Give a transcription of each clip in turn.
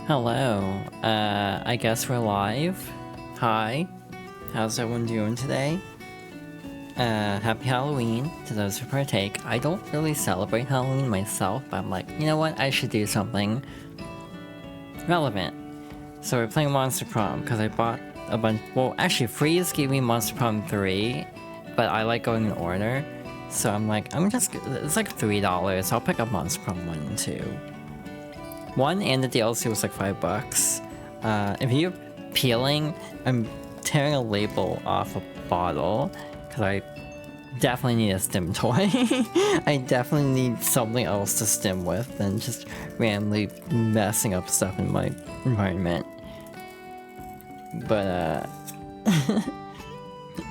Hello. I guess we're live. Hi. How's everyone doing today? Happy Halloween to those who partake. I don't really celebrate Halloween myself, but I'm like, you know what? I should do something relevant. So we're playing Monster Prom, because I bought a bunch... Well, actually, Freeze gave me Monster Prom 3, but I like going in order. So I'm like, it's like $3. I'll pick up Monster Prom 1 and 2. 1 and the DLC was like $5. If you're peeling, I'm tearing a label off a bottle, because I definitely need a stim toy. I definitely need something else to stim with than just randomly messing up stuff in my environment. But,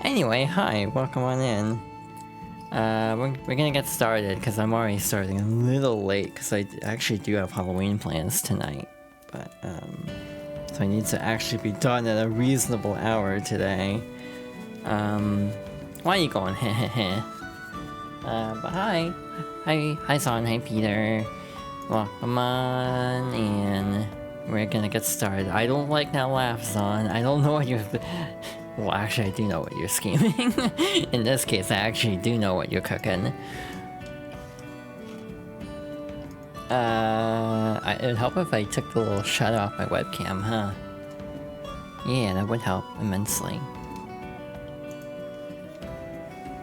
anyway, hi, welcome on in. We're gonna get started, because I'm already starting a little late, because I actually do have Halloween plans tonight. But, so I need to actually be done at a reasonable hour today. Why are you going heh heh heh? But hi. Hi Son, hi Peter. Welcome on, and we're gonna get started. I don't like that laugh, Son. I don't know what you're... Well, actually, I do know what you're scheming. In this case, I actually do know what you're cooking. It'd help if I took the little shutter off my webcam, huh? Yeah, that would help immensely.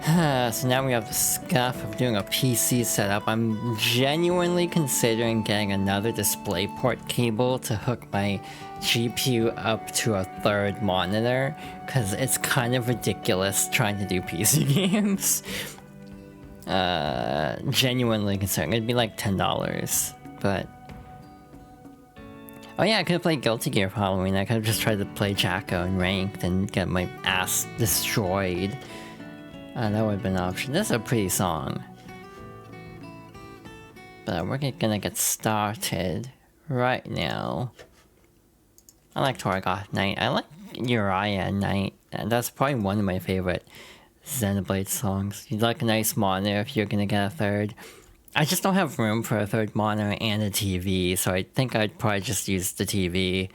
So now we have the scuff of doing a PC setup. I'm genuinely considering getting another DisplayPort cable to hook my GPU up to a third monitor, because it's kind of ridiculous trying to do PC games. Genuinely considering. It'd be like $10, but... Oh yeah, I could've played Guilty Gear for Halloween. I could've just tried to play Jacko and Ranked and get my ass destroyed. That would've been an option. This is a pretty song. But we're gonna get started right now. I like Torgoth Knight. I like Uriah Knight. And that's probably one of my favorite Xenoblade songs. You'd like a nice monitor if you're gonna get a third. I just don't have room for a third monitor and a TV, so I think I'd probably just use the TV.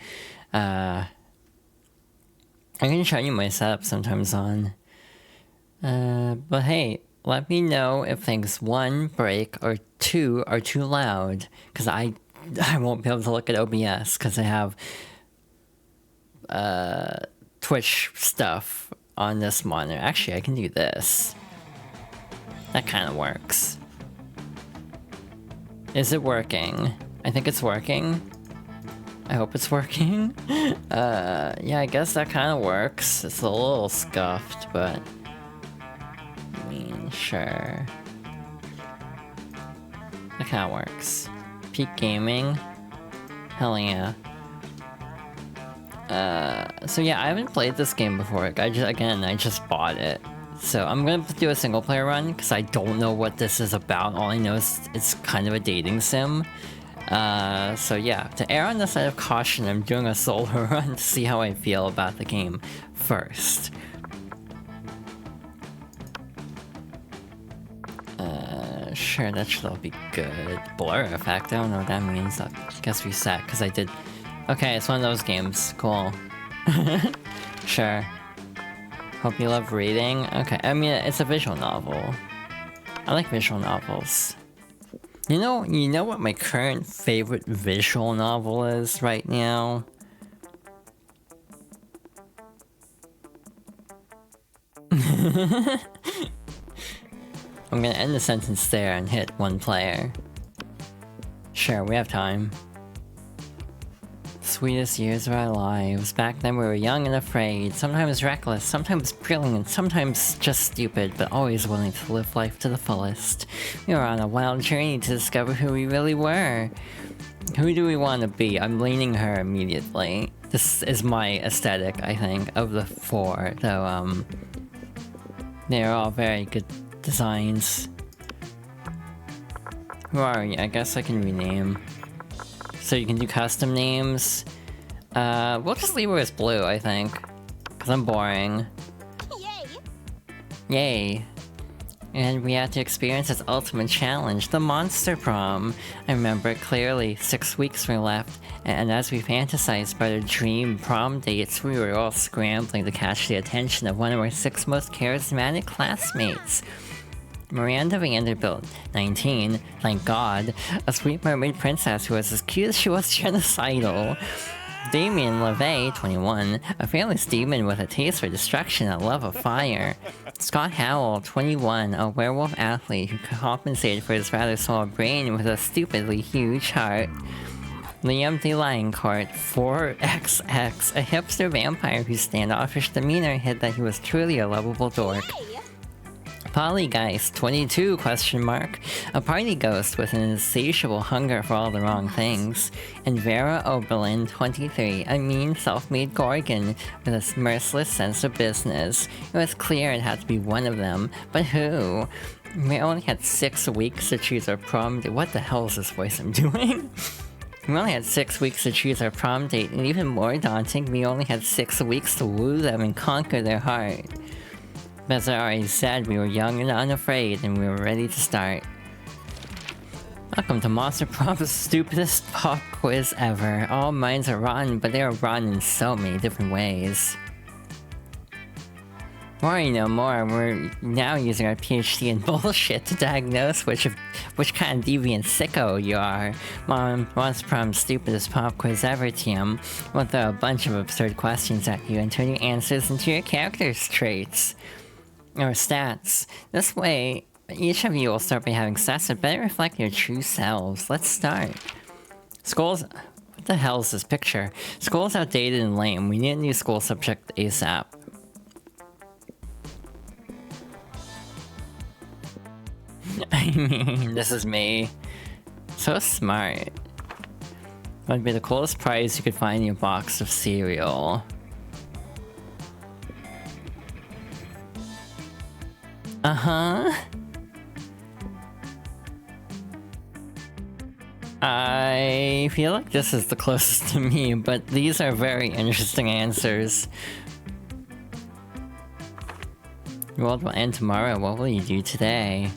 I'm gonna show you my setup sometimes on. But hey, let me know if things 1 break or 2 are too loud, because I won't be able to look at OBS because I have Twitch stuff on this monitor. Actually, I can do this. That kind of works. Is it working? I think it's working. I hope it's working. Yeah, I guess that kind of works. It's a little scuffed, but... I mean, sure. That kind of works. Peak gaming. Hell yeah. So yeah, I haven't played this game before. I just bought it. So I'm gonna do a single player run, because I don't know what this is about. All I know is it's kind of a dating sim. So yeah, to err on the side of caution, I'm doing a solo run to see how I feel about the game first. Sure, that should all be good. Blur effect, I don't know what that means. I guess reset, because I did... Okay, it's one of those games. Cool. Sure. Hope you love reading. Okay, I mean, it's a visual novel. I like visual novels. You know what my current favorite visual novel is right now? I'm gonna end the sentence there and hit 1 player. Sure, we have time. Sweetest years of our lives. Back then we were young and afraid, sometimes reckless, sometimes brilliant, sometimes just stupid, but always willing to live life to the fullest. We were on a wild journey to discover who we really were. Who do we want to be? I'm leaning her immediately. This is my aesthetic, I think, of the 4, though, they're all very good designs. Who are you? I guess I can rename. So you can do custom names. We'll just leave her as blue, I think. Because I'm boring. Yay! Yay. and we had to experience its ultimate challenge, the Monster Prom. I remember it clearly. 6 weeks were left, and as we fantasized about our dream prom dates, we were all scrambling to catch the attention of one of our 6 most charismatic classmates. Miranda Vanderbilt, 19, thank God, a sweet mermaid princess who was as cute as she was genocidal. Damien LeVay, 21, a fearless demon with a taste for destruction and love of fire. Scott Howell, 21, a werewolf athlete who compensated for his rather small brain with a stupidly huge heart. Liam de Lioncourt, 4XX, a hipster vampire whose standoffish demeanor hid that he was truly a lovable dork. Polygeist, 22, a party ghost with an insatiable hunger for all the wrong things. And Vera Oberlin, 23, a mean self-made Gorgon with a merciless sense of business. It was clear it had to be one of them, but who? We only had 6 weeks to choose our prom date. What the hell is this voice I'm doing? We only had 6 weeks to choose our prom date, and even more daunting, we only had 6 weeks to woo them and conquer their heart. As I already said, we were young and unafraid, and we were ready to start. Welcome to Monster Prom's stupidest pop quiz ever. All minds are rotten, but they are rotten in so many different ways. More you know more, we're now using our PhD in bullshit to diagnose which kind of deviant sicko you are. Monster Prom's stupidest pop quiz ever, TM. We'll throw a bunch of absurd questions at you and turn your answers into your character's traits. Or stats. This way, each of you will start by having stats that better reflect your true selves. Let's start. School's... What the hell is this picture? School's outdated and lame. We need a new school subject ASAP. I mean, this is me. So smart. What would be the coolest prize you could find in a box of cereal? Uh-huh. I feel like this is the closest to me, but these are very interesting answers. The world will end tomorrow. What will you do today?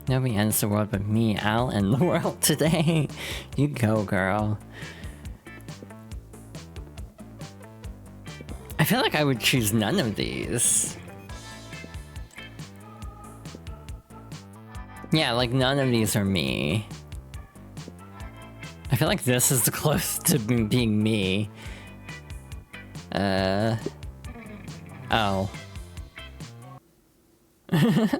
Nobody ends the world but me. I'll end the world today. You go, girl. I feel like I would choose none of these. Yeah, like none of these are me. I feel like this is the closest to being me. Oh. Let's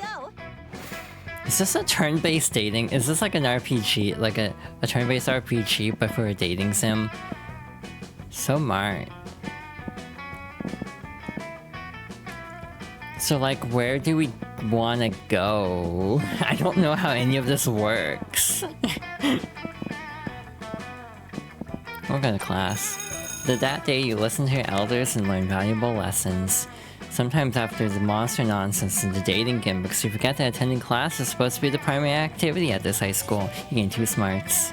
go. Is this a turn-based dating? Is this like an RPG? Like a turn-based RPG, but for a dating sim? So smart. So like, where do we want to go? I don't know how any of this works. We'll go to class. That day you listen to your elders and learn valuable lessons. Sometimes after the monster nonsense and the dating gimmicks, you forget that attending class is supposed to be the primary activity at this high school. You gain 2 smarts.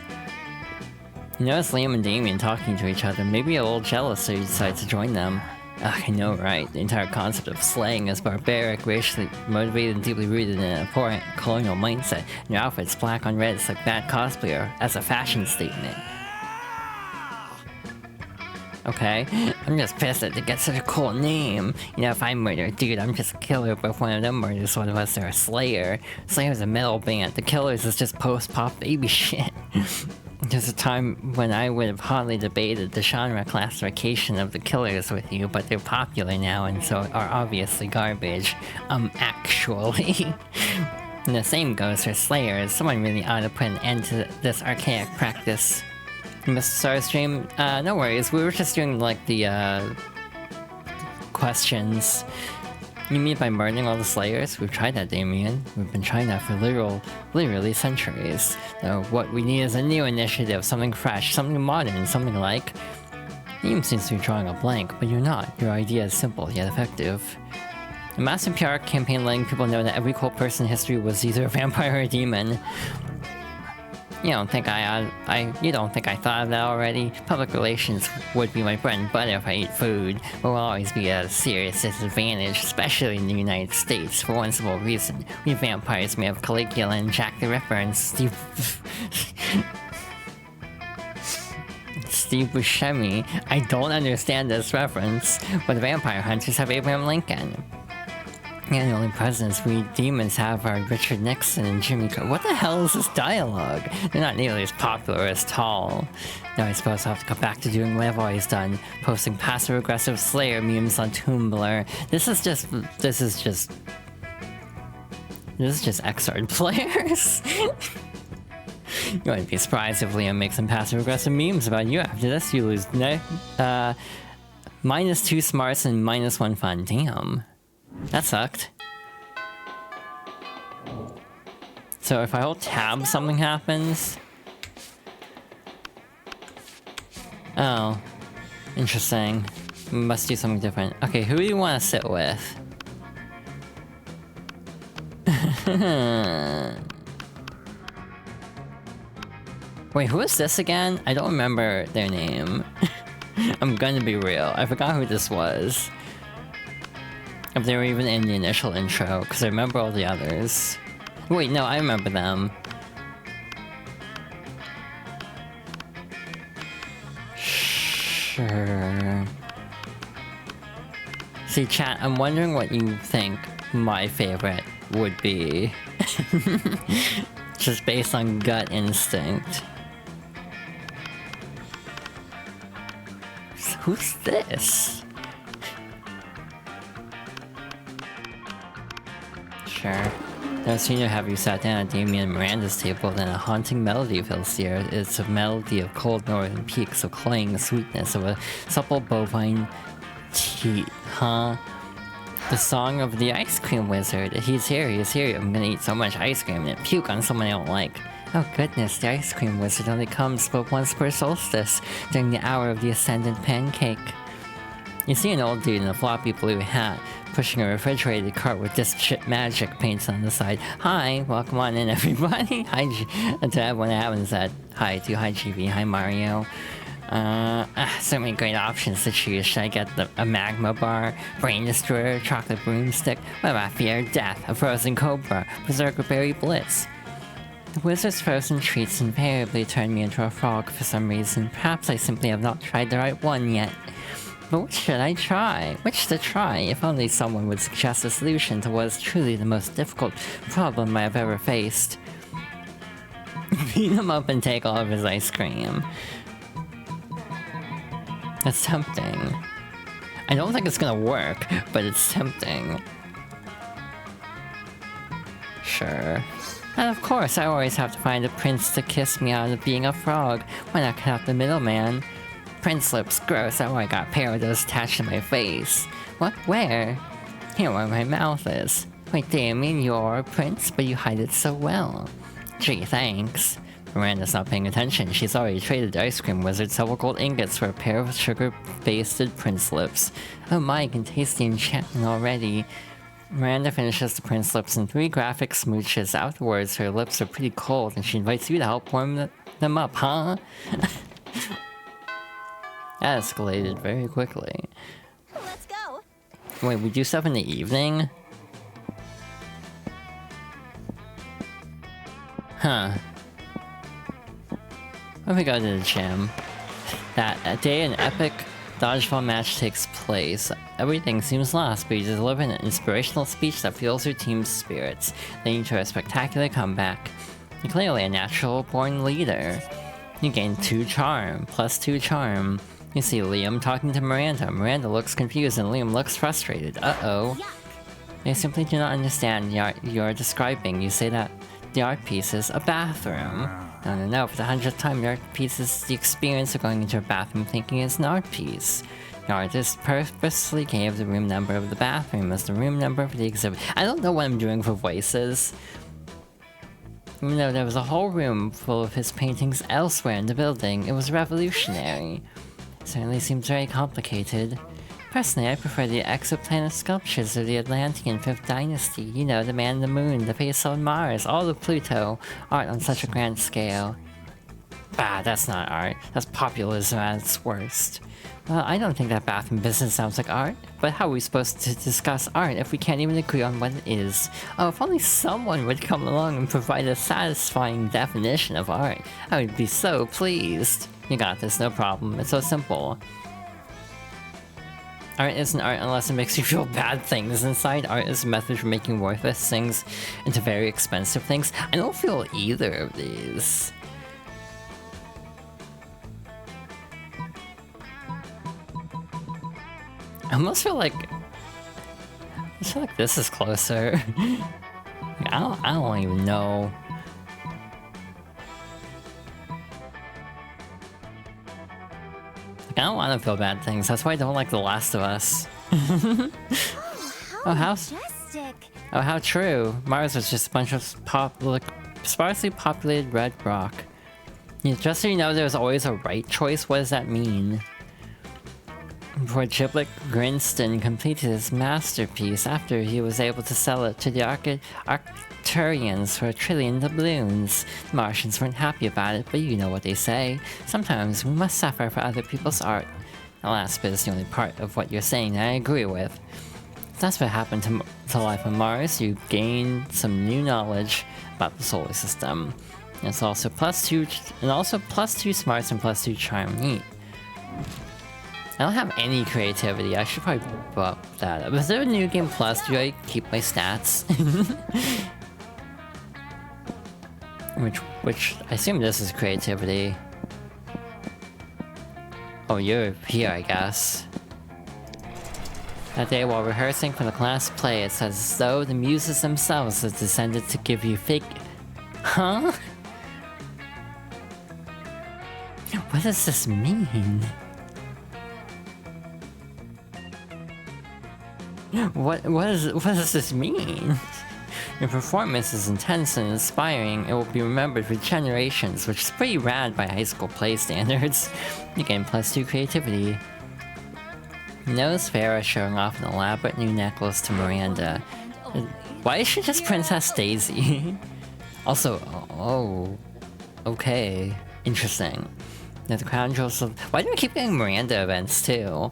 You notice Liam and Damien talking to each other, maybe a little jealous, so you decide to join them. Ugh, I know, right? The entire concept of slaying is barbaric, racially motivated, and deeply rooted in an abhorrent colonial mindset. And your outfit's black on red, it's like bad cosplayer as a fashion statement. Okay, I'm just pissed that they get such a cool name. You know, if I murder a dude, I'm just a killer, but if one of them murders one of us, they're a slayer. Slayer's a metal band, the Killers is just post-pop baby shit. There's a time when I would have hotly debated the genre classification of the Killers with you, but they're popular now and so are obviously garbage. Actually. And the same goes for Slayers. Someone really ought to put an end to this archaic practice. Mr. Starstream, no worries, we were just doing, like, the, questions. You mean by murdering all the Slayers? We've tried that, Damien. We've been trying that for literally centuries. So what we need is a new initiative, something fresh, something modern, something like... Liam seems to be drawing a blank, but you're not. Your idea is simple, yet effective. A massive PR campaign letting people know that every cool person in history was either a vampire or a demon. You don't think you don't think I thought of that already? Public relations would be my bread and butter if I eat food, but will always be at a serious disadvantage, especially in the United States, for one simple reason. We vampires may have Caligula and Jack the Ripper and Steve Buscemi. I don't understand this reference, but the vampire hunters have Abraham Lincoln. And the only presidents we demons have are Richard Nixon and Jimmy Carter. What the hell is this dialogue? They're not nearly as popular as Tall. Now I suppose I'll have to come back to doing what I've always done, posting passive-aggressive Slayer memes on Tumblr. This is just Xrd players. You wouldn't be surprised if Liam makes some passive-aggressive memes about you after this. You lose -2 smarts and -1 fun. Damn. That sucked. So if I hold tab, something happens? Oh. Interesting. Must do something different. Okay, who do you want to sit with? Wait, who is this again? I don't remember their name. I'm gonna be real. I forgot who this was. If they were even in the initial intro, because I remember all the others. Wait, no, I remember them. Sure. See, chat, I'm wondering what you think my favorite would be. Just based on gut instinct. Who's this? Sure. No sooner have you sat down at Damien and Miranda's table than a haunting melody fills the air. It's a melody of cold northern peaks, of cloying sweetness, of a supple bovine teat, huh? The song of the ice cream wizard. He's here, I'm gonna eat so much ice cream and puke on someone I don't like. Oh goodness, the ice cream wizard only comes but once per solstice, during the hour of the ascendant pancake. You see an old dude in a floppy blue hat, pushing a refrigerated cart with this shit magic paints on the side. Hi, welcome on in everybody. Hi, to everyone I haven't said hi to. Hi GB, hi Mario. So many great options to choose. Should I get a magma bar, brain destroyer, chocolate broomstick? What about fear death, a frozen cobra, berserker berry blitz? The wizard's frozen treats invariably turn me into a frog for some reason. Perhaps I simply have not tried the right one yet. But which should I try? Which to try? If only someone would suggest a solution to what is truly the most difficult problem I have ever faced. Beat him up and take all of his ice cream. That's tempting. I don't think it's gonna work, but it's tempting. Sure. And of course, I always have to find a prince to kiss me out of being a frog. Why not cut out the middleman? Prince lips, gross. Oh, I got a pair of those attached to my face. What? Where? Here where my mouth is. Wait, Damien, you're a prince, but you hide it so well. Gee, thanks. Miranda's not paying attention. She's already traded the ice cream wizard several gold ingots for a pair of sugar-basted prince lips. Oh my, I can taste the enchantment already. Miranda finishes the prince lips in 3 graphic smooches. Afterwards, her lips are pretty cold, and she invites you to help warm them up, huh? That escalated very quickly. Let's go. Wait, we do stuff in the evening? Huh. What if we go to the gym? That day an epic dodgeball match takes place. Everything seems lost, but you deliver an inspirational speech that fuels your team's spirits, leading to a spectacular comeback. You're clearly a natural-born leader. You gain 2 charm, plus 2 charm. You see Liam talking to Miranda. Miranda looks confused and Liam looks frustrated. Uh-oh. They simply do not understand the art you're describing. You say that the art piece is a bathroom. No, for the 100th time, the art piece is the experience of going into a bathroom thinking it's an art piece. The artist purposely gave the room number of the bathroom as the room number for the exhibit. I don't know what I'm doing for voices. Even though there was a whole room full of his paintings elsewhere in the building, it was revolutionary. It certainly seems very complicated. Personally, I prefer the exoplanet sculptures of the Atlantean 5th Dynasty. You know, the man in the moon, the face on Mars, all of Pluto. Art on such a grand scale. Ah, that's not art. That's populism at its worst. Well, I don't think that bathroom business sounds like art, but how are we supposed to discuss art if we can't even agree on what it is? Oh, if only someone would come along and provide a satisfying definition of art, I would be so pleased. You got this, no problem. It's so simple. Art isn't art unless it makes you feel bad things inside. Art is a method for making worthless things into very expensive things. I don't feel either of these. I almost feel like... I feel like this is closer. I don't even know. Like, I don't want to feel bad things. That's why I don't like The Last of Us. Oh, how majestic. Oh, how true. Mars was just a bunch of sparsely populated red rock. Just so you know, there's always a right choice. What does that mean? Poor Chiblik Grinston completed his masterpiece after he was able to sell it to the Arcturians for 1 trillion doubloons. The Martians weren't happy about it, but you know what they say. Sometimes we must suffer for other people's art. The last bit is the only part of what you're saying that I agree with. That's what happened to life on Mars. You gain some new knowledge about the solar system. And it's also +2, and also +2 smarts and +2 charm. Neat. I don't have any creativity. I should probably bump that up. Is there a new game plus? Do I keep my stats? which I assume this is creativity. Oh, you're here, I guess. That day while rehearsing for the class play, it says as though the muses themselves have descended to give you fake... Huh? What does this mean? What does this mean? Your performance is intense and inspiring. It will be remembered for generations, which is pretty rad by high school play standards. You gain +2 creativity. Knows Farah showing off an elaborate new necklace to Miranda. Why is she just Princess Daisy? Also, oh, okay, interesting. They're the crown jewels of... Why do I keep getting Miranda events too?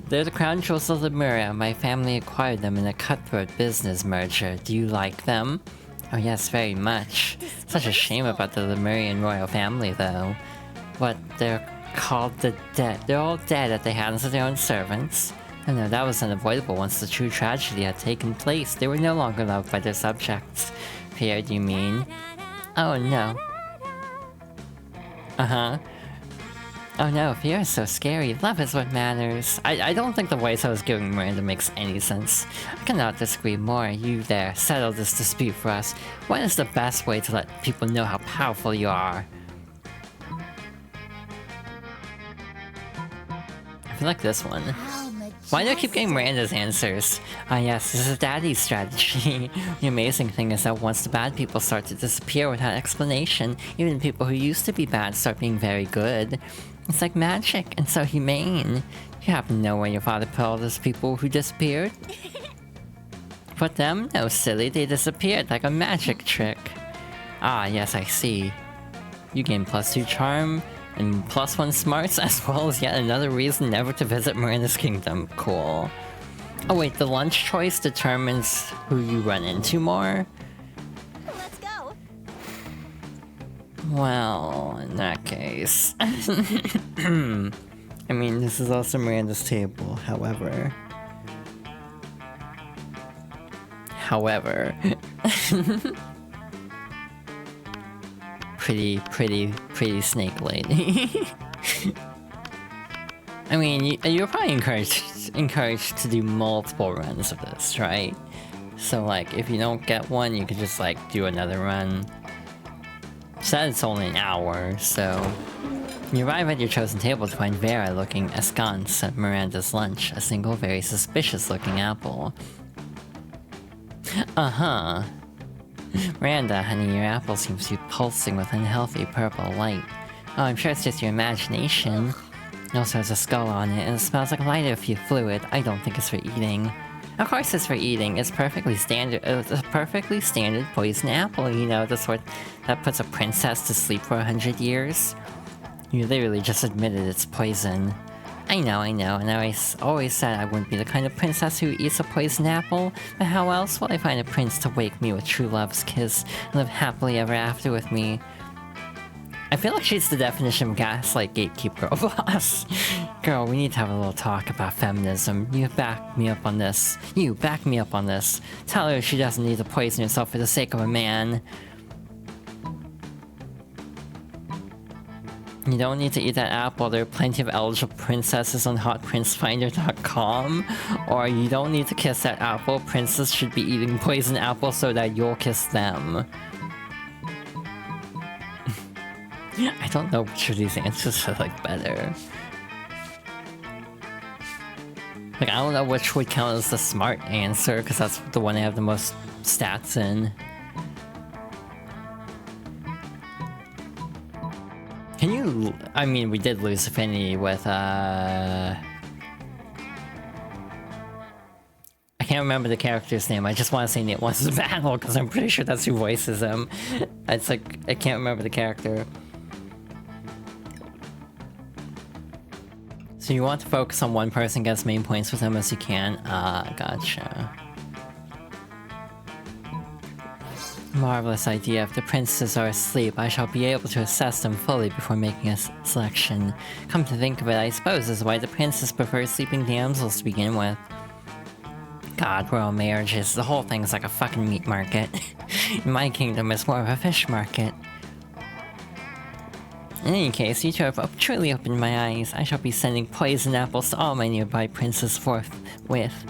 They're the crown jewels of Lemuria. My family acquired them in a cutthroat business merger. Do you like them? Oh yes, very much. Such a shame about the Lemurian royal family, though. What, they're called the dead. They're all dead at the hands of their own servants. Oh no, that was unavoidable once the true tragedy had taken place. They were no longer loved by their subjects. Pierre, do you mean? Oh no. Uh-huh. Oh no, fear is so scary. Love is what matters. I don't think the voice I was giving Miranda makes any sense. I cannot disagree more. You there, settle this dispute for us. What is the best way to let people know how powerful you are? I feel like this one. Why do I keep getting Miranda's answers? Ah yes, this is Daddy's strategy. The amazing thing is that once the bad people start to disappear without explanation, even people who used to be bad start being very good. It's like magic and so humane. You happen to know where your father put all those people who disappeared? Put them? No, silly, they disappeared like a magic trick. Ah yes, I see. You gain +2 charm, and +1 smarts, as well as yet another reason never to visit Miranda's kingdom. Cool. Oh wait, the lunch choice determines who you run into more? Let's go. Well, in that case... I mean, this is also Miranda's table, however... pretty snake lady. I mean, you're probably encouraged to do multiple runs of this, right? So like, if you don't get one, you could just like do another run. Said it's only an hour, so... You arrive at your chosen table to find Vera looking askance at Miranda's lunch, a single very suspicious looking apple. Uh-huh. Miranda, honey, your apple seems to be pulsing with unhealthy purple light. Oh, I'm sure it's just your imagination. It also has a skull on it, and it smells like lighter fluid. I don't think it's for eating. Of course it's for eating. It's perfectly standard. It's a perfectly standard poison apple, you know, the sort that puts a princess to sleep for 100 years. You literally just admitted it's poison. I know, and I always said I wouldn't be the kind of princess who eats a poison apple, but how else will I find a prince to wake me with true love's kiss and live happily ever after with me? I feel like she's the definition of gaslight gatekeeper girl boss. Girl, we need to have a little talk about feminism. You back me up on this. You back me up on this. Tell her she doesn't need to poison herself for the sake of a man. You don't need to eat that apple. There are plenty of eligible princesses on hotprincefinder.com. Or you don't need to kiss that apple. Princess should be eating poison apples so that you'll kiss them. I don't know which of these answers are, like, better. Like, I don't know which would count as the smart answer, because that's the one I have the most stats in. Can you... I mean, we did lose affinity with, I can't remember the character's name. I just want to say Nate wants to battle, because I'm pretty sure that's who voices him. It's like, I can't remember the character. So you want to focus on one person, get as many points with them as you can? Gotcha. Marvelous idea. If the princes are asleep, I shall be able to assess them fully before making a selection. Come to think of it, I suppose this is why the princes prefer sleeping damsels to begin with. God, royal marriages, the whole thing's like a fucking meat market. In my kingdom, it's more of a fish market. In any case, you two have truly opened my eyes. I shall be sending poison apples to all my nearby princes forthwith.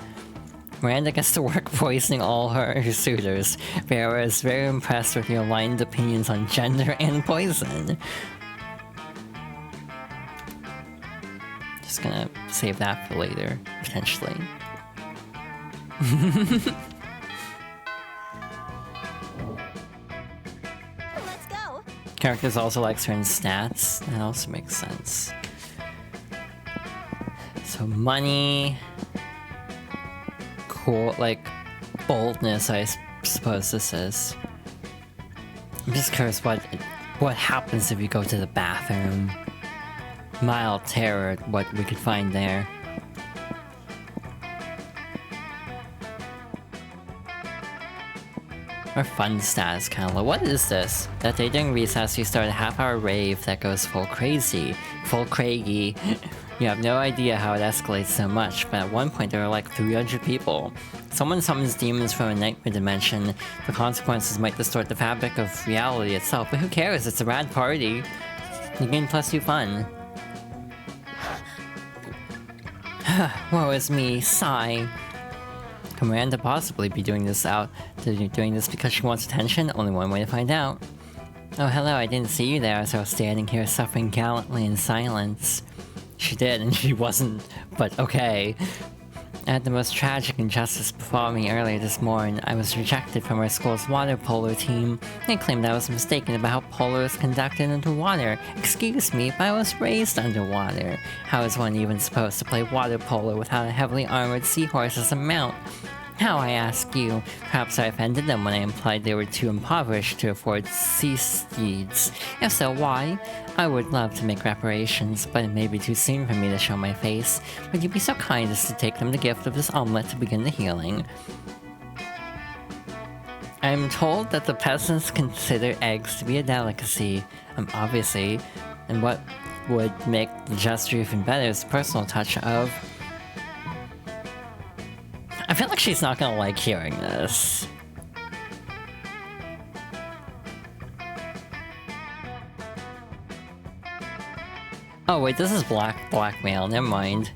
Miranda gets to work poisoning all her suitors. Vera is very impressed with your aligned opinions on gender and poison. Just gonna save that for later, potentially. Let's go. Characters also like certain stats. That also makes sense. So money... Cool, like, boldness, I suppose this is. I'm just curious what happens if you go to the bathroom. Mild terror, what we could find there. Or fun status kind of low. What is this? That day during recess you start a half-hour rave that goes full crazy. Full craigie. You have no idea how it escalates so much, but at one point there were like 300 people. Someone summons demons from a nightmare dimension. The consequences might distort the fabric of reality itself, but who cares? It's a rad party. You gain +2 fun. Woe is me, sigh. Can Miranda possibly be doing this because she wants attention? Only one way to find out. Oh hello, I didn't see you there as I was standing here suffering gallantly in silence. She did, and she wasn't, but okay. I had the most tragic injustice befall me earlier this morning. I was rejected from our school's water polo team. They claimed I was mistaken about how polo is conducted underwater. Excuse me, but I was raised underwater. How is one even supposed to play water polo without a heavily armored seahorse as a mount? How, I ask you? Perhaps I offended them when I implied they were too impoverished to afford sea steeds. If so, why? I would love to make reparations, but it may be too soon for me to show my face. Would you be so kind as to take them the gift of this omelette to begin the healing? I am told that the peasants consider eggs to be a delicacy. Obviously. And what would make the gesture even better is the personal touch of... I feel like she's not gonna like hearing this. Oh wait, this is blackmail, never mind.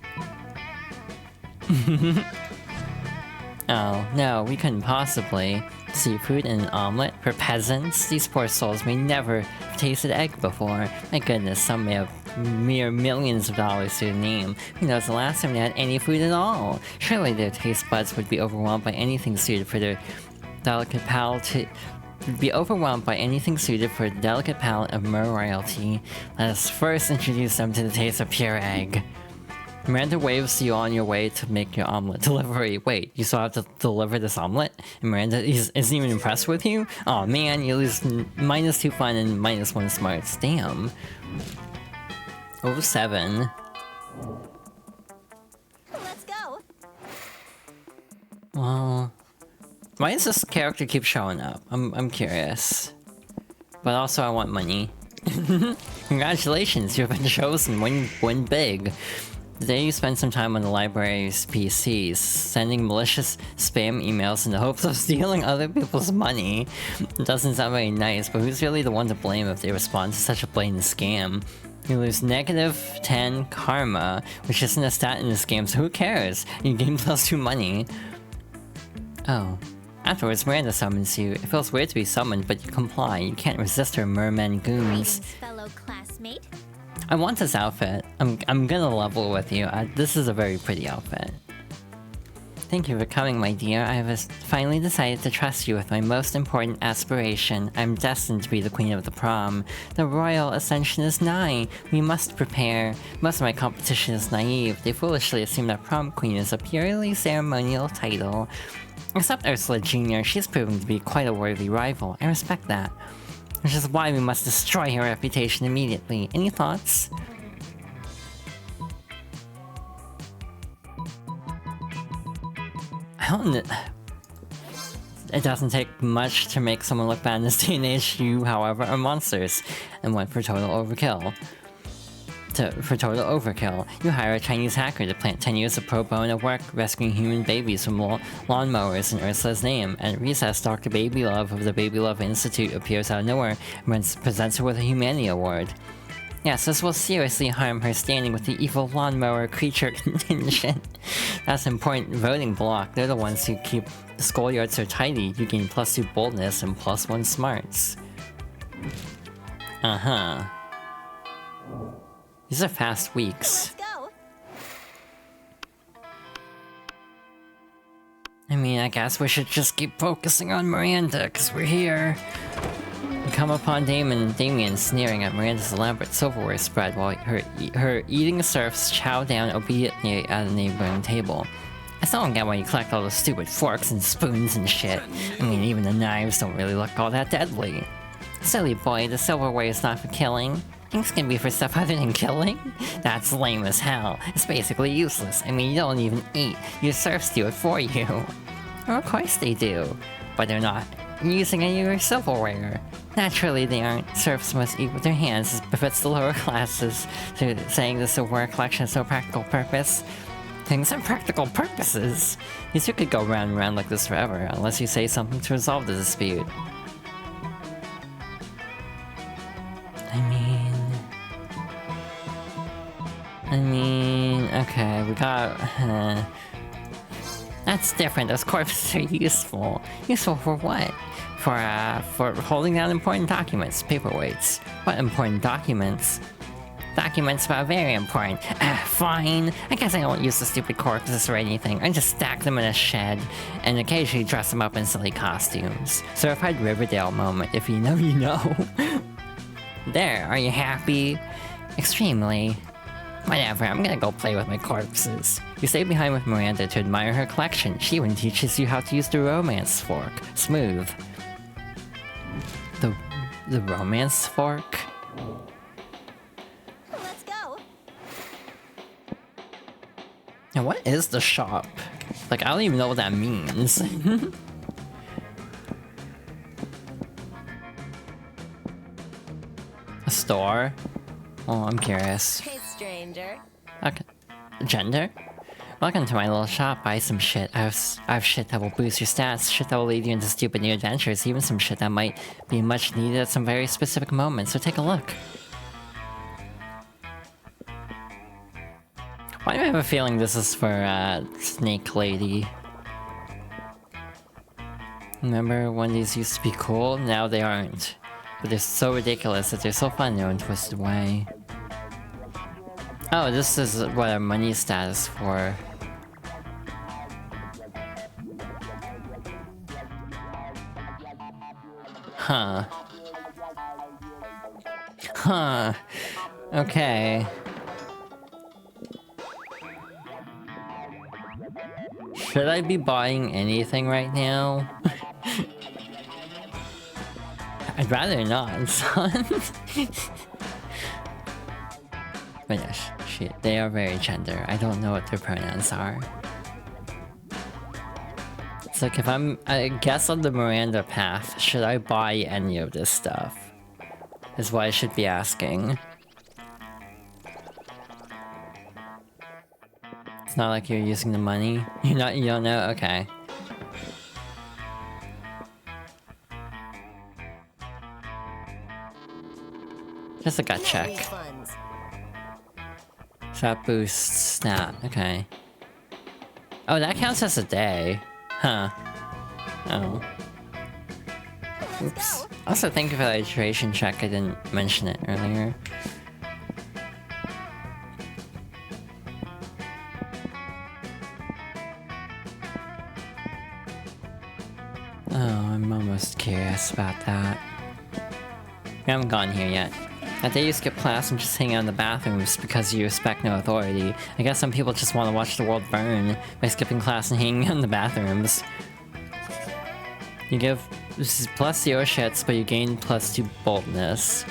Oh, no, we couldn't possibly. Seafood and an omelet for peasants? These poor souls may never have tasted egg before. My goodness, some may have mere millions of dollars to the name. Who knows the last time they had any food at all? Surely their taste buds would be overwhelmed by anything suited for their delicate palate of mer royalty. Let us first introduce them to the taste of pure egg. Miranda waves you on your way to make your omelet delivery. Wait, you still have to deliver this omelet? And Miranda isn't even impressed with you? Oh man, you lose -2 fun and -1 smarts. Damn. 07. Let's go. Well, why does this character keep showing up? I'm curious. But also I want money. Congratulations, you've been chosen. Win big. Today you spend some time on the library's PCs, sending malicious spam emails in the hopes of stealing other people's money. It doesn't sound very nice, but who's really the one to blame if they respond to such a blatant scam? You lose -10 karma, which isn't a stat in this game, so who cares? You gain +2 money. Oh. Afterwards, Miranda summons you. It feels weird to be summoned, but you comply. You can't resist her merman goons. Greetings, fellow classmate. I want this outfit. I'm gonna level with you. This is a very pretty outfit. Thank you for coming, my dear. I have finally decided to trust you with my most important aspiration. I'm destined to be the queen of the prom. The royal ascension is nigh. We must prepare. Most of my competition is naive. They foolishly assume that prom queen is a purely ceremonial title. Except Ursula Jr., she's proven to be quite a worthy rival. I respect that. Which is why we must destroy her reputation immediately. Any thoughts? I don't... It doesn't take much to make someone look bad in this day and age. You, however, are monsters, and went for total overkill. You hire a Chinese hacker to plant 10 years of pro bono work rescuing human babies from lawnmowers in Ursula's name. At recess, Dr. Baby Love of the Baby Love Institute appears out of nowhere and presents her with a Humanity Award. Yes, this will seriously harm her standing with the evil lawnmower creature contingent. That's an important voting block. They're the ones who keep the schoolyard so tidy. You gain +2 boldness and +1 smarts. Uh-huh. These are fast weeks. Let's go. I mean, I guess we should just keep focusing on Miranda, because we're here. We come upon Damien sneering at Miranda's elaborate silverware spread while her eating serfs chow down obediently at a neighboring table. I still don't get why you collect all those stupid forks and spoons and shit. I mean, even the knives don't really look all that deadly. Silly boy, the silverware is not for killing. Things can be for stuff other than killing? That's lame as hell. It's basically useless. I mean, you don't even eat. Your serfs do it for you. Well, of course they do. But they're not using any of your silverware. Naturally they aren't. Serfs must eat with their hands as befits the lower classes. So saying the silverware collection has no practical purpose. Things have practical purposes. You two could go round and round like this forever, unless you say something to resolve the dispute. I mean, okay, we got... That's different, those corpses are useful. Useful for what? For holding down important documents, paperweights. What important documents? Documents about very important. Fine. I guess I don't use the stupid corpses or anything. I just stack them in a shed, and occasionally dress them up in silly costumes. Certified Riverdale moment, if you know, you know. There, are you happy? Extremely. Whatever, I'm gonna go play with my corpses. You stay behind with Miranda to admire her collection. She even teaches you how to use the romance fork. Smooth. The romance fork? Let's go. Now what is the shop? Like, I don't even know what that means. A store? Oh, I'm curious. Hey, stranger. Okay. Gender? Welcome to my little shop. Buy some shit. I have shit that will boost your stats, shit that will lead you into stupid new adventures, even some shit that might be much needed at some very specific moments, so take a look. Why do I have a feeling this is for, Snake Lady? Remember when these used to be cool? Now they aren't. But they're so ridiculous that they're so fun in their own twisted way. Oh, this is what our money status for. Huh. Huh. Okay. Should I be buying anything right now? I'd rather not, son. But yeah, shit, they are very gender. I don't know what their pronouns are. It's like if I guess on the Miranda path, should I buy any of this stuff? Is what I should be asking. It's not like you're using the money. You don't know? Okay. Just a gut check. So that boosts that. Okay. Oh, that counts as a day. Huh. Oh. Oops. Also, thank you for the iteration check. I didn't mention it earlier. Oh, I'm almost curious about that. We haven't gone here yet. That day you skip class and just hang out in the bathrooms because you respect no authority. I guess some people just want to watch the world burn by skipping class and hanging out in the bathrooms. You give +0 shits, but you gain +2 boldness.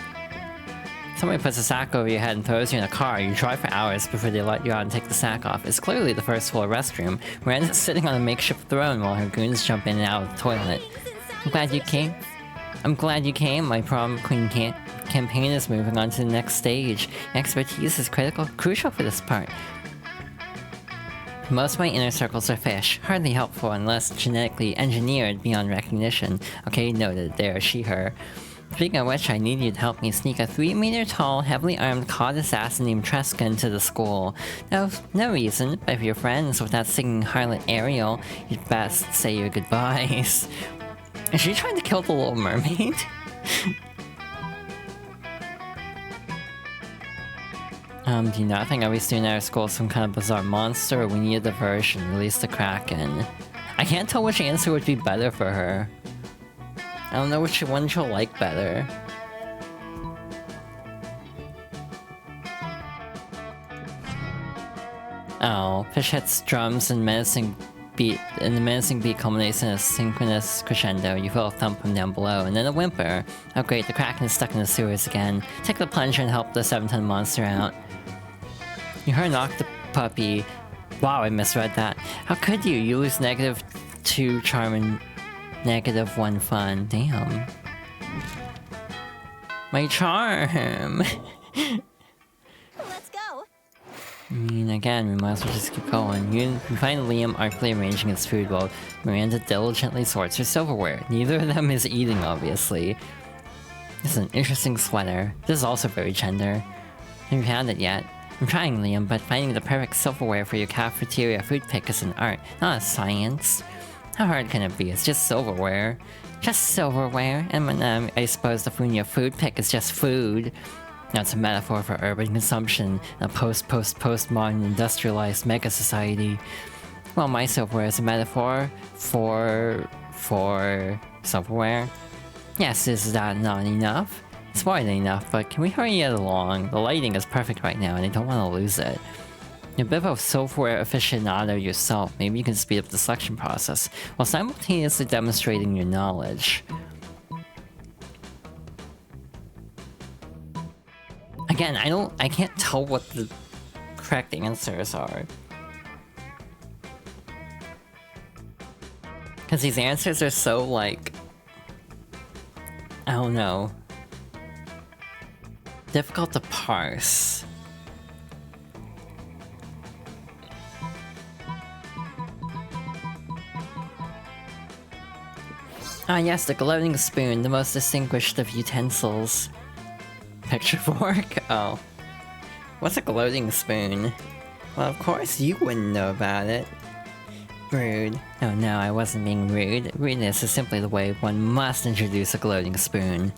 Somebody puts a sack over your head and throws you in a car. You drive for hours before they let you out and take the sack off. It's clearly the first floor restroom. Miranda's sitting on a makeshift throne while her goons jump in and out of the toilet. I'm glad you came. My prom queen campaign is moving on to the next stage. Your expertise is crucial for this part. Most of my inner circles are fish, hardly helpful unless genetically engineered beyond recognition. Okay, noted there, she, her. Speaking of which, I need you to help me sneak a 3-meter-tall, heavily armed COD assassin named Tresca into the school. No reason, but if you're friends with that singing harlot Ariel, you'd best say your goodbyes. Is she trying to kill the Little Mermaid? Do you not think every student at our school is some kind of bizarre monster, or we need a diversion, release the Kraken? I can't tell which answer would be better for her. I don't know which one she'll like better. Oh, Fish hits drums and menacing beat, and the menacing beat culminates in a synchronous crescendo. You feel a thump from down below, and then a whimper. Oh great, the Kraken is stuck in the sewers again. Take the plunger and help the 7-ton monster out. You heard knock the puppy. Wow, I misread that. How could you? You lose -2 charm and -1 fun. Damn. My charm! Let's go. I mean, again, we might as well just keep going. You find Liam artfully arranging his food while Miranda diligently sorts her silverware. Neither of them is eating, obviously. This is an interesting sweater. This is also very gender. Have you found it yet? I'm trying, Liam, but finding the perfect silverware for your cafeteria food pick is an art, not a science. How hard can it be? It's just silverware. Just silverware? And I suppose the food in your food pick is just food. That's a metaphor for urban consumption in a post-modern industrialized mega society. Well, my silverware is a metaphor for silverware. Yes, is that not enough? It's more than enough, but can we hurry it along? The lighting is perfect right now and I don't want to lose it. You're a bit of a silverware aficionado yourself. Maybe you can speed up the selection process while simultaneously demonstrating your knowledge. Again, I can't tell what the correct answers are. Because these answers are so, like... I don't know. Difficult to parse. Ah yes, the gloating spoon, the most distinguished of utensils. Picture fork? Oh. What's a gloating spoon? Well, of course you wouldn't know about it. Rude. Oh no, I wasn't being rude. Rudeness is simply the way one must introduce a gloating spoon.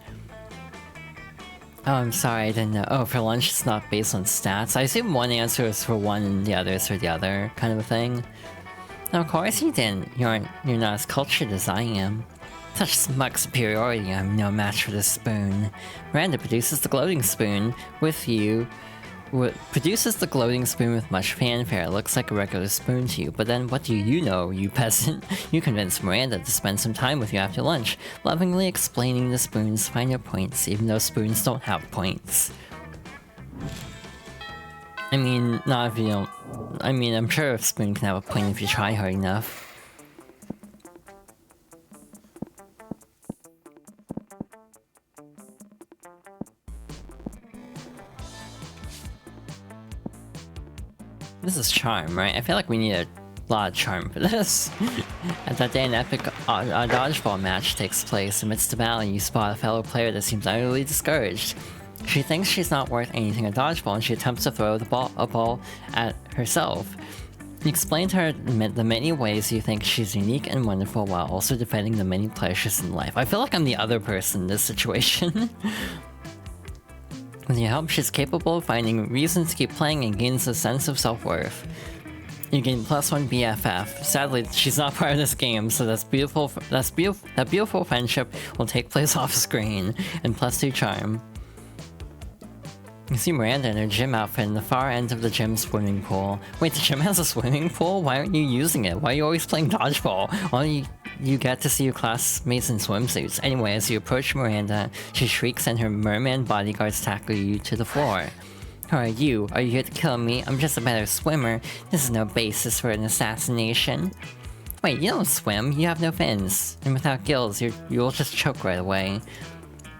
Oh, I'm sorry, I didn't know. Oh, for lunch it's not based on stats. I assume one answer is for one and the other is for the other, kind of a thing. No, of course you didn't. You're not as cultured as I am. Such smug superiority, I'm no match for this spoon. Miranda produces the gloating spoon with you what produces the gloating spoon with much fanfare. It looks like a regular spoon to you, but then what do you know, you peasant? You convince Miranda to spend some time with you after lunch, lovingly explaining the spoon's finer points, even though spoons don't have points. I mean, not if you don't... I mean, I'm sure a spoon can have a point if you try hard enough. This is charm, right? I feel like we need a lot of charm for this. At that day, an epic dodgeball match takes place. Amidst the battle, you spot a fellow player that seems utterly discouraged. She thinks she's not worth anything at dodgeball, and she attempts to throw a ball at herself. You explain to her the many ways you think she's unique and wonderful, while also defending the many pleasures in life. I feel like I'm the other person in this situation. With your help, she's capable of finding reasons to keep playing and gains a sense of self-worth. You gain +1 BFF. Sadly, she's not part of this game, so that beautiful friendship will take place off screen, and +2 charm. You see Miranda in her gym outfit in the far end of the gym swimming pool. Wait, the gym has a swimming pool? Why aren't you using it? Why are you always playing dodgeball? Why don't you get to see your classmates in swimsuits? Anyway, as you approach Miranda, she shrieks and her merman bodyguards tackle you to the floor. Who are you? Are you here to kill me? I'm just a better swimmer. This is no basis for an assassination. Wait, you don't swim. You have no fins. And without gills, you'll just choke right away.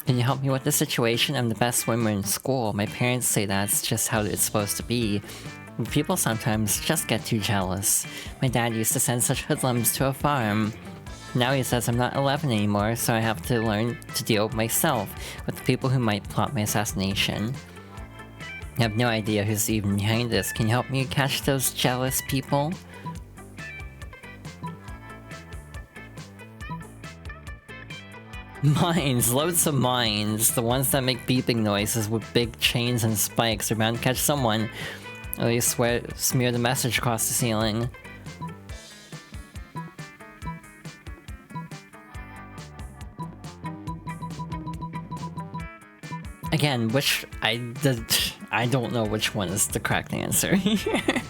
Can you help me with the situation? I'm the best swimmer in school. My parents say that's just how it's supposed to be. But people sometimes just get too jealous. My dad used to send such hoodlums to a farm. Now he says I'm not 11 anymore, so I have to learn to deal with myself, with the people who might plot my assassination. I have no idea who's even behind this. Can you help me catch those jealous people? Mines, loads of mines. The ones that make beeping noises with big chains and spikes are bound to catch someone. At least smear the message across the ceiling. Again, I don't know which one is the correct answer here.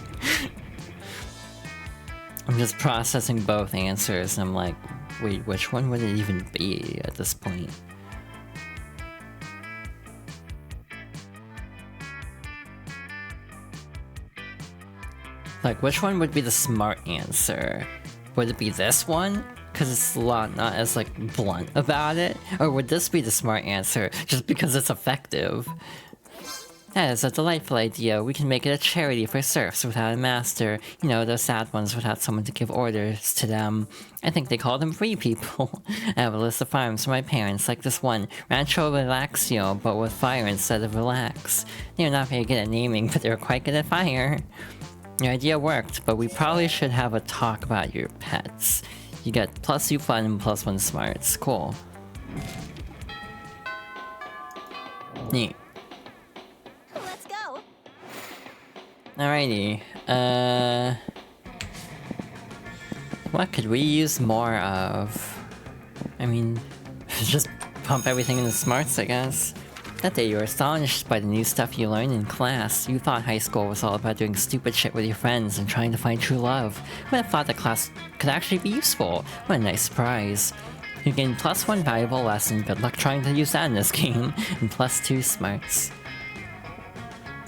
I'm just processing both answers and I'm like, wait, which one would it even be at this point? Like, which one would be the smart answer? Would it be this one? Because it's a lot not as, like, blunt about it? Or would this be the smart answer, just because it's effective? That is a delightful idea. We can make it a charity for serfs without a master. You know, those sad ones without someone to give orders to them. I think they call them free people. I have a list of farms for my parents, like this one, Rancho Relaxio, but with fire instead of relax. They're not very good at naming, but they're quite good at fire. Your idea worked, but we probably should have a talk about your pets. You get +2 fun and +1 smarts. Cool. Neat. Let's go. Alrighty. What could we use more of? I mean, just pump everything into smarts, I guess. That day you were astonished by the new stuff you learned in class. You thought high school was all about doing stupid shit with your friends and trying to find true love. Who would have thought that class could actually be useful? What a nice surprise. You gain +1 valuable lesson, good luck trying to use that in this game, and +2 smarts.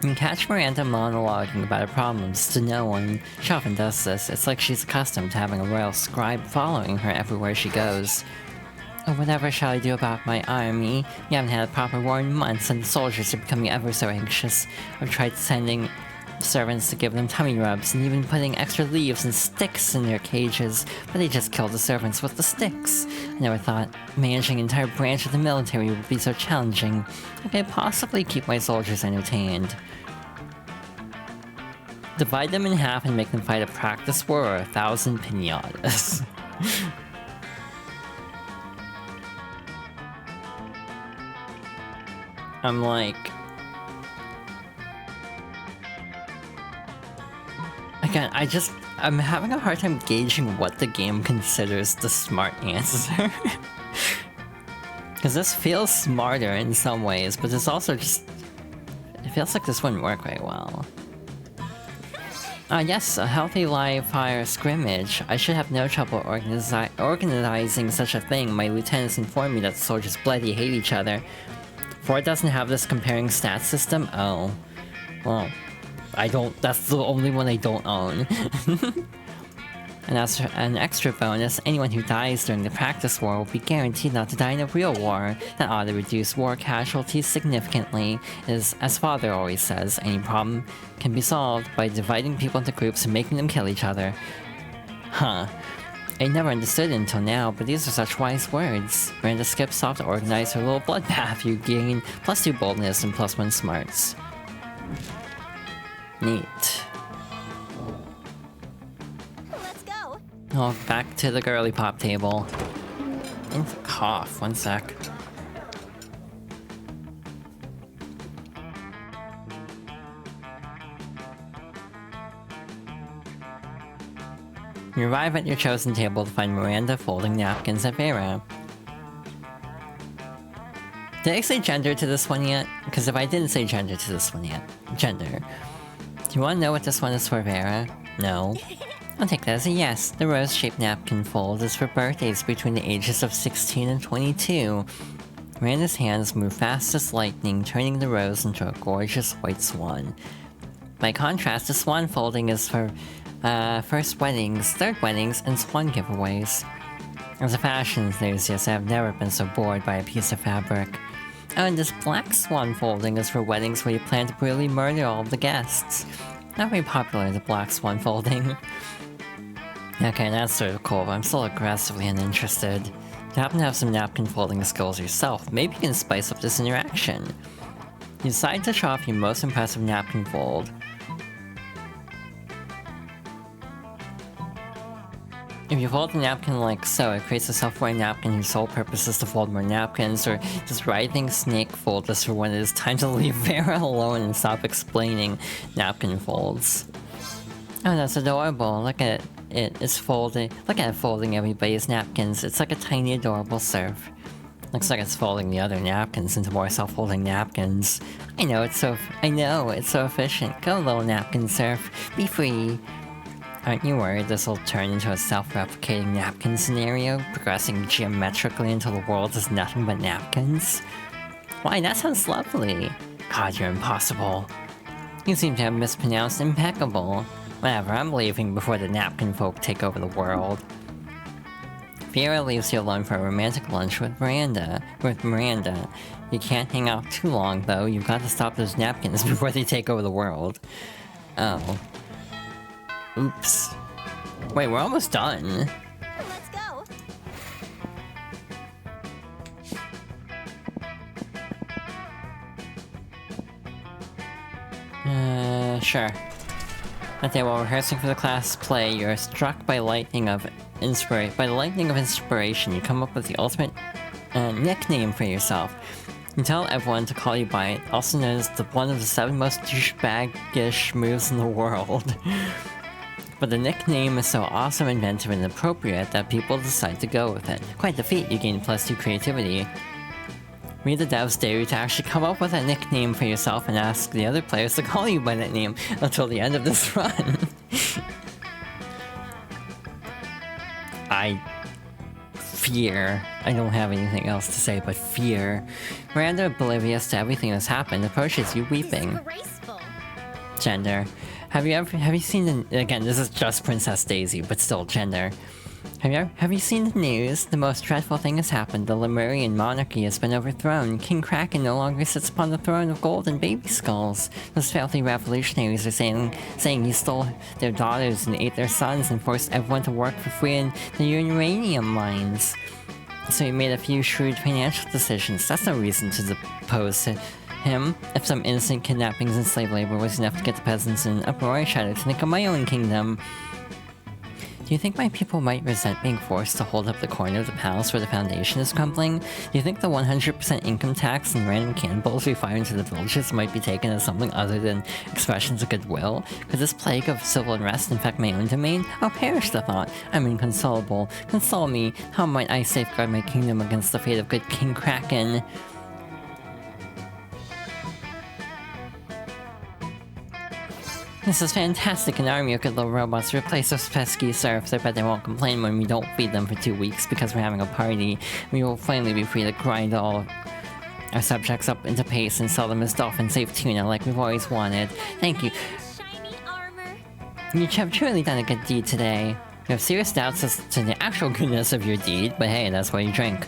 You can catch Miranda monologuing about her problems to no one. She often does this. It's like she's accustomed to having a royal scribe following her everywhere she goes. Oh, whatever shall I do about my army? You haven't had a proper war in months, and the soldiers are becoming ever so anxious. I've tried sending servants to give them tummy rubs, and even putting extra leaves and sticks in their cages, but they just kill the servants with the sticks. I never thought managing an entire branch of the military would be so challenging. I could possibly keep my soldiers entertained. Divide them in half and make them fight a practice war or 1,000 pinatas. I'm like... Again, I'm having a hard time gauging what the game considers the smart answer. Because this feels smarter in some ways, but it's also just... It It feels like this wouldn't work very well. Yes, a healthy live fire scrimmage. I should have no trouble organizing such a thing. My lieutenants informed me that the soldiers bloody hate each other. Ford doesn't have this comparing stats system? Oh. Well, I don't- that's the only one I don't own. And as an extra bonus, anyone who dies during the practice war will be guaranteed not to die in a real war. That ought to reduce war casualties significantly. As Father always says, any problem can be solved by dividing people into groups and making them kill each other. Huh. I never understood it until now, but these are such wise words. Miranda skips off to organize her little bloodbath. You gain +2 boldness and +1 smarts. Neat. Let's go. Oh, back to the girly pop table. And cough, one sec. You arrive at your chosen table to find Miranda folding napkins at Vera. Did I say gender to this one yet? Because if I didn't say gender to this one yet, gender. Do you want to know what this one is for, Vera? No. I'll take that as a yes. The rose-shaped napkin fold is for birthdays between the ages of 16 and 22. Miranda's hands move fast as lightning, turning the rose into a gorgeous white swan. By contrast, the swan folding is for first weddings, third weddings, and swan giveaways. As a fashion enthusiast, I have never been so bored by a piece of fabric. Oh, and this black swan folding is for weddings where you plan to brutally murder all of the guests. Not very popular, the black swan folding. Okay, that's sort of cool, but I'm still aggressively uninterested. You happen to have some napkin folding skills yourself, maybe you can spice up this interaction. You decide to show off your most impressive napkin fold. If you fold a napkin like so, it creates a self-wearing napkin whose sole purpose is to fold more napkins, or this writhing snake fold just for when it is time to leave Vera alone and stop explaining napkin folds. Oh, that's adorable. Look at it. It's folding. Look at it folding everybody's napkins. It's like a tiny adorable surf. Looks like it's folding the other napkins into more self-folding napkins. I know, it's so efficient. Go, little napkin surf. Be free. Aren't you worried this will turn into a self-replicating napkin scenario, progressing geometrically until the world is nothing but napkins? Why, that sounds lovely. God, you're impossible. You seem to have mispronounced impeccable. Whatever, I'm leaving before the napkin folk take over the world. Vera leaves you alone for a romantic lunch with Miranda. You can't hang out too long, though. You've got to stop those napkins before they take over the world. Oh. Oops. Wait, we're almost done. Let's go. Sure. That day, while rehearsing for the class play, you're struck by lightning of inspiration. You come up with the ultimate nickname for yourself. You tell everyone to call you by it, also known as one of the 7 most douchebag-ish moves in the world. But the nickname is so awesome, inventive, and appropriate that people decide to go with it. Quite the feat, you gain +2 creativity. Read the devs dare you to actually come up with a nickname for yourself and ask the other players to call you by that name until the end of this run. I don't have anything else to say but fear. Miranda, oblivious to everything that's happened, approaches you weeping. Graceful. Gender. Have you seen the- again, this is just Princess Daisy, but still gender. Have you seen the news? The most dreadful thing has happened. The Lemurian monarchy has been overthrown. King Kraken no longer sits upon the throne of gold and baby skulls. Those filthy revolutionaries are saying he stole their daughters and ate their sons and forced everyone to work for free in the uranium mines. So he made a few shrewd financial decisions. That's no reason to depose him. If some innocent kidnappings and slave labor was enough to get the peasants in an uproar, I shudder to think of my own kingdom. Do you think my people might resent being forced to hold up the corner of the palace where the foundation is crumbling? Do you think the 100% income tax and random cannonballs we fire into the villages might be taken as something other than expressions of goodwill? Could this plague of civil unrest infect my own domain? I'll perish the thought. I'm inconsolable. Console me. How might I safeguard my kingdom against the fate of good King Kraken? This is fantastic, an army of good little robots to replace those pesky serfs. I bet they won't complain when we don't feed them for 2 weeks because we're having a party. We will finally be free to grind all our subjects up into paste and sell them as dolphin-safe tuna like we've always wanted. Thank you. Shiny armor. You have truly done a good deed today. You have serious doubts as to the actual goodness of your deed, but hey, that's why you drink.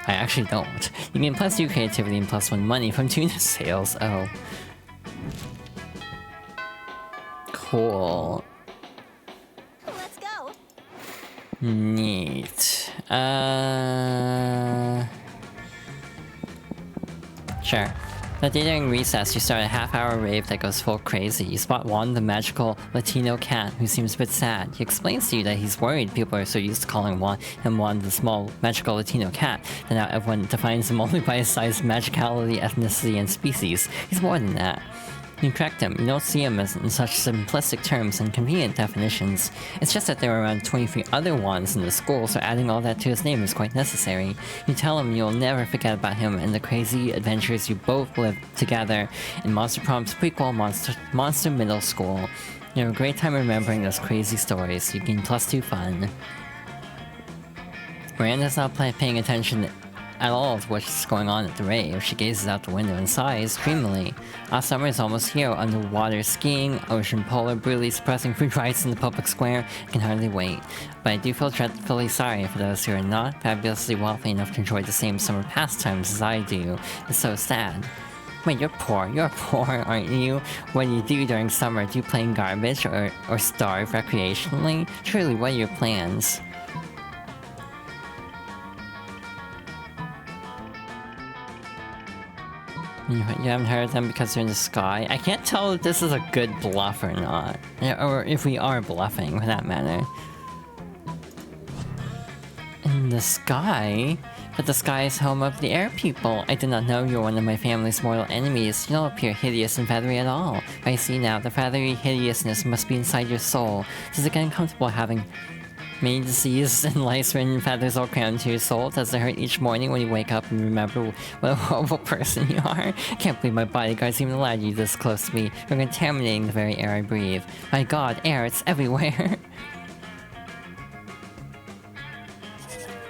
I actually don't. You gain +2 creativity and +1 money from tuna sales. Oh. Cool. Let's go. Neat. Sure. That day during recess, you start a half-hour rave that goes full crazy. You spot Juan, the magical Latino cat, who seems a bit sad. He explains to you that he's worried people are so used to calling Juan the small magical Latino cat that now everyone defines him only by his size, magicality, ethnicity, and species. He's more than that. You correct him. You don't see him as in such simplistic terms and convenient definitions. It's just that there are around 23 other Juans in the school, so adding all that to his name is quite necessary. You tell him you'll never forget about him and the crazy adventures you both lived together in Monster Prom's prequel, Monster Middle School. You have a great time remembering those crazy stories. You gain +2 fun. Miranda's not paying attention at all to what's going on at the rave. She gazes out the window and sighs dreamily. Our summer is almost here. Underwater skiing, ocean polar breweries, suppressing food rights in the public square. I can hardly wait. But I do feel dreadfully sorry for those who are not fabulously wealthy enough to enjoy the same summer pastimes as I do. It's so sad. Wait, you're poor, aren't you? What do you do during summer? Do you play in garbage or starve recreationally? Truly, what are your plans? You haven't heard of them because they're in the sky? I can't tell if this is a good bluff or not. Or if we are bluffing, for that matter. In the sky? But the sky is home of the air people. I did not know you were one of my family's mortal enemies. You don't appear hideous and feathery at all. I see now, the feathery hideousness must be inside your soul. Does it get uncomfortable having many diseases and lice-ridden feathers all crammed to your soul? Does it hurt each morning when you wake up and remember what a horrible person you are? I can't believe my bodyguards even allowed you this close to me. You're contaminating the very air I breathe. My god, air, it's everywhere.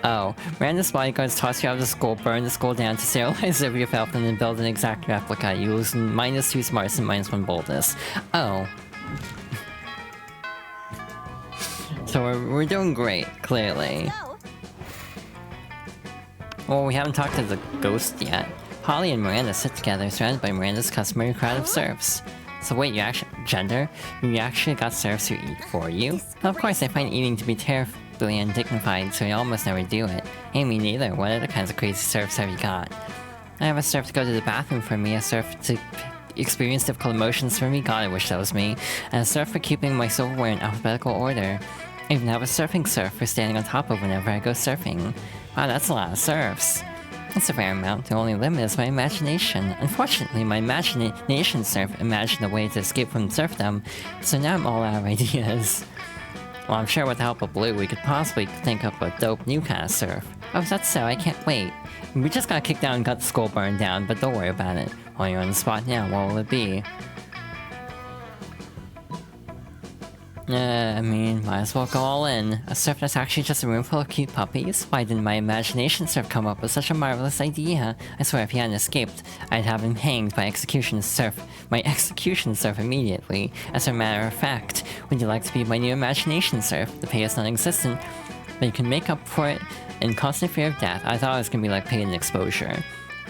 Oh, Miranda's bodyguards toss you out of the school, burn the school down to sterilize every falcon and build an exact replica. You lose -2 smarts and -1 boldness. Oh. So we're doing great, clearly. Go. Well, we haven't talked to the ghost yet. Holly and Miranda sit together, surrounded by Miranda's customary crowd of serfs. So wait, you actually got serfs who eat for you? Of course, I find eating to be terribly undignified, so I almost never do it. Ain't me neither. What other kinds of crazy serfs have you got? I have a serf to go to the bathroom for me, a serf to experience difficult emotions for me, god I wish that was me, and a serf for keeping my silverware in alphabetical order. I even have a surfing serf for standing on top of whenever I go surfing. Wow, that's a lot of serfs. That's a fair amount. The only limit is my imagination. Unfortunately, my imagination serf imagined a way to escape from serfdom, so now I'm all out of ideas. Well, I'm sure with the help of Blue, we could possibly think up a dope new kind of surf. Oh, if that's so, I can't wait. We just got kicked down and got the school burned down, but don't worry about it. While you're on the spot now, what will it be? I mean, might as well go all in. A surf that's actually just a room full of cute puppies? Why didn't my imagination surf come up with such a marvelous idea? I swear if he hadn't escaped, I'd have him hanged by my execution surf immediately. As a matter of fact, would you like to be my new imagination surf? The pay is non-existent, but you can make up for it in constant fear of death. I thought it was gonna be like paid in exposure.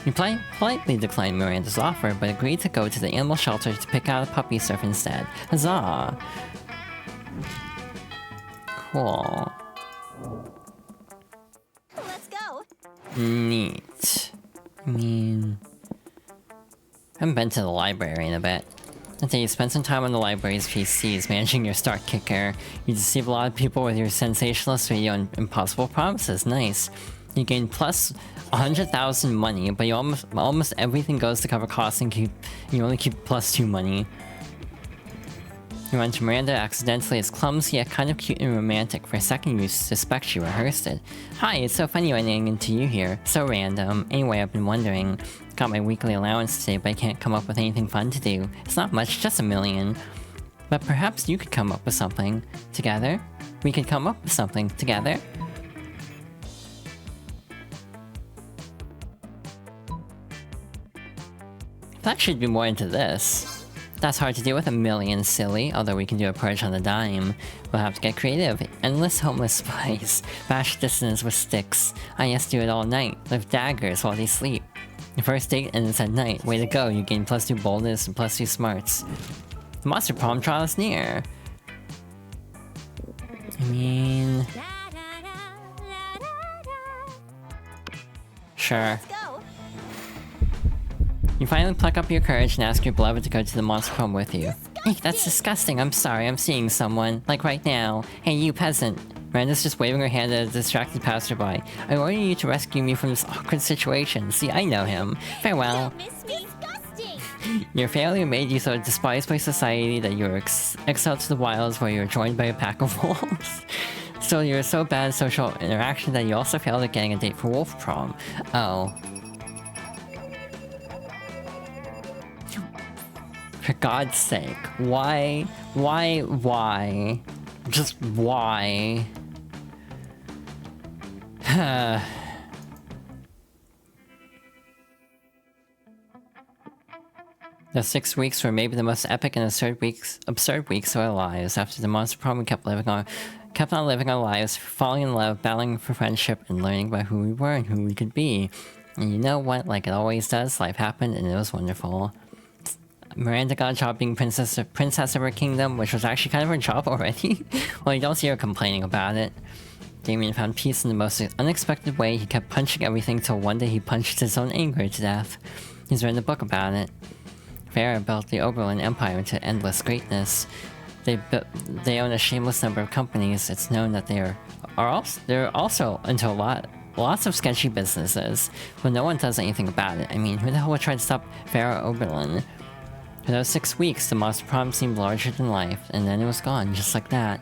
You politely declined Miranda's offer, but agreed to go to the animal shelter to pick out a puppy surf instead. Huzzah! Cool. Let's go. Neat. I mean, I haven't been to the library in a bit. Until you spend some time on the library's PCs managing your start kicker. You deceive a lot of people with your sensationalist video and impossible promises. Nice. You gain plus 100,000 money, but you almost everything goes to cover costs and you only keep +2 money. You run to Miranda accidentally as clumsy yet kind of cute and romantic. For a second you suspect she rehearsed it. Hi, it's so funny running into you here. So random. Anyway, I've been wondering, Got my weekly allowance today, but I can't come up with anything fun to do. It's not much, just $1 million. But perhaps you could come up with something together. We could come up with something together. That should be more into this. That's hard to do with $1 million, silly. Although we can do a purge on a dime. We'll have to get creative. Endless homeless spies. Bash distance with sticks. I yes do it all night. Lift daggers while they sleep. The first date ends at night. Way to go, you gain +2 boldness and +2 smarts. The monster prom trial is near. I mean... Sure. Let's go. You finally pluck up your courage and ask your beloved to go to the monster prom with you. Hey, that's disgusting. I'm sorry, I'm seeing someone. Like right now. Hey, you peasant. Miranda's just waving her hand at a distracted passerby. I order you to rescue me from this awkward situation. See, I know him. Farewell. Don't miss me. Disgusting. Your failure made you so despised by society that you were exiled to the wilds where you were joined by a pack of wolves. Still, you were so bad at social interaction that you also failed at getting a date for wolf prom. Oh. For God's sake, why? Just why? The 6 weeks were maybe the most epic and absurd weeks of our lives. After the monster prom, we kept on living our lives, falling in love, battling for friendship, and learning about who we were and who we could be. And you know what? Like it always does, life happened and it was wonderful. Miranda got a job being princess of her kingdom, which was actually kind of her job already. Well, you don't see her complaining about it. Damien found peace in the most unexpected way. He kept punching everything till one day he punched his own anger to death. He's written a book about it. Farah built the Oberlin Empire into endless greatness. They own a shameless number of companies. It's known that they're also into lots of sketchy businesses, but no one does anything about it. I mean, who the hell would try to stop Farah Oberlin? For those 6 weeks, the Monster Prom seemed larger than life, and then it was gone, just like that.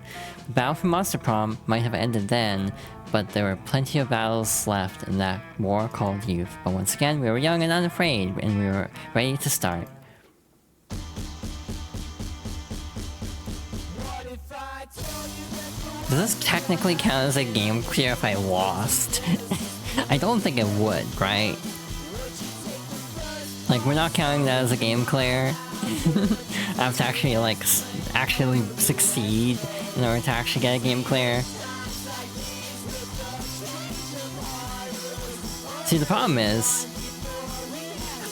The battle for Monster Prom might have ended then, but there were plenty of battles left in that war called youth. But once again, we were young and unafraid, and we were ready to start. Does this technically count as a game clear if I lost? I don't think it would, right? Like, we're not counting that as a game clear. I have to actually, like, actually succeed in order to actually get a game clear. See, the problem is,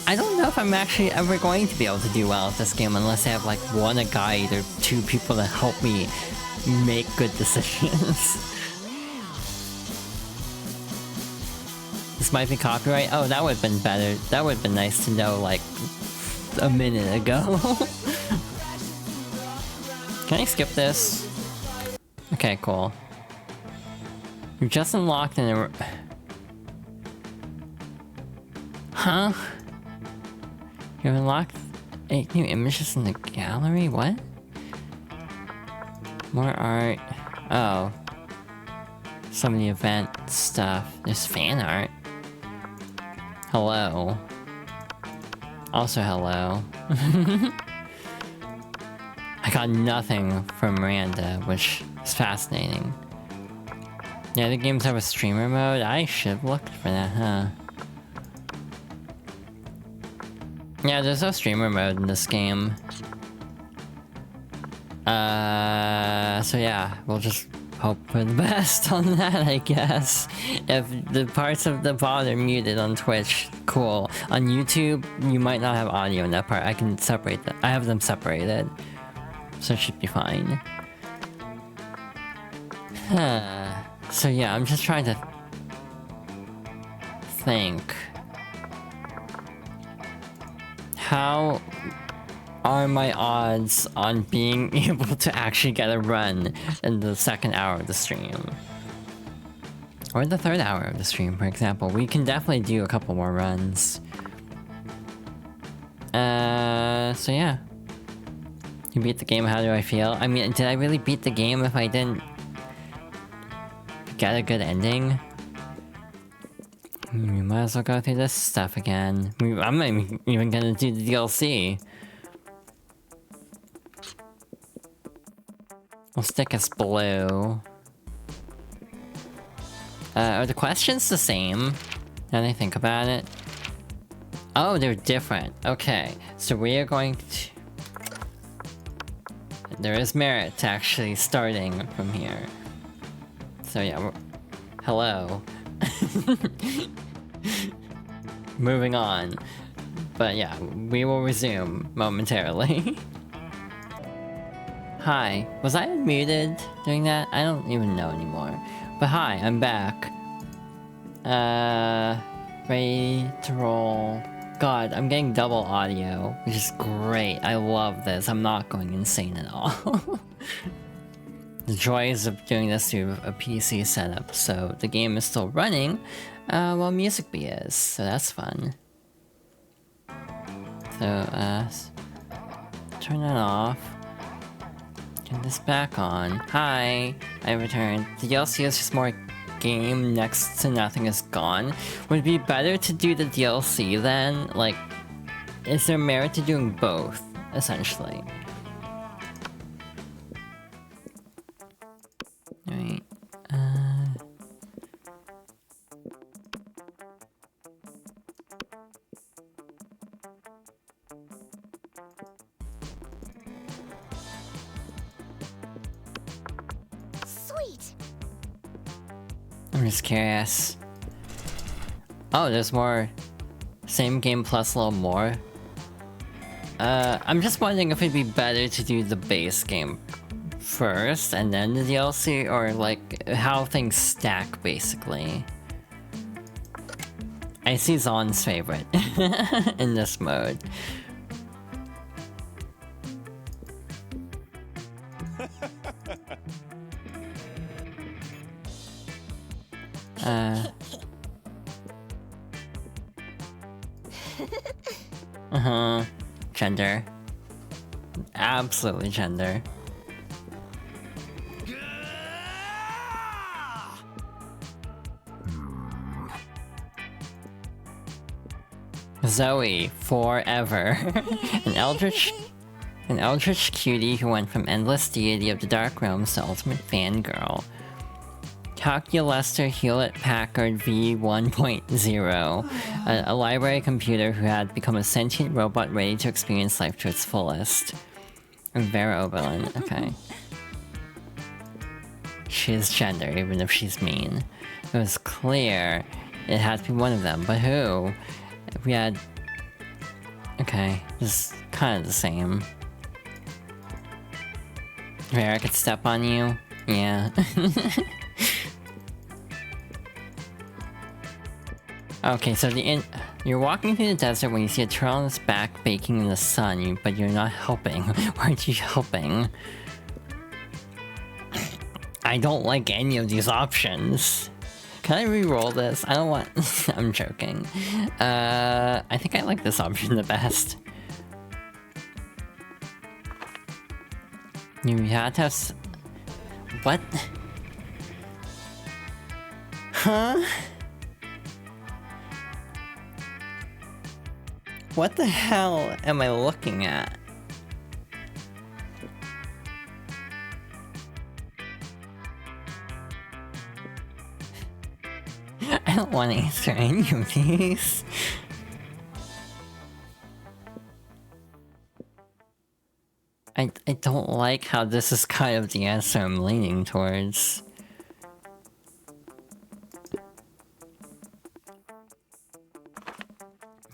I don't know if I'm actually ever going to be able to do well at this game unless I have, like, a guide or 2 people that help me make good decisions. This might be copyright. Oh, that would have been better. That would have been nice to know, like, a minute ago. Can I skip this? Okay, cool. You've just unlocked an... Huh? You've unlocked 8 new images in the gallery? What? More art. Oh. Some of the event stuff. There's fan art. Hello. Also hello. I got nothing from Miranda, which is fascinating. Yeah, the games have a streamer mode. I should have looked for that, huh? Yeah, there's no streamer mode in this game. So yeah, we'll just hope for the best on that, I guess. If the parts of the VOD are muted on Twitch, cool. On YouTube, you might not have audio in that part. I can separate them. I have them separated. So it should be fine. So yeah, I'm just trying to think. How are my odds on being able to actually get a run in the 2nd hour of the stream? Or the 3rd hour of the stream, for example. We can definitely do a couple more runs. So yeah. You beat the game, how do I feel? I mean, did I really beat the game if I didn't get a good ending? We might as well go through this stuff again. I'm not even gonna do the DLC. We'll stick as blue. Are the questions the same? Now that I think about it. Oh, they're different. Okay, so we are going to... There is merit to actually starting from here. So yeah, hello. Moving on. But yeah, we will resume momentarily. Hi, was I unmuted during that? I don't even know anymore. But hi, I'm back. Ready to roll. God, I'm getting double audio, which is great. I love this. I'm not going insane at all. The joys of doing this through a PC setup. So the game is still running while Music Bee is. So that's fun. So, turn that off. Turn this back on. Hi, I returned. The DLC is just more game next to nothing is gone. Would it be better to do the DLC then? Like, is there merit to doing both, essentially? Alright, Sweet. I'm just curious. Oh, there's more. Same game plus a little more. I'm just wondering if it'd be better to do the base game first and then the DLC, or like how things stack basically. I see Zon's favorite in this mode. Gender. Absolutely gender. Zoe, forever. An eldritch cutie who went from endless deity of the dark realms to ultimate fangirl. Calculester Hewlett-Packard V1.0, a library computer who had become a sentient robot ready to experience life to its fullest. And Vera Oberlin, okay. She's gender, even if she's mean. It was clear it had to be one of them, but who? We had... Okay, this is kind of the same. Vera could step on you? Yeah. Okay, so you're walking through the desert when you see a turtle on its back baking in the sun, but you're not helping. Why aren't you helping? I don't like any of these options. Can I re-roll this? I don't want... I'm joking. I think I like this option the best. You had to have... What? Huh? What the hell am I looking at? I don't want to answer any of these. I don't like how this is kind of the answer I'm leaning towards.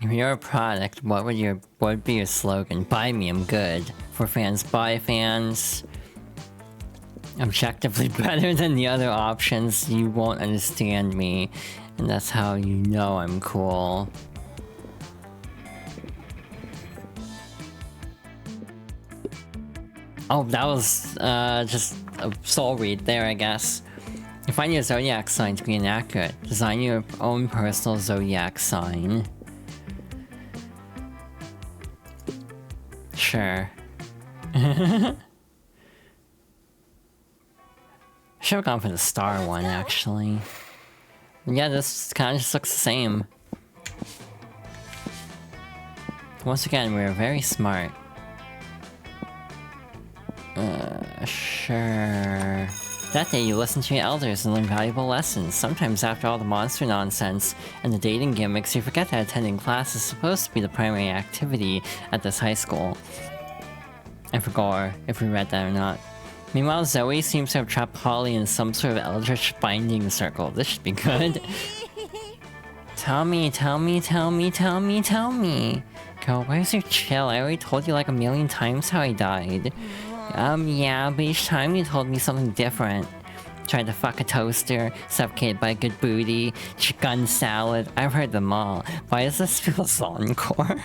If you're a product, what would be your slogan? Buy me, I'm good. For fans, by fans. Objectively better than the other options, you won't understand me. And that's how you know I'm cool. Oh, that was just a soul read there, I guess. You find your zodiac sign to be inaccurate. Design your own personal zodiac sign. Sure. Should've gone for the star one, actually. Yeah, this kind of just looks the same. Once again, we're very smart. Sure. That day you listen to your elders and learn valuable lessons. Sometimes after all the monster nonsense and the dating gimmicks, you forget that attending class is supposed to be the primary activity at this high school. I forgot if we read that or not. Meanwhile, Zoe seems to have trapped Polly in some sort of eldritch binding circle. This should be good. Tell me. Girl, where's your chill? I already told you like a million times how I died. Yeah, but each time you told me something different. Tried to fuck a toaster, suffocated by a good booty, chicken salad. I've heard them all. Why does this feel encore?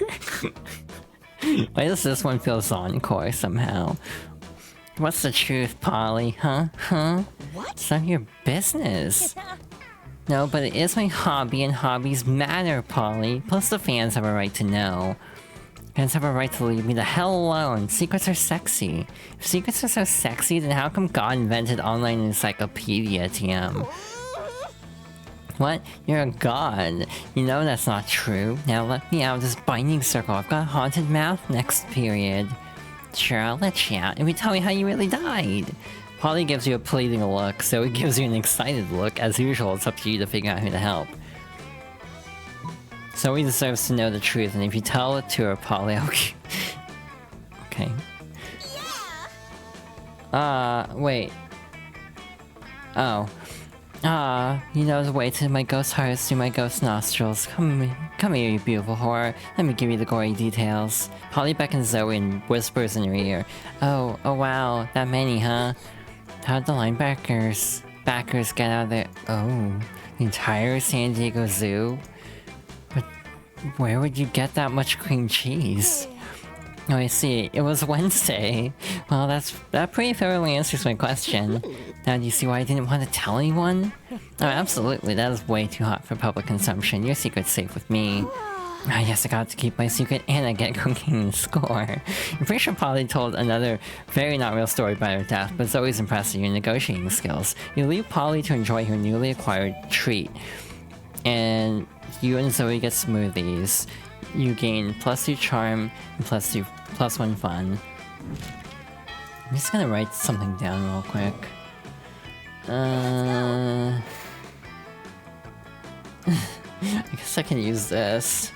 Why does this one feel encore somehow? What's the truth, Polly? Huh? What? It's none of your business. No, but it is my hobby, and hobbies matter, Polly. Plus the fans have a right to know. Fans have a right to leave me the hell alone. Secrets are sexy. If secrets are so sexy, then how come God invented online encyclopedia, TM? What? You're a god. You know that's not true. Now let me out of this binding circle. I've got haunted mouth next period. Sure, I'll let you out if you tell me how you really died. Polly gives you a pleading look, so it gives you an excited look. As usual, it's up to you to figure out who to help. Zoe deserves to know the truth, and if you tell it to her, Polly, okay. Okay. Wait. Oh. You know the way to my ghost heart is through my ghost nostrils. Come here, you beautiful whore. Let me give you the gory details. Polly beckons Zoe and whispers in her ear. Oh wow, that many, huh? How'd the backers get out of there? Oh, the entire San Diego Zoo? But where would you get that much cream cheese? Oh, I see. It was Wednesday. Well, that pretty thoroughly answers my question. Now do you see why I didn't want to tell anyone? Oh, absolutely. That is way too hot for public consumption. Your secret's safe with me. Ah, yes, I got to keep my secret and I get cocaine score. I'm pretty sure Polly told another very not real story about her death, but it's always impressed with your negotiating skills. You leave Polly to enjoy her newly acquired treat. And you and Zoe get smoothies. You gain +2 charm and +1 fun. I'm just gonna write something down real quick. I guess I can use this.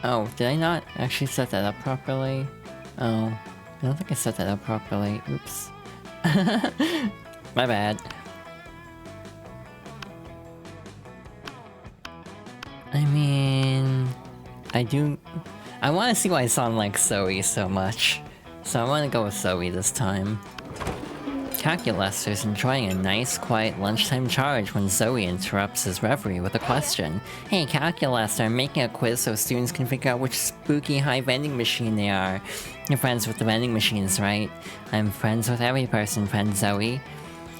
Oh, did I not actually set that up properly? Oh, I don't think I set that up properly. Oops. My bad. I mean... I want to see why I sound like Zoe so much. So I want to go with Zoe this time. Calculester's enjoying a nice, quiet lunchtime charge when Zoe interrupts his reverie with a question. Hey, Calculester, I'm making a quiz so students can figure out which spooky high vending machine they are. You're friends with the vending machines, right? I'm friends with every person, friend Zoe.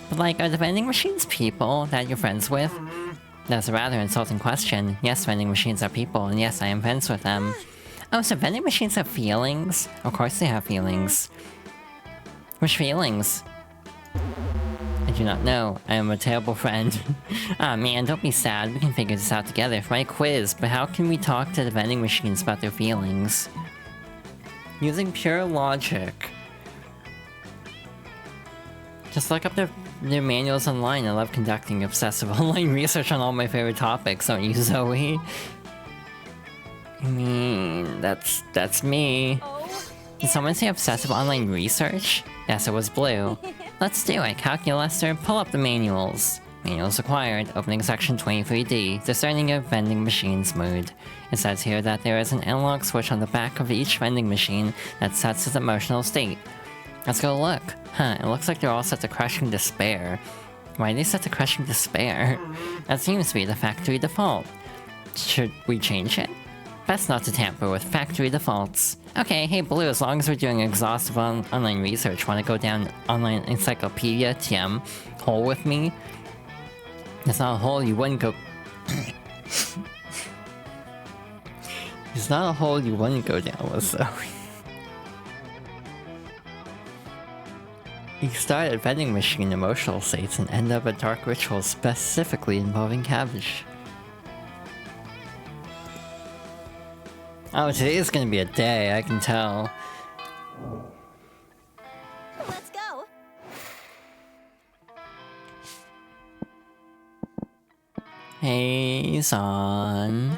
But like, are the vending machines people that you're friends with? That's a rather insulting question. Yes, vending machines are people, and yes, I am friends with them. Oh, so vending machines have feelings? Of course they have feelings. Which feelings? I do not know. I am a terrible friend. Ah man, don't be sad. We can figure this out together for my quiz, but how can we talk to the vending machines about their feelings? Using pure logic. Just look up their manuals online. I love conducting obsessive online research on all my favorite topics, don't you, Zoe? I mean, that's me. Did someone say obsessive online research? Yes, it was Blue. Let's do it, Calculester. Pull up the manuals. Manuals acquired. Opening section 23D. Discerning a vending machine's mood. It says here that there is an analog switch on the back of each vending machine that sets its emotional state. Let's go look. Huh, it looks like they're all set to crushing despair. Why are they set to crushing despair? That seems to be the factory default. Should we change it? Best not to tamper with factory defaults. Okay, hey Blue, as long as we're doing exhaustive online research, wanna go down online encyclopedia TM hole with me? It's not a hole you wouldn't go... It's not a hole you wouldn't go down with, Zoe. You start at vending machine emotional states and end up at dark rituals specifically involving cabbage. Oh, today is gonna be a day, I can tell. Let's go. Hey, son.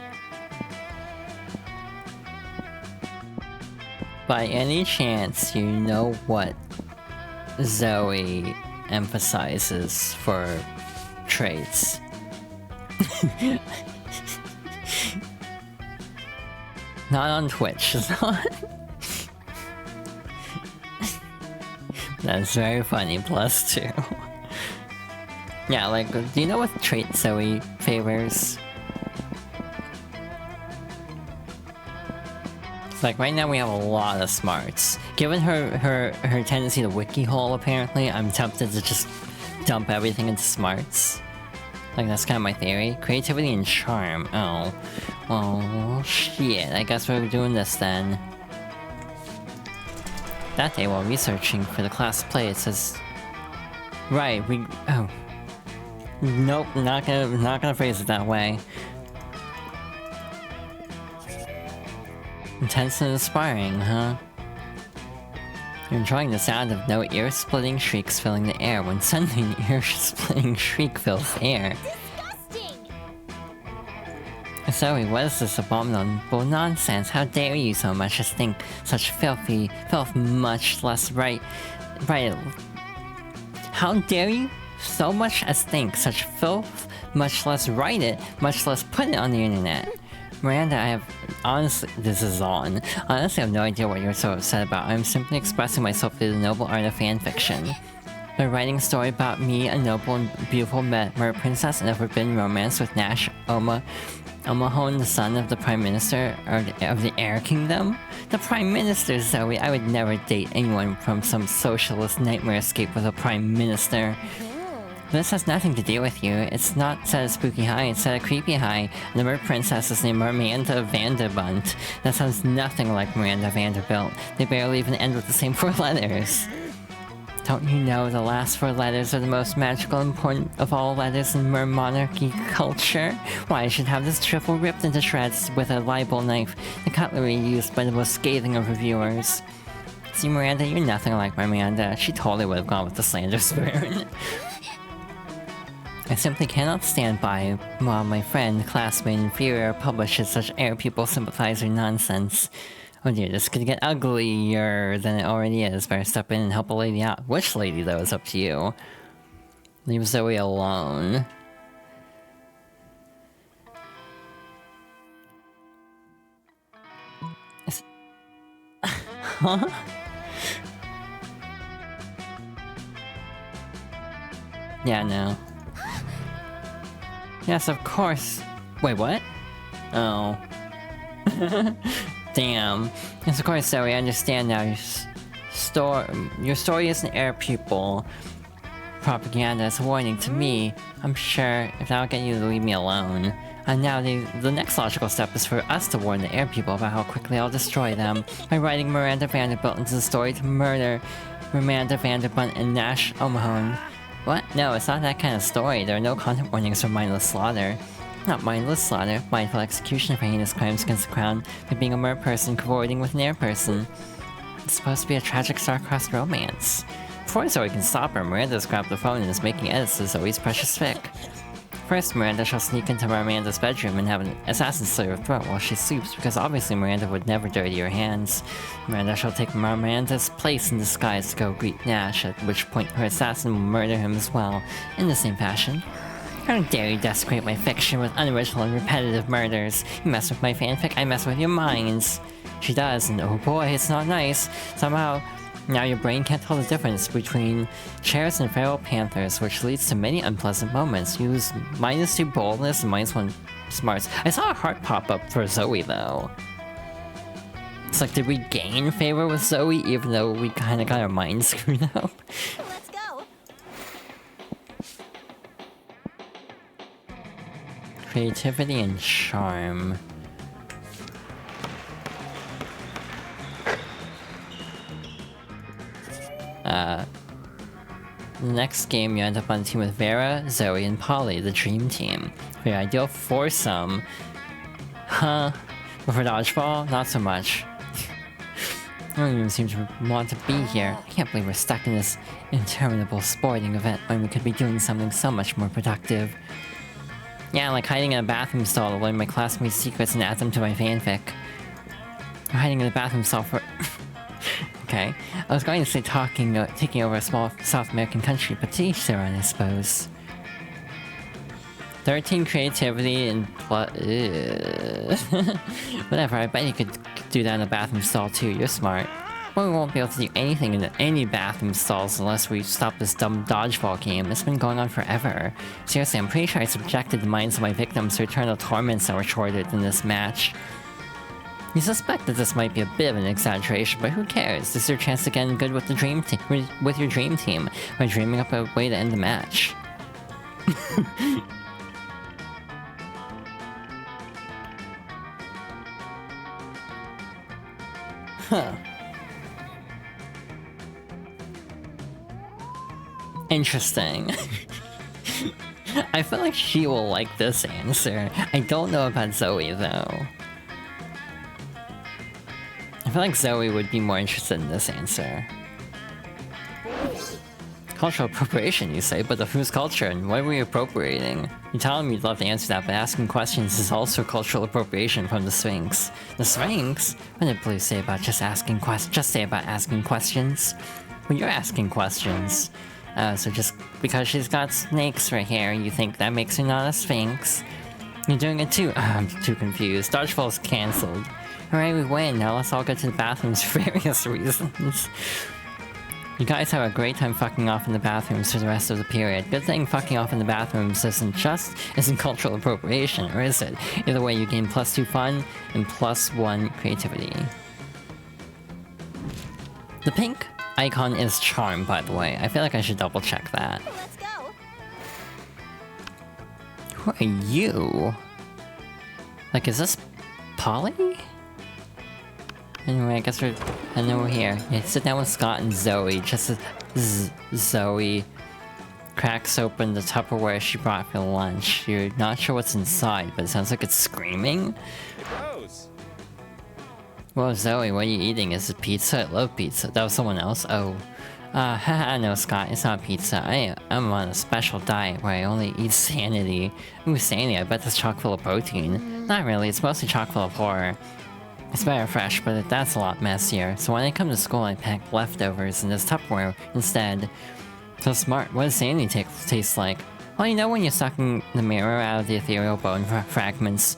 By any chance, you know what Zoe emphasizes for traits? Not on Twitch, That's very funny, +2. Yeah, like, do you know what trait Zoe favors? Like, right now we have a lot of smarts. Given her tendency to wiki hole, apparently, I'm tempted to just dump everything into smarts. Like, that's kind of my theory. Creativity and charm. Oh. Oh, shit. I guess we're doing this then. That day, while researching for the class play, it says... Right, oh. Nope, not gonna phrase it that way. Intense and inspiring, huh? You're enjoying the sound of no ear-splitting shrieks filling the air when suddenly an ear-splitting shriek fills the air. Disgusting! Zoe, what is this abominable nonsense? How dare you so much as think such filth much less right... How dare you so much as think such filth, much less write it, much less put it on the internet? Miranda, I have... Honestly, this is on. Honestly, I have no idea what you're so upset about. I'm simply expressing myself through the noble art of fanfiction. By writing a story about me, a noble and beautiful mer princess, and a forbidden romance with Nash Omahon, the son of the Prime Minister of the Air Kingdom? The Prime Minister, Zoe! I would never date anyone from some socialist nightmare escape with a Prime Minister. This has nothing to do with you. It's not set a spooky high, it's set a creepy high. The mer princess is named Miranda Vanderbunt. That sounds nothing like Miranda Vanderbilt. They barely even end with the same 4 letters. Don't you know the last 4 letters are the most magical and important of all letters in mer monarchy culture? Why, I should have this triple ripped into shreds with a libel knife, the cutlery used by the most scathing of reviewers. See, Miranda, you're nothing like Miranda. She totally would have gone with the slander spoon. I simply cannot stand by while my friend, classmate, inferior publishes such air pupil sympathizer nonsense. Oh dear, this could get uglier than it already is. Better step in and help a lady out. Which lady, though, is up to you. Leave Zoe alone. Huh? Yeah, no. Yes, of course. Wait, what? Oh. Damn. Yes, of course, Zoe, I understand now. Your story is an air pupil propaganda. It's a warning to me. I'm sure if that'll get you to leave me alone. And now the next logical step is for us to warn the air people about how quickly I'll destroy them by writing Miranda Vanderbilt into the story to murder Miranda Vanderbunt and Nash Omahon. What? No, it's not that kind of story. There are no content warnings for mindless slaughter. Not mindless slaughter, mindful execution for heinous crimes against the crown by being a mer person cavorting with an air person. It's supposed to be a tragic star-crossed romance. Before Zoe can stop her, Miranda's grabbed the phone and is making edits to Zoe's precious fic. First, Miranda shall sneak into Miranda's bedroom and have an assassin slit her throat while she sleeps, because obviously Miranda would never dirty her hands. Miranda shall take Miranda's place in disguise to go greet Nash, at which point her assassin will murder him as well, in the same fashion. How dare you desecrate my fiction with unoriginal and repetitive murders? You mess with my fanfic, I mess with your minds. She does, and oh boy, it's not nice. Somehow, now your brain can't tell the difference between chairs and feral panthers, which leads to many unpleasant moments. You lose -2 boldness and -1 smarts. I saw a heart pop up for Zoe, though. It's like, did we gain favor with Zoe, even though we kinda got our minds screwed up? Let's go. Creativity and charm. the next game you end up on a team with Vera, Zoe, and Polly, the dream team. For your ideal foursome. Huh. But for dodgeball, not so much. I don't even seem to want to be here. I can't believe we're stuck in this interminable sporting event when we could be doing something so much more productive. Yeah, like hiding in a bathroom stall to learn my classmates' secrets and add them to my fanfic. Or hiding in a bathroom stall for... Okay. I was going to say taking over a small South American country, but to each their own, I suppose. 13 creativity and whatever, I bet you could do that in a bathroom stall too, you're smart. Well, we won't be able to do anything in any bathroom stalls unless we stop this dumb dodgeball game. It's been going on forever. Seriously, I'm pretty sure I subjected the minds of my victims to eternal torments that were shorted in this match. You suspect that this might be a bit of an exaggeration, but who cares? This is your chance to get in good with the dream team, with your dream team, by dreaming up a way to end the match. Huh. Interesting. I feel like she will like this answer. I don't know about Zoe though. I feel like Zoe would be more interested in this answer. Cultural appropriation, you say, but of whose culture and what are we appropriating? You tell him you'd love to answer that, but asking questions is also cultural appropriation from the Sphinx. The Sphinx? What did Blue say about just asking questions? Well, you're asking questions. So just because she's got snakes right here, you think that makes her not a Sphinx? You're doing it too? I'm too confused. Dodgeball's cancelled. Alright, we win. Now let's all go to the bathrooms for various reasons. You guys have a great time fucking off in the bathrooms for the rest of the period. Good thing fucking off in the bathrooms isn't cultural appropriation, or is it? Either way, you gain +2 fun and +1 creativity. The pink icon is charm, by the way. I feel like I should double check that. Let's go. Who are you? Like, is this Polly? Anyway, I guess we're here. Yeah, sit down with Scott and Zoe. Just as Zoe cracks open the Tupperware she brought for lunch. You're not sure what's inside, but it sounds like it's screaming. Well, Zoe, what are you eating? Is it pizza? I love pizza. That was someone else? Oh. Haha, no, Scott, it's not pizza. I'm on a special diet where I only eat sanity. Ooh, sanity, I bet that's chock full of protein. Not really, it's mostly chock full of horror. It's very fresh, but that's a lot messier. So when I come to school, I pack leftovers in this Tupperware instead. So smart. What does sanity taste like? Well, you know when you're sucking the mirror out of the ethereal bone fragments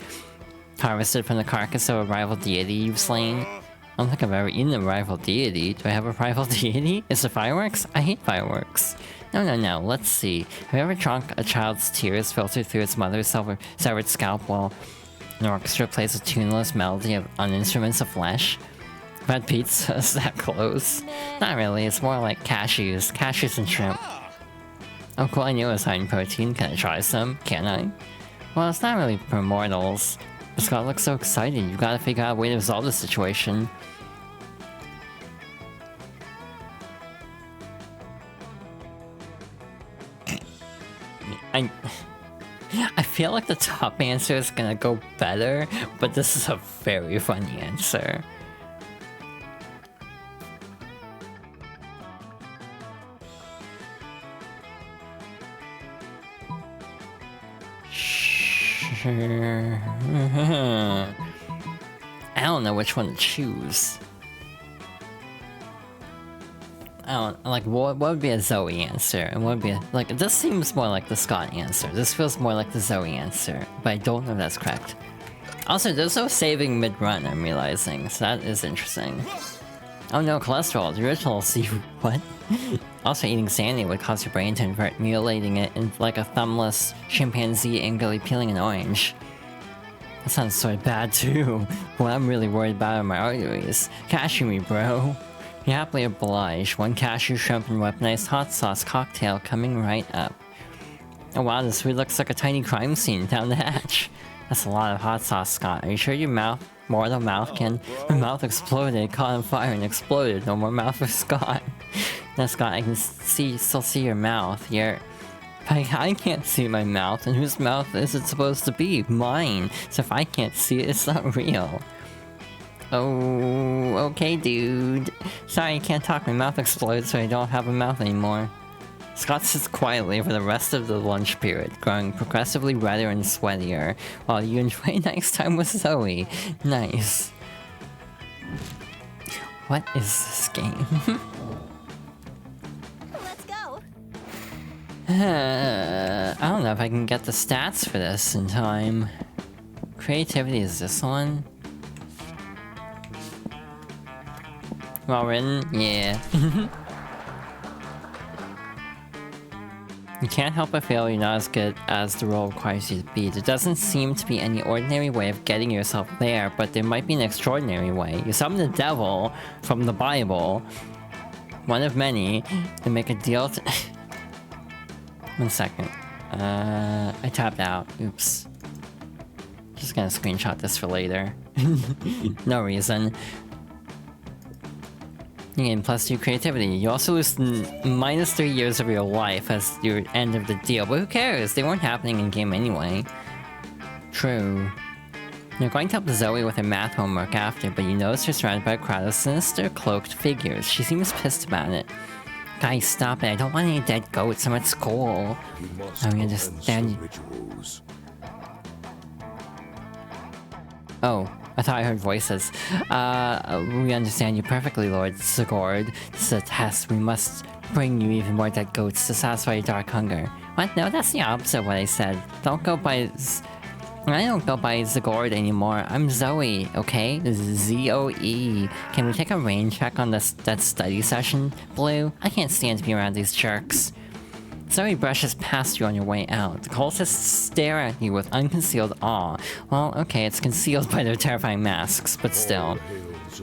harvested from the carcass of a rival deity you've slain? I don't think I've ever eaten a rival deity. Do I have a rival deity? Is it fireworks? I hate fireworks. No. Let's see. Have you ever drunk a child's tears filtered through its mother's severed scalp while an orchestra plays a tuneless melody on instruments of flesh? I've had pizza, is that close? Not really, it's more like cashews and shrimp. Oh cool, I knew it was high in protein. Can I try some? Can I? Well, it's not really for mortals. But Scott looks so excited, you gotta figure out a way to resolve the situation. I feel like the top answer is gonna go better, but this is a very funny answer. Sure. I don't know which one to choose. I don't, like, what would be a Zoe answer? And what would be like, this seems more like the Scott answer. This feels more like the Zoe answer, but I don't know if that's correct. Also, there's no saving mid-run, I'm realizing, so that is interesting. Oh no, cholesterol, the original what? Also, eating sandy would cause your brain to invert, mutilating it in like a thumbless chimpanzee angrily peeling an orange. That sounds sort of bad too. What I'm really worried about are my arteries. Cashew me, bro. You happily oblige. One cashew, shrimp, and weaponized hot sauce cocktail coming right up. Oh wow, this food looks like a tiny crime scene down the hatch. That's a lot of hot sauce, Scott. Are you sure your mortal mouth can... My mouth exploded, caught on fire, and exploded. No more mouth for Scott. Now, Scott, I can still see your mouth. I can't see my mouth, and whose mouth is it supposed to be? Mine. So if I can't see it, it's not real. Oh, okay, dude. Sorry, I can't talk. My mouth explodes, so I don't have a mouth anymore. Scott sits quietly for the rest of the lunch period, growing progressively redder and sweatier, while you enjoy nice time with Zoe. Nice. What is this game? Let's go. I don't know if I can get the stats for this in time. Creativity is this one? Well written? Yeah. You can't help but feel you're not as good as the role requires you to be. There doesn't seem to be any ordinary way of getting yourself there, but there might be an extraordinary way. You summon the devil from the Bible, one of many, to make a deal to... 1 second. I tapped out. Oops. Just gonna screenshot this for later. No reason. You gain +2 creativity. You also lose -3 years of your life as your end of the deal, but who cares? They weren't happening in game anyway. True. You're going to help Zoe with her math homework after, but you notice you're surrounded by a crowd of sinister cloaked figures. She seems pissed about it. Guys, stop it. I don't want any dead goats. I'm at school. I understand. Oh. I thought I heard voices. We understand you perfectly, Lord Sigurd. This is a test. We must bring you even more dead goats to satisfy your dark hunger. What? No, that's the opposite of what I said. Don't go by... I don't go by Sigurd anymore. I'm Zoe, okay? Z-O-E. Can we take a rain check on that study session, Blue? I can't stand to be around these jerks. Zoe brushes past you on your way out. The cultists stare at you with unconcealed awe. Well, okay, it's concealed by their terrifying masks, but still.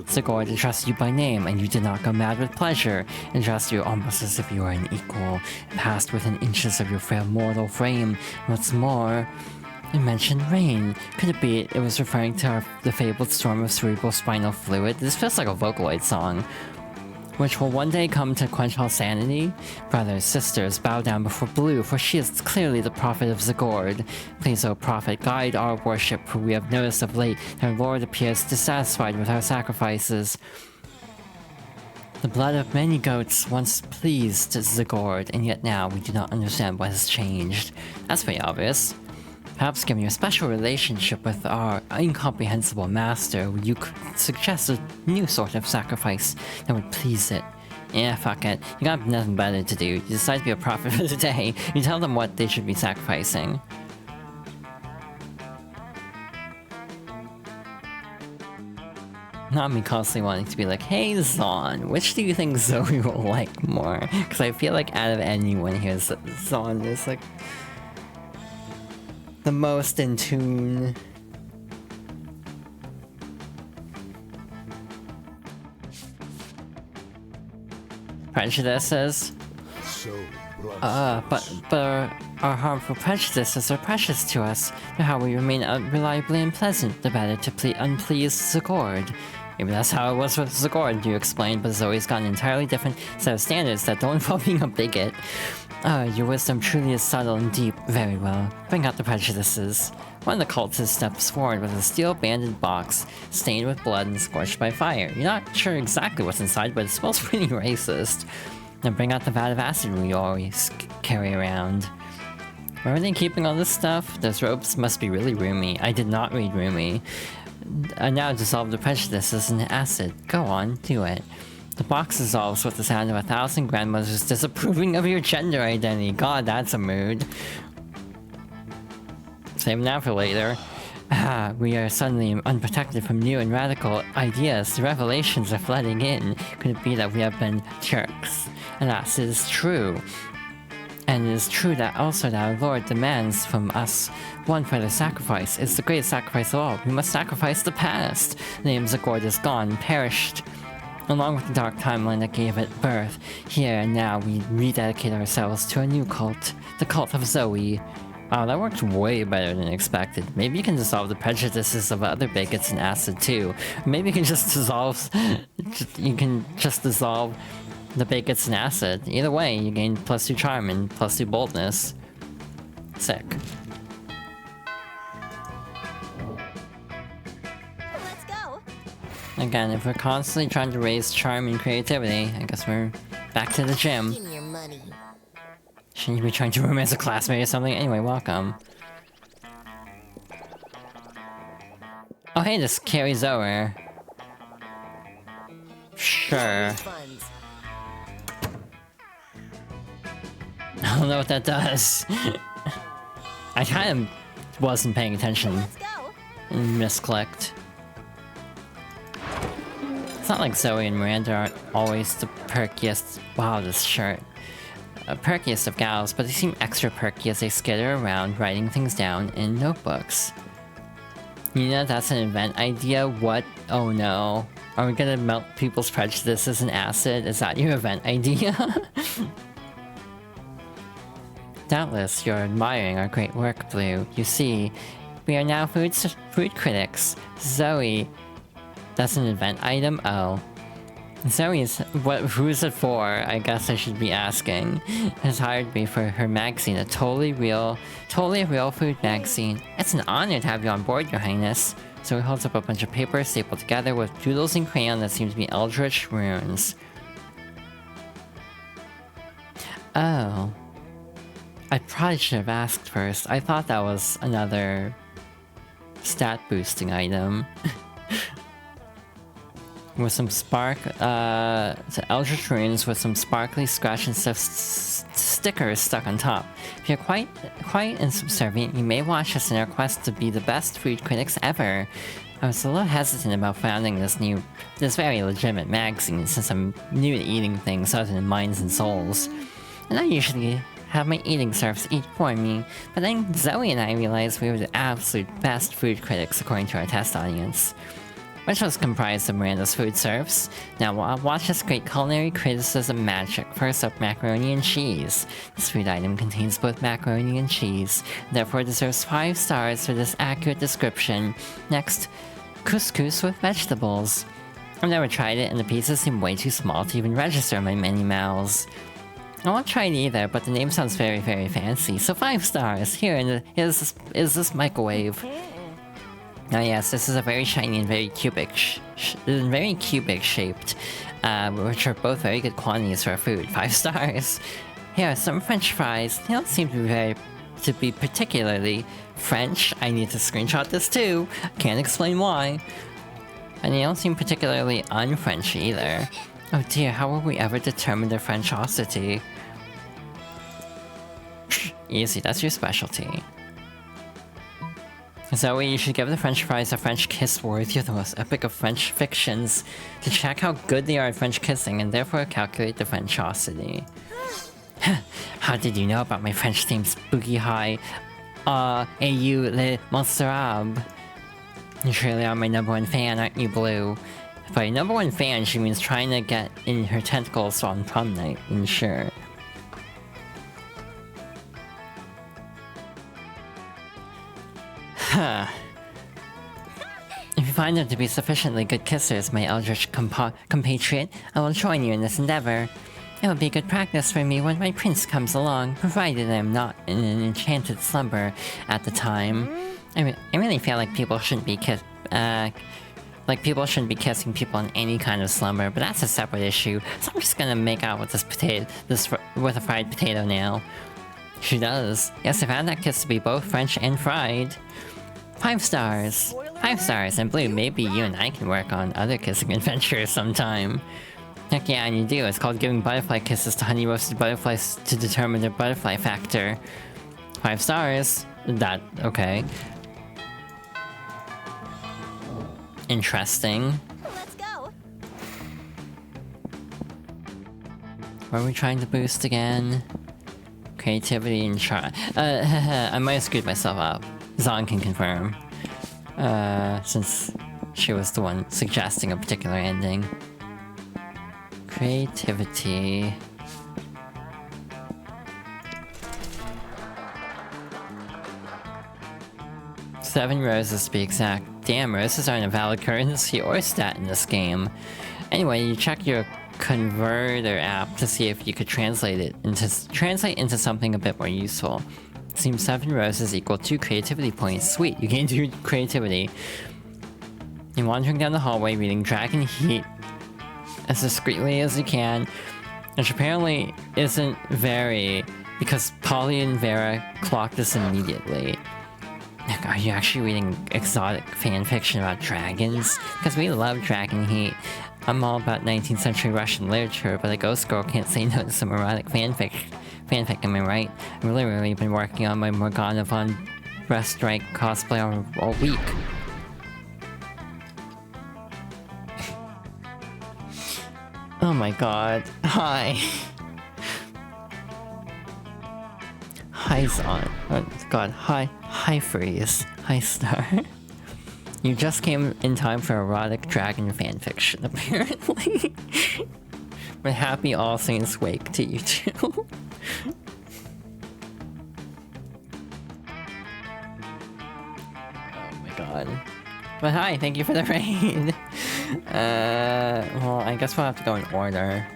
Sigurd addressed you by name, and you did not go mad with pleasure. Addressed you almost as if you were an equal, passed within inches of your frail mortal frame. What's more, it mentioned rain. Could it be it was referring to the fabled storm of cerebral spinal fluid? This feels like a Vocaloid song. Which will one day come to quench all sanity? Brothers, sisters, bow down before Blue, for she is clearly the prophet of Sigurd. Please, O prophet, guide our worship, for we have noticed of late that our Lord appears dissatisfied with our sacrifices. The blood of many goats once pleased Sigurd, and yet now we do not understand what has changed. That's pretty obvious. Perhaps given your special relationship with our incomprehensible master, you could suggest a new sort of sacrifice that would please it. Yeah, fuck it. You got nothing better to do. You decide to be a prophet for the day. You tell them what they should be sacrificing. Not me constantly wanting to be like, hey Zon, which do you think Zoe will like more? Because I feel like out of anyone here, Zon is like... the most in tune. Prejudices? But our harmful prejudices are precious to us. The how we remain reliably unpleasant, the better to unplease Sigurd. Maybe that's how it was with Sigurd, you explained, but Zoe's got an entirely different set of standards that don't involve being a bigot. Your wisdom truly is subtle and deep. Very well. Bring out the prejudices. One of the cultists steps forward with a steel-banded box, stained with blood and scorched by fire. You're not sure exactly what's inside, but it smells pretty racist. Now bring out the vat of acid we always carry around. Where are they keeping all this stuff? Those robes must be really roomy. I did not read roomy. Now dissolve the prejudices in acid. Go on, do it. The box dissolves with the sound of 1,000 grandmothers disapproving of your gender identity. God, that's a mood. Save now for later. We are suddenly unprotected from new and radical ideas. The revelations are flooding in. Could it be that we have been jerks? Alas, it is true. And it is true that also that our Lord demands from us one further sacrifice. It's the greatest sacrifice of all. We must sacrifice the past. The name Sigurd is gone, perished. Along with the dark timeline that gave it birth, here and now we rededicate ourselves to a new cult, the cult of Zoe. Wow, that worked way better than expected. Maybe you can dissolve the prejudices of other bigots in acid too. Maybe you can just dissolve... you can just dissolve the bait gets an acid. Either way, you gain +2 charm and +2 boldness. Sick. Let's go. Again, if we're constantly trying to raise charm and creativity, I guess we're back to the gym. Give me your money. Shouldn't you be trying to romance a classmate or something? Anyway, welcome. Oh hey, this carries over. Sure. Funds. I don't know what that does. I kind of wasn't paying attention Let's go. and misclicked. It's not like Zoe and Miranda aren't always the perkiest. Wow, this shirt. Perkiest of gals, but they seem extra perky as they skitter around writing things down in notebooks. Yuna, that's an event idea? What? Oh no. Are we gonna melt people's prejudices in acid? Is that your event idea? Doubtless, you're admiring our great work, Blue. You see, we are now food critics. Zoe, that's an event item? Oh. Zoe's, who's it for? I guess I should be asking. Has hired me for her magazine, a totally real food magazine. It's an honor to have you on board, Your Highness. So he holds up a bunch of paper stapled together with doodles and crayon that seem to be eldritch runes. Oh. I probably should have asked first. I thought that was another stat boosting item. With some eldritch runes with some sparkly scratch and stuff stickers stuck on top. If you're quite insubservient, you may watch us in our quest to be the best food critics ever. I was a little hesitant about founding this very legitimate magazine since I'm new to eating things other than minds and souls. And I usually have my eating serfs eat for me, but then Zoe and I realized we were the absolute best food critics according to our test audience, which was comprised of Miranda's food serfs. Now watch this great culinary criticism magic. First up, macaroni and cheese. This food item contains both macaroni and cheese, therefore deserves 5 stars for this accurate description. Next, couscous with vegetables. I've never tried it and the pieces seem way too small to even register in my many mouths. I won't try it either, but the name sounds very, very fancy, so 5 stars. Here is this microwave. Oh yes, this is a very shiny and very cubic shaped, which are both very good quantities for food. 5 stars. Here are some French fries. They don't seem to be particularly French. I need to screenshot this too. Can't explain why. And they don't seem particularly un-French either. Oh dear, how will we ever determine their Frenchosity? Easy, that's your specialty. Zoe, you should give the French fries a French kiss worthy of the most epic of French fictions to check how good they are at French kissing and therefore calculate the Frenchosity. How did you know about my French themed spooky high? Et you le monsterable. You surely are my #1 fan, aren't you, Blue? By #1 fan, she means trying to get in her tentacles on prom night, and sure. Huh. If you find them to be sufficiently good kissers, my eldritch compatriot, I will join you in this endeavor. It will be good practice for me when my prince comes along, provided I am not in an enchanted slumber at the time. I really feel like people shouldn't be kissing people in any kind of slumber, but that's a separate issue, so I'm just gonna make out with with a fried potato now. She does. Yes, I found that kiss to be both French and fried. 5 stars. 5 stars, and Blue, maybe you and I can work on other kissing adventures sometime. Heck yeah, and you do. It's called giving butterfly kisses to honey roasted butterflies to determine their butterfly factor. 5 stars. Okay. Interesting. Let's go. What are we trying to boost again? Creativity and charm. I might have screwed myself up. Zon can confirm. Since she was the one suggesting a particular ending. Creativity. Seven roses to be exact. Damn, roses aren't a valid currency or stat in this game. Anyway, you check your converter app to see if you could translate into something a bit more useful. Seems 7 roses equal 2 creativity points. Sweet, you gain 2 creativity. You're wandering down the hallway reading Dragon Heat as discreetly as you can, which apparently isn't very, because Polly and Vera clocked this immediately. Like, are you actually reading exotic fanfiction about dragons? Because we love Dragon Heat. I'm all about 19th century Russian literature, but a ghost girl can't say no to some erotic fanfic, am I right? I've literally been working on my Morgana von Breaststrike cosplay all week. Oh my god. Hi. Hi, Zon. Oh god, hi. Hi, Freeze. Hi, Star. You just came in time for erotic dragon fanfiction, apparently. But happy All Saints Wake to you too. Oh my god. But hi, thank you for the raid. Well, I guess we'll have to go in order.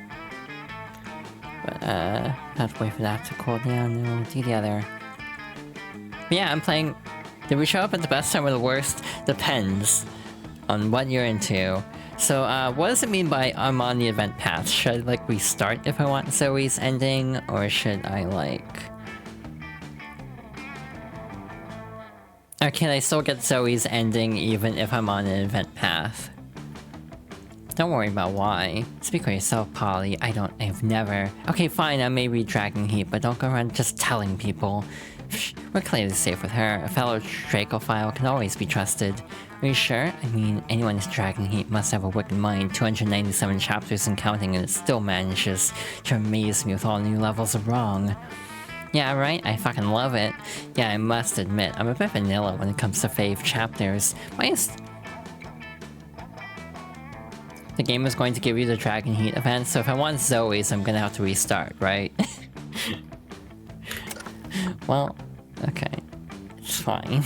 But, have to wait for that to cool down and we'll do the other. But yeah, I'm playing... Did we show up at the best time or the worst? Depends on what you're into. So, what does it mean by I'm on the event path? Should I, like, restart if I want Zoe's ending? Or should I, like... Or can I still get Zoe's ending even if I'm on an event path? Don't worry about why. Speak for yourself, Polly. I've never... Okay, fine, I may read Dragon Heat, but don't go around just telling people. We're clearly safe with her. A fellow Dracophile can always be trusted. Are you sure? I mean, anyone who's Dragon Heat must have a wicked mind. 297 chapters and counting, and it still manages to amaze me with all new levels of wrong. Yeah, right? I fucking love it. Yeah, I must admit, I'm a bit vanilla when it comes to fave chapters. The game is going to give you the Dragon Heat event, so if I want Zoe's, I'm gonna have to restart, right? Well, okay. It's fine.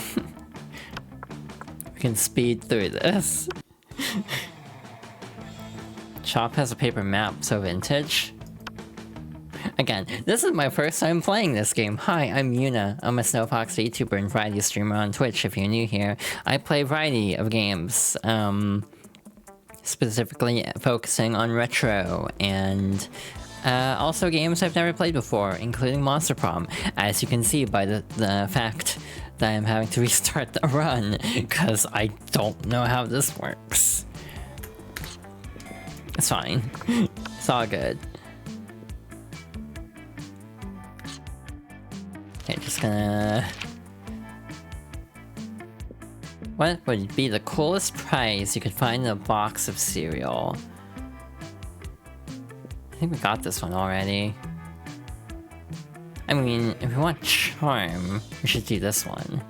We can speed through this. Chop has a paper map, so vintage. Again, this is my first time playing this game. Hi, I'm Yuna. I'm a Snowfox VTuber and variety streamer on Twitch if you're new here. I play a variety of games, specifically focusing on retro and also games I've never played before, including Monster Prom, as you can see by the fact that I'm having to restart the run, because I don't know how this works. It's fine. It's all good. Okay, just gonna... What would be the coolest prize you could find in a box of cereal? I think we got this one already. I mean, if we want charm, we should do this one.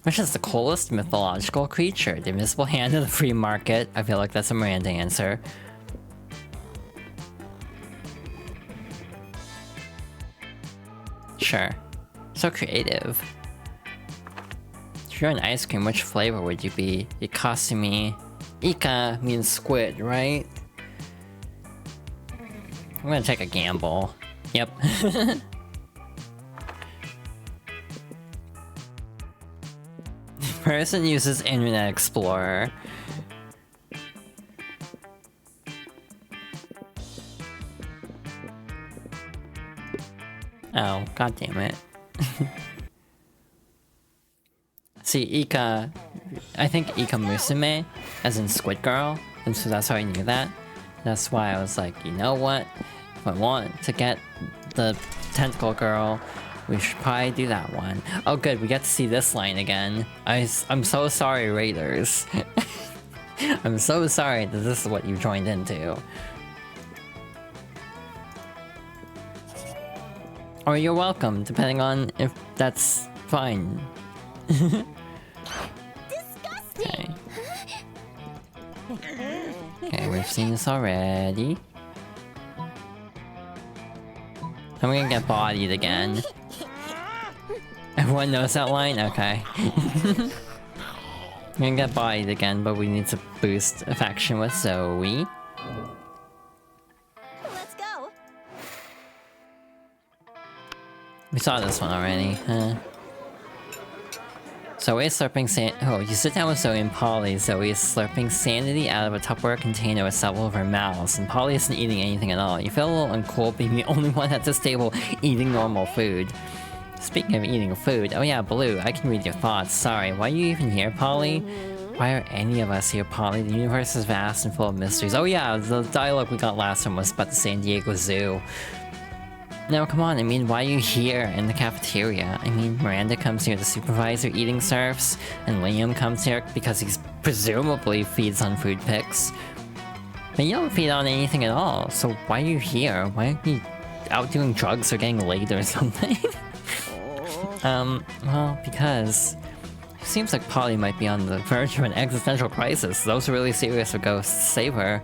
Which is the coolest mythological creature? The Invisible Hand of the Free Market. I feel like that's a Miranda answer. Sure. So creative. If you're an ice cream, which flavor would you be? Ikasumi. Ika means squid, right? I'm gonna take a gamble. Yep. Person uses Internet Explorer. Oh, god damn it. See, Ika... I think Ika Musume, as in Squid Girl, and so that's how I knew that. That's why I was like, you know what? If I want to get the Tentacle Girl, we should probably do that one. Oh good, we get to see this line again. I'm so sorry, Raiders. I'm so sorry that this is what you joined into. Or you're welcome, depending on if that's fine. Okay. Okay, we've seen this already. I'm gonna get bodied again. Everyone knows that line? Okay. We're gonna get bodied again, but we need to boost affection with Zoe. Let's go. We saw this one already, huh? Zoe is slurping oh, you sit down with Zoe and Polly. Zoe is slurping sanity out of a Tupperware container with several of her mouths, and Polly isn't eating anything at all. You feel a little uncool being the only one at this table eating normal food. Speaking of eating food, oh yeah, Blue, I can read your thoughts. Sorry, why are you even here, Polly? Why are any of us here, Polly? The universe is vast and full of mysteries. Oh yeah, the dialogue we got last time was about the San Diego Zoo. No, come on, I mean, why are you here in the cafeteria? I mean, Miranda comes here to supervise her eating serfs, and Liam comes here because he's presumably feeds on food pics. But you don't feed on anything at all, so why are you here? Why aren't you out doing drugs or getting laid or something? Well, because it seems like Polly might be on the verge of an existential crisis. Those are really serious for ghosts. Save her.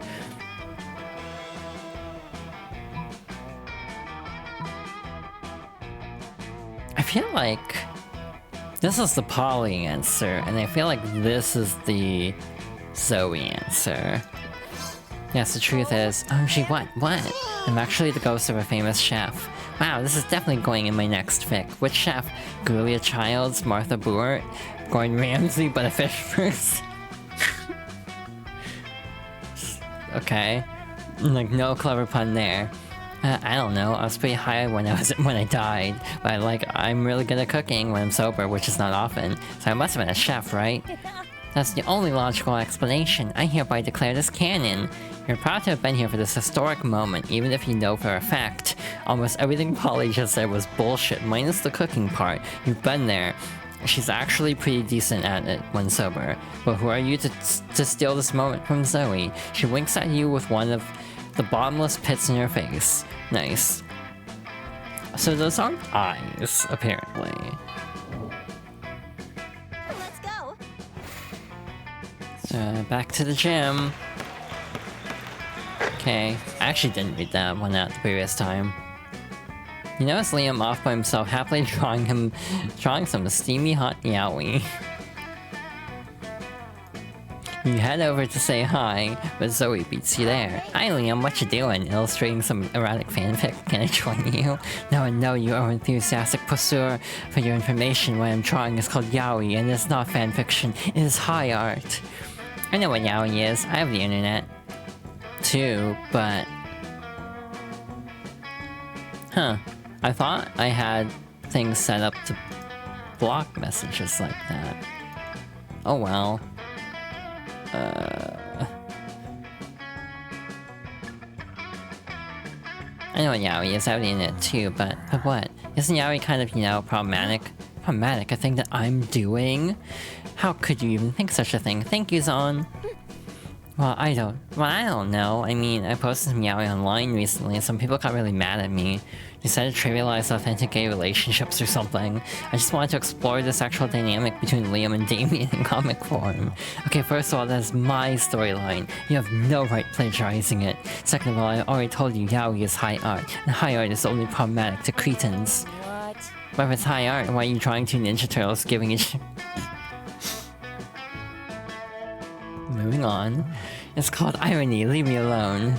I feel like this is the Polly answer, and I feel like this is the Zoe answer. Yes, the truth is, what? I'm actually the ghost of a famous chef. Wow, this is definitely going in my next fic. Which chef? Julia Childs, Martha Stewart, Gordon Ramsay, but a fish first? Okay. Like, no clever pun there. I don't know, I was pretty high when I died, but I'm really good at cooking when I'm sober, which is not often, so I must have been a chef, right? That's the only logical explanation. I hereby declare this canon. You're proud to have been here for this historic moment, even if you know for a fact almost everything Polly just said was bullshit, minus the cooking part. You've been there. She's actually pretty decent at it when sober. But who are you to steal this moment from Zoe? She winks at you with one of the bottomless pits in her face. Nice. So those aren't eyes, apparently. Let's go. So back to the gym. Okay, I actually didn't read that one out the previous time. You notice Liam off by himself, happily drawing some steamy hot yaoi. You head over to say hi, but Zoe beats you there. Hi Liam, what you doing? Illustrating some erotic fanfic. Can I join you? No, you are enthusiastic pursuer. For your information, what I'm drawing is called yaoi, and it's not fanfiction, it is high art. I know what yaoi is, I have the internet. Too, but... Huh. I thought I had things set up to block messages like that. Oh well. I know what yaoi is, I have the internet too, but what? Isn't yaoi kind of, problematic? Problematic, a thing that I'm doing? How could you even think such a thing? Thank you, Zon! Well, I don't know. I mean, I posted some yaoi online recently, and some people got really mad at me. They said to trivialize authentic gay relationships or something. I just wanted to explore the sexual dynamic between Liam and Damien in comic form. Okay, first of all, that's my storyline. You have no right plagiarizing it. Second of all, I already told you yaoi is high art, and high art is only problematic to cretins. What? But if it's high art, why are you drawing two Ninja Turtles giving each... Moving on. It's called irony, leave me alone.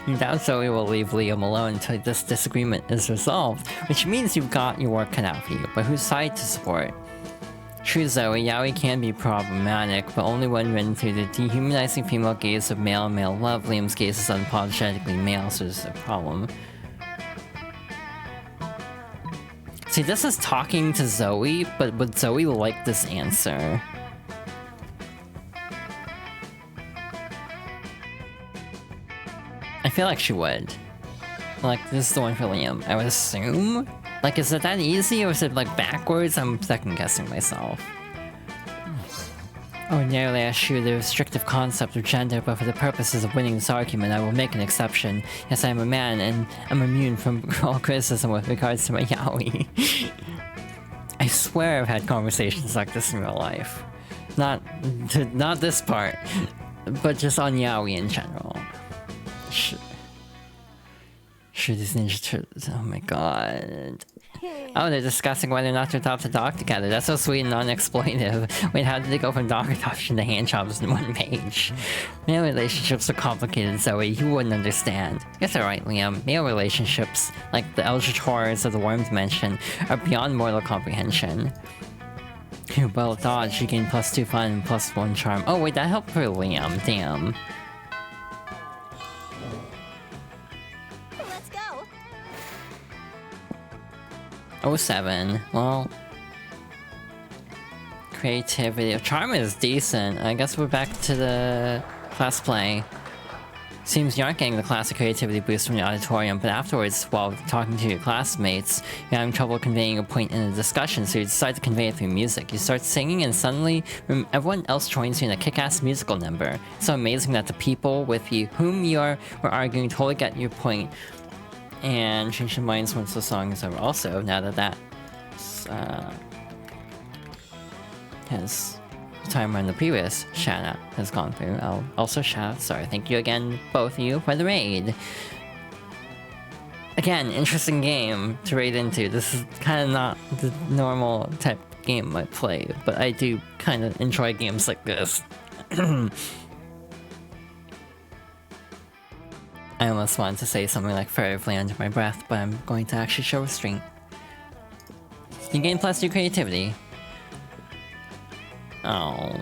You doubt Zoe will leave Liam alone until this disagreement is resolved, which means you've got your work cut out for you, but whose side to support? True Zoe, yaoi can be problematic, but only when written through the dehumanizing female gaze of male love. Liam's gaze is unapologetically male, so there's a problem. See, this is talking to Zoe, but would Zoe like this answer? I feel like she would. Like, this is the one for Liam, I would assume? Like, is it that easy, or is it, like, backwards? I'm second-guessing myself. Ordinarily, I eschew the restrictive concept of gender, but for the purposes of winning this argument, I will make an exception. Yes, I am a man, and I'm immune from all criticism with regards to my yaoi. I swear I've had conversations like this in real life. Not this part, but just on yaoi in general. picture of these Ninja Turtles. Oh my god. Oh, they're discussing whether or not to adopt a dog together. That's so sweet and non-exploitive. Wait, how did they go from dog adoption to hand jobs in one page? Male relationships are complicated, Zoe. You wouldn't understand. It's alright, Liam. Male relationships, like the eldritch horrors of the worm dimension, are beyond mortal comprehension. Well, dodge. You gain +2 fun and +1 charm. Oh wait, that helped for Liam. Damn. Let's go. 07. Well, creativity. Charm is decent. I guess we're back to the class play. Seems you aren't getting the classic creativity boost from the auditorium, but afterwards, while talking to your classmates, you're having trouble conveying a point in a discussion, so you decide to convey it through music. You start singing, and suddenly, everyone else joins you in a kick-ass musical number. It's so amazing that the people with you, whom you were arguing, totally get your point, and change their minds once the song is over. Also, now that has timer on the previous shout-out has gone through, I'll also shout out, sorry, thank you again, both of you, for the raid. Again, interesting game to raid into. This is kind of not the normal type of game I play, but I do kind of enjoy games like this. I almost wanted to say something like furtively under my breath, but I'm going to actually show restraint. You gain +2 creativity. Oh.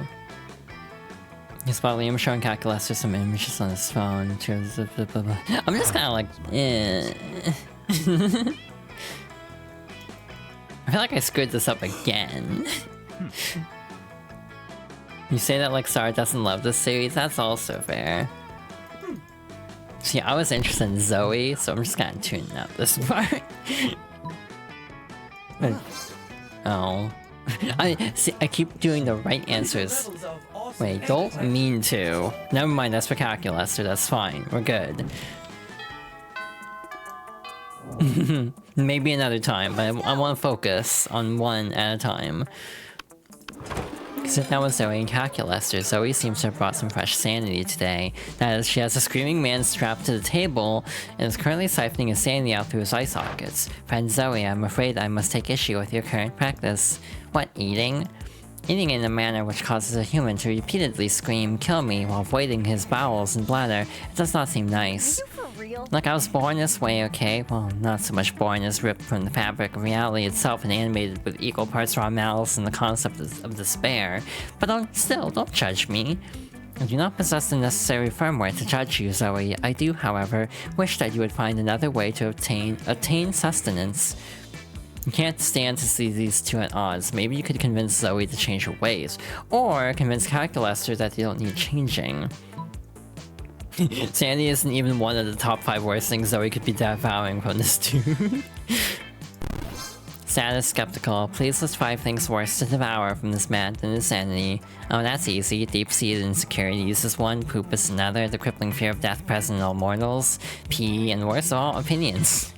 You spot Liam showing calculus or some images on his phone. I'm just kind of like, eh. I feel like I screwed this up again. You say that like Sarah doesn't love this series, that's also fair. See, I was interested in Zoe, so I'm just kind of tuning out this part. Oh. I keep doing the right answers. Wait, don't mean to. Never mind, that's for calculus, so that's fine. We're good. Maybe another time, but I want to focus on one at a time. Except that was Zoe in calculus. Zoe seems to have brought some fresh sanity today. That is, she has a screaming man strapped to the table and is currently siphoning his sanity out through his eye sockets. Friend Zoe, I'm afraid I must take issue with your current practice. What, eating? Eating in a manner which causes a human to repeatedly scream, "Kill me," while voiding his bowels and bladder. It does not seem nice. Are you for real? Like, I was born this way, okay? Well, not so much born as ripped from the fabric of reality itself and animated with equal parts raw malice and the concept of despair. But don't judge me. I do not possess the necessary firmware to judge you, Zoe. I do, however, wish that you would find another way to attain sustenance. You can't stand to see these two at odds. Maybe you could convince Zoe to change her ways, or convince Calculaster that they don't need changing. Sandy isn't even one of the top 5 worst things Zoe could be devouring from this dude. Status skeptical. Please list 5 things worse to devour from this man than insanity. Oh, that's easy. Deep-seated insecurities is one, poop is another, the crippling fear of death present in all mortals, pee, and worst of all, opinions.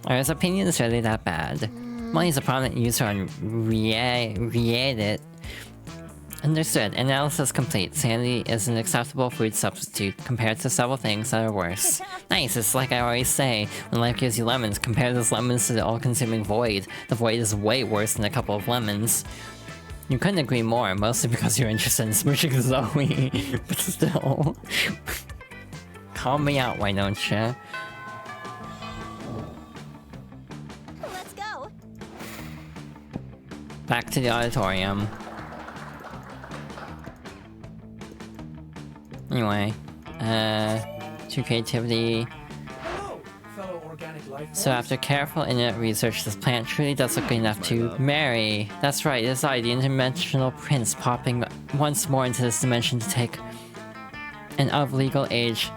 Are his opinions really that bad? Well, he's a prominent user on Reddit. Understood. Analysis complete. Sanity is an acceptable food substitute compared to several things that are worse. Nice, it's like I always say, when life gives you lemons, compare those lemons to the all-consuming void. The void is way worse than a couple of lemons. You couldn't agree more, mostly because you're interested in smooching Zoe, but still. Call me out, why don't you? Let's go. Back to the auditorium. Anyway, 2 creativity. So after careful internet research, this plant truly does look good enough to marry. That's right, it's I, the interdimensional prince, popping once more into this dimension to take an of legal age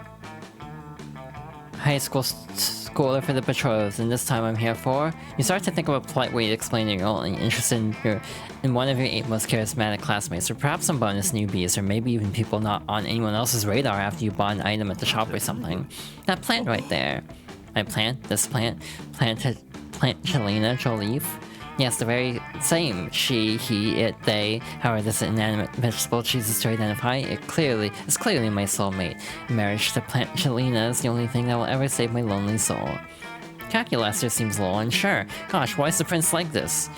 high school schooler for the betrothed, and this time I'm here for. You start to think of a polite way to explain that you're only interested in one of your 8 most charismatic classmates, or perhaps some bonus newbies, or maybe even people not on anyone else's radar after you bought an item at the shop or something. That plant right there. My plant? This plant? Plant Chelina Joliffe? Yes, the very same. She, he, it, they. However, this inanimate vegetable chooses to identify. It's clearly my soulmate. Marriage to Plant Chelina is the only thing that will ever save my lonely soul. Calculester seems a little unsure. Gosh, why is the prince like this?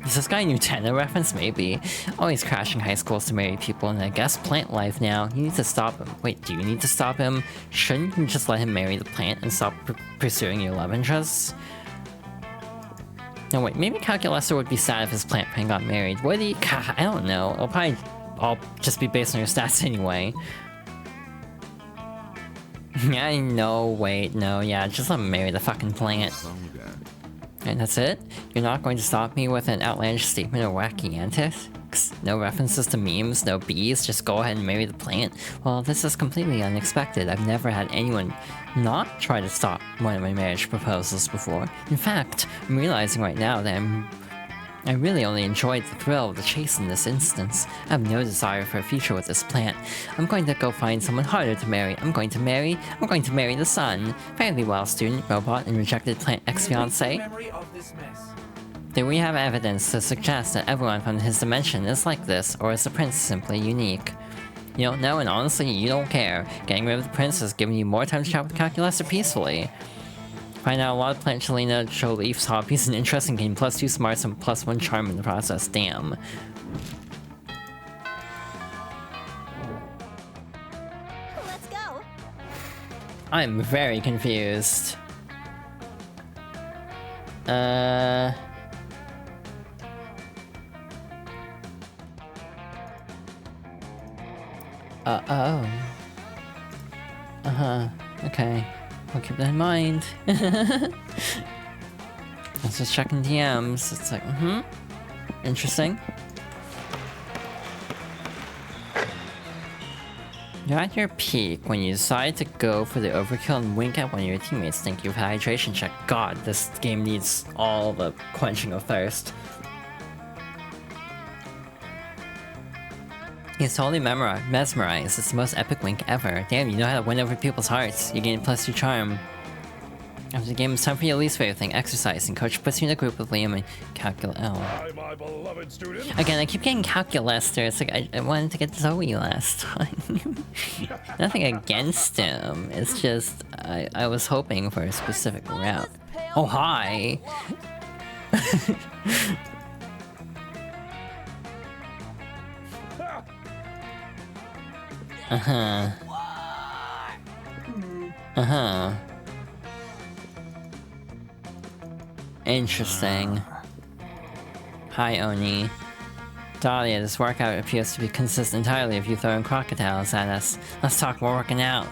Is this guy a Nutella reference? Maybe. Always crashing high schools to marry people, and I guess plant life now. You need to stop him. Wait, do you need to stop him? Shouldn't you just let him marry the plant and stop pursuing your love interests? No, wait, maybe Calculester would be sad if his plant friend got married. Would he? God, I don't know. It'll probably all just be based on your stats anyway. Yeah, no, wait, no, yeah, just let him marry the fucking plant. And that's it? You're not going to stop me with an outlandish statement or wacky antics? No references to memes, no bees, just go ahead and marry the plant? Well, this is completely unexpected. I've never had anyone not try to stop one of my marriage proposals before. In fact, I'm realizing right now that I really only enjoyed the thrill of the chase in this instance. I have no desire for a future with this plant. I'm going to go find someone harder to marry. I'm going to marry the sun. Fairly well, student, robot, and rejected plant ex-fiancé. Do we have evidence to suggest that everyone from his dimension is like this, or is the prince simply unique? You don't know, and honestly, you don't care. Getting rid of the prince has given you more time to chat with Calculester peacefully. Find out a lot of Plant Chelina Joleaf's hobbies and interests and gain +2 smarts and +1 charm in the process. Damn. Let's go. I'm very confused. Oh. Okay. I'll keep that in mind. Let's just check in DMs. It's like, interesting. You're at your peak when you decide to go for the overkill and wink at one of your teammates. Thank you for hydration check. God, this game needs all the quenching of thirst. He's totally mesmerized. It's the most epic wink ever. Damn, you know how to win over people's hearts. You gain +2 charm. After the game, it's time for your least favorite thing, exercising. Coach puts you in a group with Liam and Hi, my beloved student. Again, I keep getting Calculester. It's like I wanted to get Zoe last time. Nothing against him. It's just I was hoping for a specific route. Oh, hi! Interesting. Hi, Oni. Dahlia, this workout appears to be consist entirely of you throwing crocodiles at us. Let's talk more working out.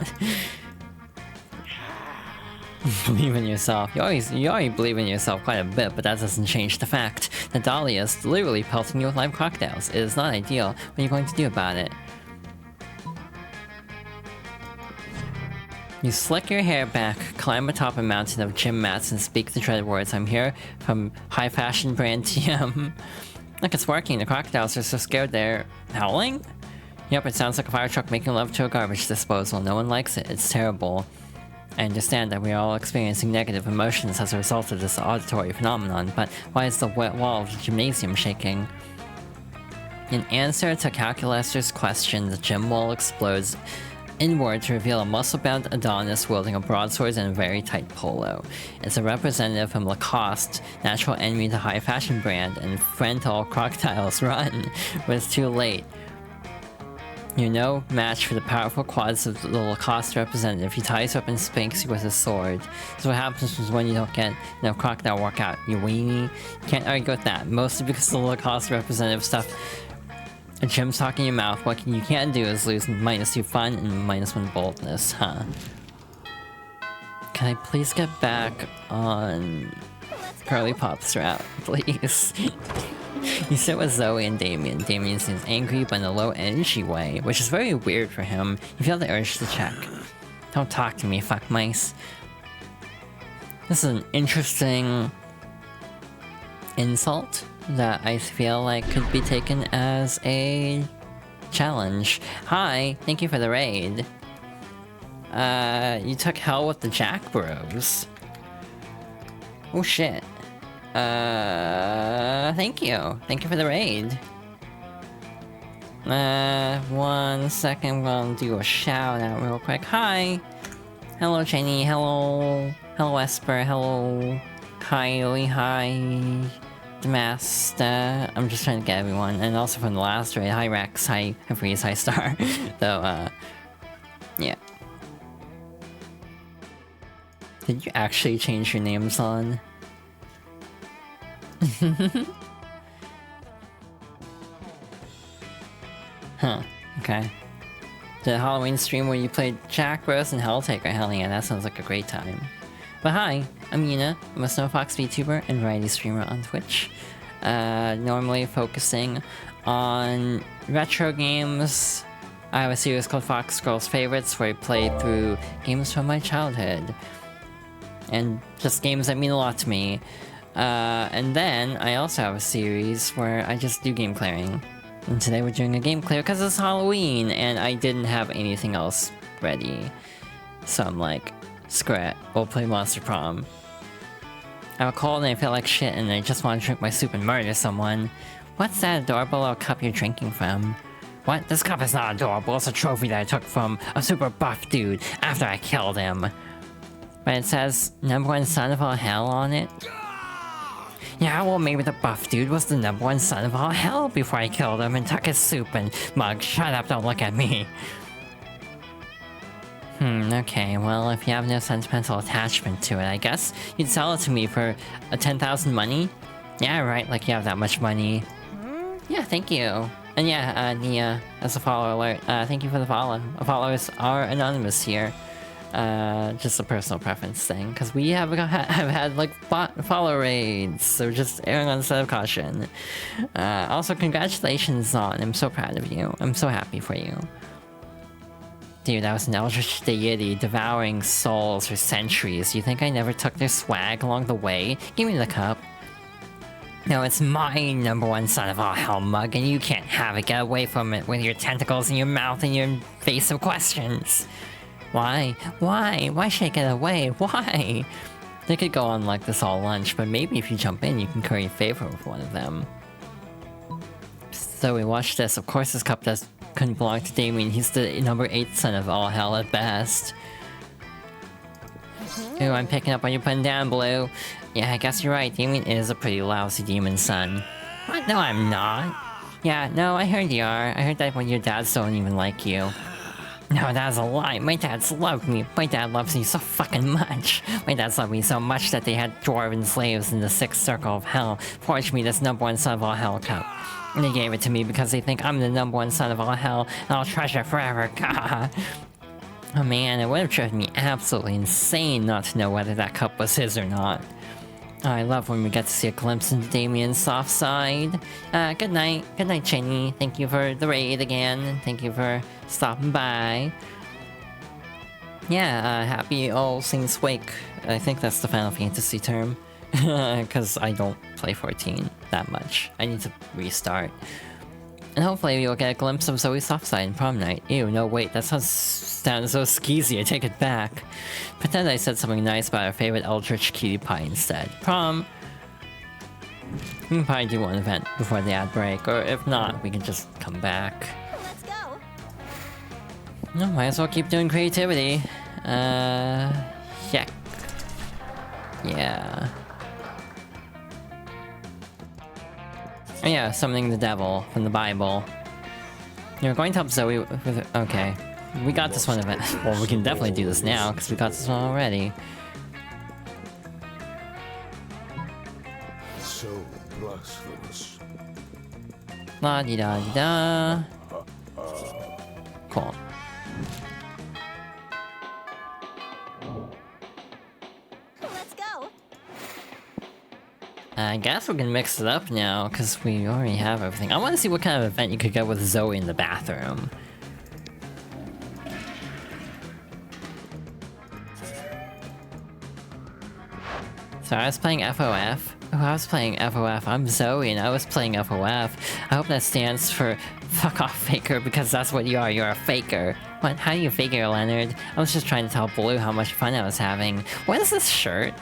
Believe in yourself. You already believe in yourself quite a bit, but that doesn't change the fact that Dahlia is literally pelting you with live crocodiles. It is not ideal. What are you going to do about it? You slick your hair back, climb atop a mountain of gym mats, and speak the dreaded words. I'm here from high fashion brand TM. Look, it's working. The crocodiles are so scared they're howling? Yep, it sounds like a fire truck making love to a garbage disposal. No one likes it. It's terrible. I understand that we are all experiencing negative emotions as a result of this auditory phenomenon, but why is the wet wall of the gymnasium shaking? In answer to Calculester's question, the gym wall explodes inward to reveal a muscle-bound Adonis wielding a broadsword and a very tight polo. It's a representative from Lacoste, natural enemy to high fashion brand, and friend to all crocodiles. Run! But it's too late. You're no match for the powerful quads of the Lacoste representative. He ties you up and spanks you with his sword. This is what happens when you don't get enough crocodile workout, you weenie. You can't argue with that, mostly because the Lacoste representative stuff a gym talk in your mouth. What you can't do is lose -2 fun and -1 boldness, huh? Can I please get back on Curly Pop's route, please? You sit with Zoe and Damien. Damien seems angry but in a low energy way, which is very weird for him. You feel the urge to check. Don't talk to me, fuck mice. This is an interesting insult that I feel like could be taken as a challenge. Hi, thank you for the raid. You took hell with the Jack Bros. Oh shit. Thank you. Thank you for the raid. 1 second, I'm gonna do a shout out real quick. Hi! Hello, Jenny. Hello. Hello, Esper. Hello, Kylie. Hi, Damasta. I'm just trying to get everyone. And also from the last raid. Hi, Rex. Hi, Freeze. Hi, Star. So, yeah. Did you actually change your name, son? Huh, okay. The Halloween stream where you played Jack, Rose, and Helltaker. Hell yeah, that sounds like a great time. But hi, I'm Yuna. I'm a Snowfox VTuber and variety streamer on Twitch. Normally focusing on retro games. I have a series called Fox Girls Favorites where I play through games from my childhood. And just games that mean a lot to me. And then I also have a series where I just do game clearing. And today we're doing a game clear because it's Halloween and I didn't have anything else ready. So I'm like, screw it, we'll play Monster Prom. I was cold and I felt like shit and I just want to drink my soup and murder someone. What's that adorable little cup you're drinking from? What? This cup is not adorable, it's a trophy that I took from a super buff dude after I killed him. But it says, #1 son of all hell on it. Yeah, well, maybe the buff dude was the #1 son of all hell before I killed him and took his soup and mug. Shut up, don't look at me. Okay, well, if you have no sentimental attachment to it, I guess you'd sell it to me for 10,000 money? Yeah, right, like you have that much money. Yeah, thank you. And yeah, Nia, as a follower alert, thank you for the follow. Followers are anonymous here. Just a personal preference thing, because we have had like follow raids, so just erring on the side of caution. Also, congratulations on, I'm so proud of you. I'm so happy for you. Dude, that was an eldritch deity devouring souls for centuries. You think I never took their swag along the way? Give me the cup. No, it's my #1 son of all hell mug, and you can't have it. Get away from it with your tentacles in your mouth and your face of questions. Why? Why? Why should I get away? Why? They could go on like this all lunch, but maybe if you jump in, you can curry favor with one of them. So we watched this. Of course this cup couldn't belong to Damien. He's the #8 son of all hell at best. Ooh, I'm picking up what you're putting down, Blue. Yeah, I guess you're right. Damien is a pretty lousy demon son. What? No, I'm not. Yeah, no, I heard you are. I heard that when your dads don't even like you. No, that's a lie. My dads love me. My dad loves me so fucking much. My dads love me so much that they had dwarven slaves in the 6th circle of hell forge me this #1 son of all hell cup. And they gave it to me because they think I'm the #1 son of all hell and I'll treasure forever. God. Oh man, it would have driven me absolutely insane not to know whether that cup was his or not. Oh, I love when we get to see a glimpse into Damien's soft side. Good night. Good night, Jenny. Thank you for the raid again. Thank you for stopping by. Yeah, happy All Saints Wake. I think that's the Final Fantasy term. Because I don't play 14 that much. I need to restart. And hopefully you'll get a glimpse of Zoe's soft side in prom night. Ew, no wait, that sounds so skeezy, I take it back. Pretend I said something nice about our favorite Eldritch cutie pie instead. Prom! We can probably do one event before the ad break, or if not, we can just come back. Let's go. No, might as well keep doing creativity. Yeah. Yeah. Oh yeah, summoning the devil from the Bible. You're going to help Zoe with it. Okay. We got this one event. Well, we can definitely do this now, because we got this one already. So blasphemous. La-di-da-di-da. Cool. Let's go. I guess we can mix it up now, because we already have everything. I want to see what kind of event you could get with Zoe in the bathroom. So I was playing FOF. Oh, I was playing FOF. I'm Zoe, and I was playing FOF. I hope that stands for fuck off faker, because that's what you are. You're a faker. What? How do you figure, Leonard? I was just trying to tell Blue how much fun I was having. What is this shirt?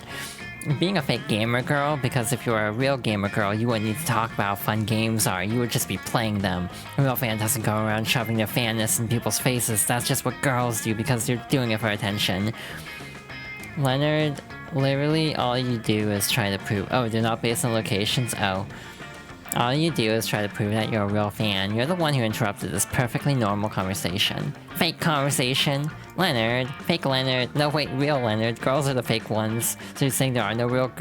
being a fake gamer girl, because if you were a real gamer girl, you wouldn't need to talk about how fun games are. You would just be playing them. A real fan doesn't go around shoving their fanness in people's faces. That's just what girls do because they're doing it for attention. Leonard, literally all you do is try to prove— oh, they're not based on locations? Oh. All you do is try to prove that you're a real fan. You're the one who interrupted this perfectly normal conversation. Fake conversation? Leonard. Fake Leonard. No, wait, real Leonard. Girls are the fake ones. So you're saying there are no real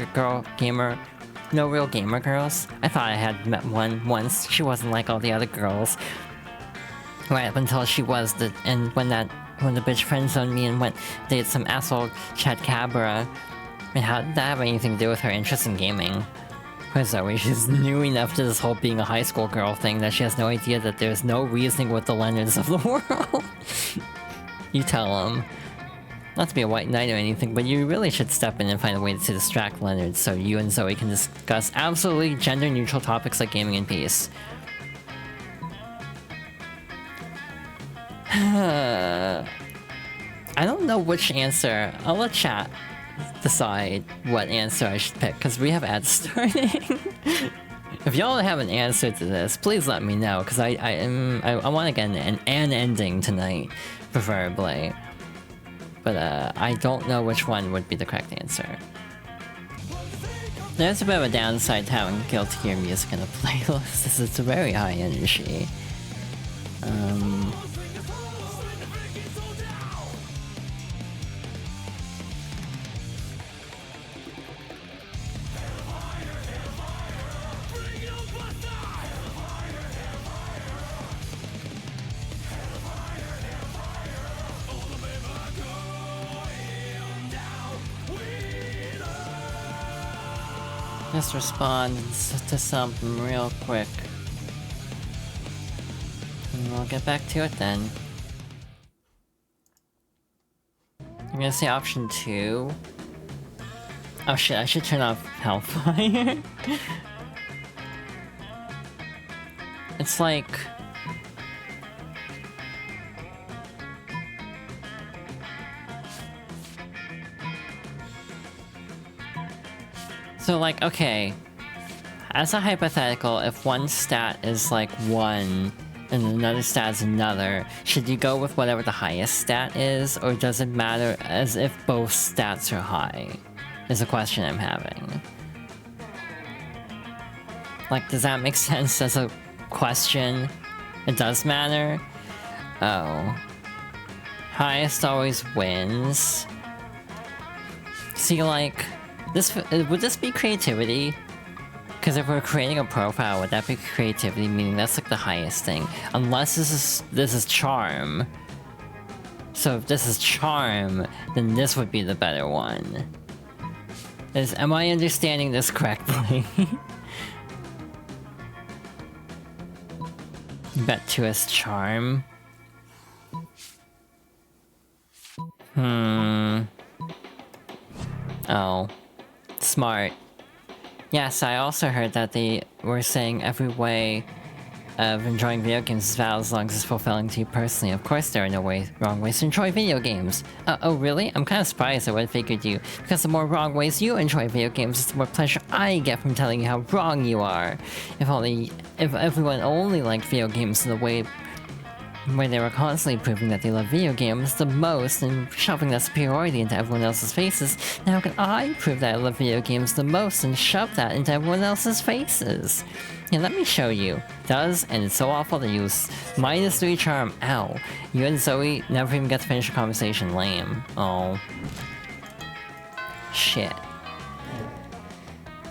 no real gamer girls? I thought I had met one once. She wasn't like all the other girls. Right up until she was and when the bitch friend-zoned me and did some asshole Chad Cabra. I mean, how did that have anything to do with her interest in gaming? Where's Zoe? She's new enough to this whole being a high school girl thing that she has no idea that there's no reasoning with the Leonards of the world. You tell them. Not to be a white knight or anything, but you really should step in and find a way to distract Leonard so you and Zoe can discuss absolutely gender-neutral topics like gaming and peace. I don't know which answer. I'll let chat decide what answer I should pick, because we have ads starting. If y'all have an answer to this, please let me know, because I want to get an ending tonight, preferably. But I don't know which one would be the correct answer. There's a bit of a downside to having Guilty Gear music in a playlist, it's very high energy. Just respond to something real quick. And we'll get back to it then. I'm gonna say option 2. Oh shit, I should turn off Hellfire. It's like... So like, okay, as a hypothetical, if one stat is like 1 and another stat is another, should you go with whatever the highest stat is, or does it matter as if both stats are high? Is a question I'm having. Like, does that make sense as a question? It does matter? Oh. Highest always wins. See, like... would this be creativity? Because if we're creating a profile, would that be creativity? Meaning that's like the highest thing. Unless this is charm. So if this is charm, then this would be the better one. Am I understanding this correctly? Bet 2 is charm. Oh. Smart. Yes, I also heard that they were saying every way of enjoying video games is valid as long as it's fulfilling to you personally. Of course there are no wrong ways to enjoy video games. Oh really? I'm kind of surprised I would have figured you, because the more wrong ways you enjoy video games, the more pleasure I get from telling you how wrong you are. If everyone only liked video games in the way where they were constantly proving that they love video games the most and shoving that superiority into everyone else's faces, now how can I prove that I love video games the most and shove that into everyone else's faces? Yeah, let me show you. Does, and it's so awful to use -3 charm. Ow. You and Zoe never even get to finish a conversation. Lame. Oh. Shit.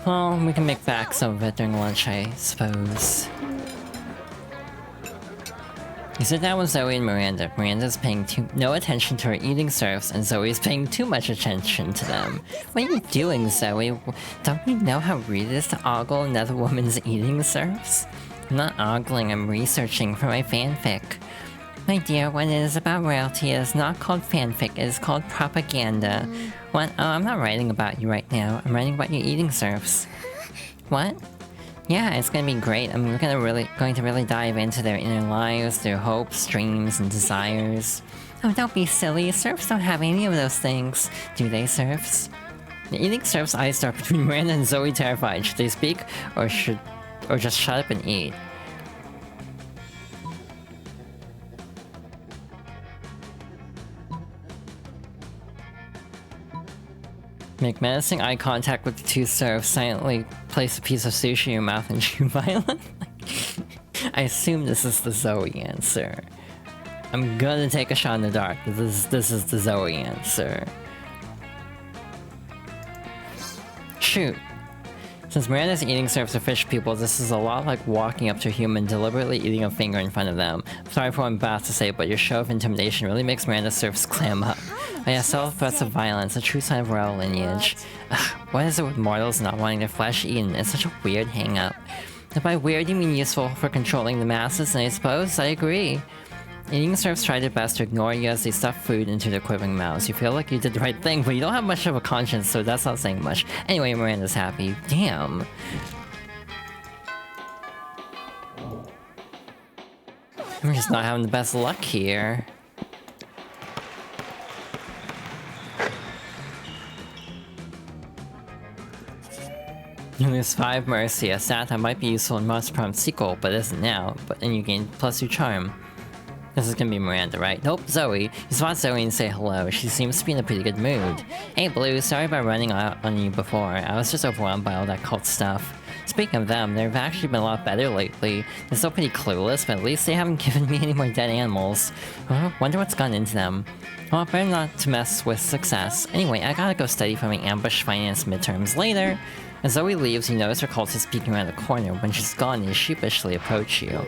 Well, we can make back some of it during lunch, I suppose. You sit down with Zoe and Miranda. Miranda's paying no attention to her eating serfs, and Zoe's paying too much attention to them. What are you doing, Zoe? Don't you know how rude it is to ogle another woman's eating serfs? I'm not ogling, I'm researching for my fanfic. My dear, when it is about royalty, it is not called fanfic, it is called propaganda. What? Oh, I'm not writing about you right now. I'm writing about your eating serfs. What? Yeah, it's gonna be great. I'm going to really dive into their inner lives, their hopes, dreams, and desires. Oh, don't be silly. Serfs don't have any of those things. Do they, serfs? The eating serves eyes dark between Miranda and Zoe terrified. Should they speak or just shut up and eat? Make menacing eye contact with the two serfs. Silently place a piece of sushi in your mouth and chew violently. I assume this is the Zoe answer. I'm gonna take a shot in the dark. This is the Zoe answer. Shoot. Since Miranda's eating serves are fish people, this is a lot like walking up to a human, deliberately eating a finger in front of them. I'm sorry for what I'm about to say, but your show of intimidation really makes Miranda's serfs clam up. Oh yeah, self-threats of violence, a true sign of royal lineage. Ugh, what is it with mortals not wanting their flesh eaten? It's such a weird hang-up. If by weird you mean useful for controlling the masses, then I suppose I agree. Eating serfs try their best to ignore you as they stuff food into their quivering mouths. You feel like you did the right thing, but you don't have much of a conscience, so that's not saying much. Anyway, Miranda's happy. Damn. I'm just not having the best luck here. You lose 5 mercy, a stat that might be useful in most Prom sequel, but isn't now. And you gain +2 charm. This is gonna be Miranda, right? Nope, Zoe. You spot Zoe and say hello. She seems to be in a pretty good mood. Hey Blue, sorry about running out on you before. I was just overwhelmed by all that cult stuff. Speaking of them, they've actually been a lot better lately. They're still pretty clueless, but at least they haven't given me any more dead animals. Wonder what's gone into them. Well, better not to mess with success. Anyway, I gotta go study for my ambush finance midterms later. As Zoe leaves, you notice her cultist peeking around the corner. When she's gone, they sheepishly approach you.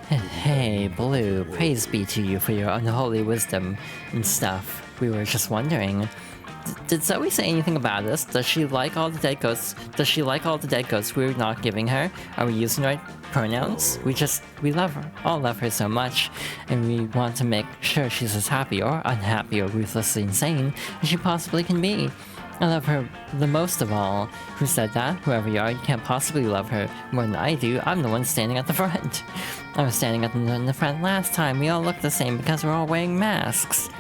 Hey, Blue, praise be to you for your unholy wisdom and stuff. We were just wondering. Did Zoe say anything about us? Does she like all the dead ghosts? Does she like all the dead ghosts we're not giving her? Are we using the right pronouns? We love her. All love her so much. And we want to make sure she's as happy or unhappy or ruthlessly insane as she possibly can be. I love her the most of all. Who said that? Whoever you are, you can't possibly love her more than I do. I'm the one standing at the front. I was standing in the front last time. We all look the same because we're all wearing masks.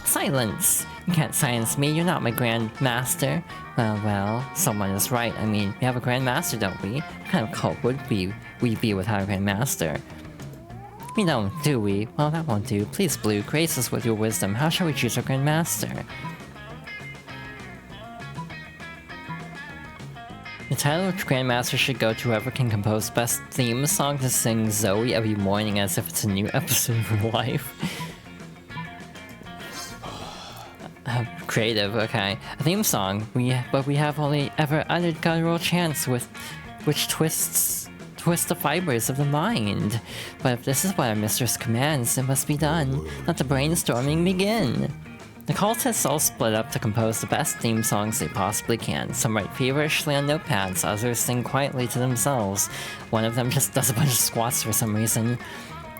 Silence! You can't silence me. You're not my Grand Master. Well, someone is right. I mean, we have a Grand Master, don't we? What kind of cult would we be without a Grand Master? We don't, do we? Well, that won't do. Please, Blue, grace us with your wisdom. How shall we choose our Grand Master? The title of Grandmaster should go to whoever can compose best theme song to sing Zoe every morning as if it's a new episode of her life. Creative, okay. A theme song, but we have only ever uttered guttural chants which twist the fibers of the mind. But if this is what our mistress commands, it must be done. Let the brainstorming begin. The cultists all split up to compose the best theme songs they possibly can. Some write feverishly on notepads, others sing quietly to themselves. One of them just does a bunch of squats for some reason.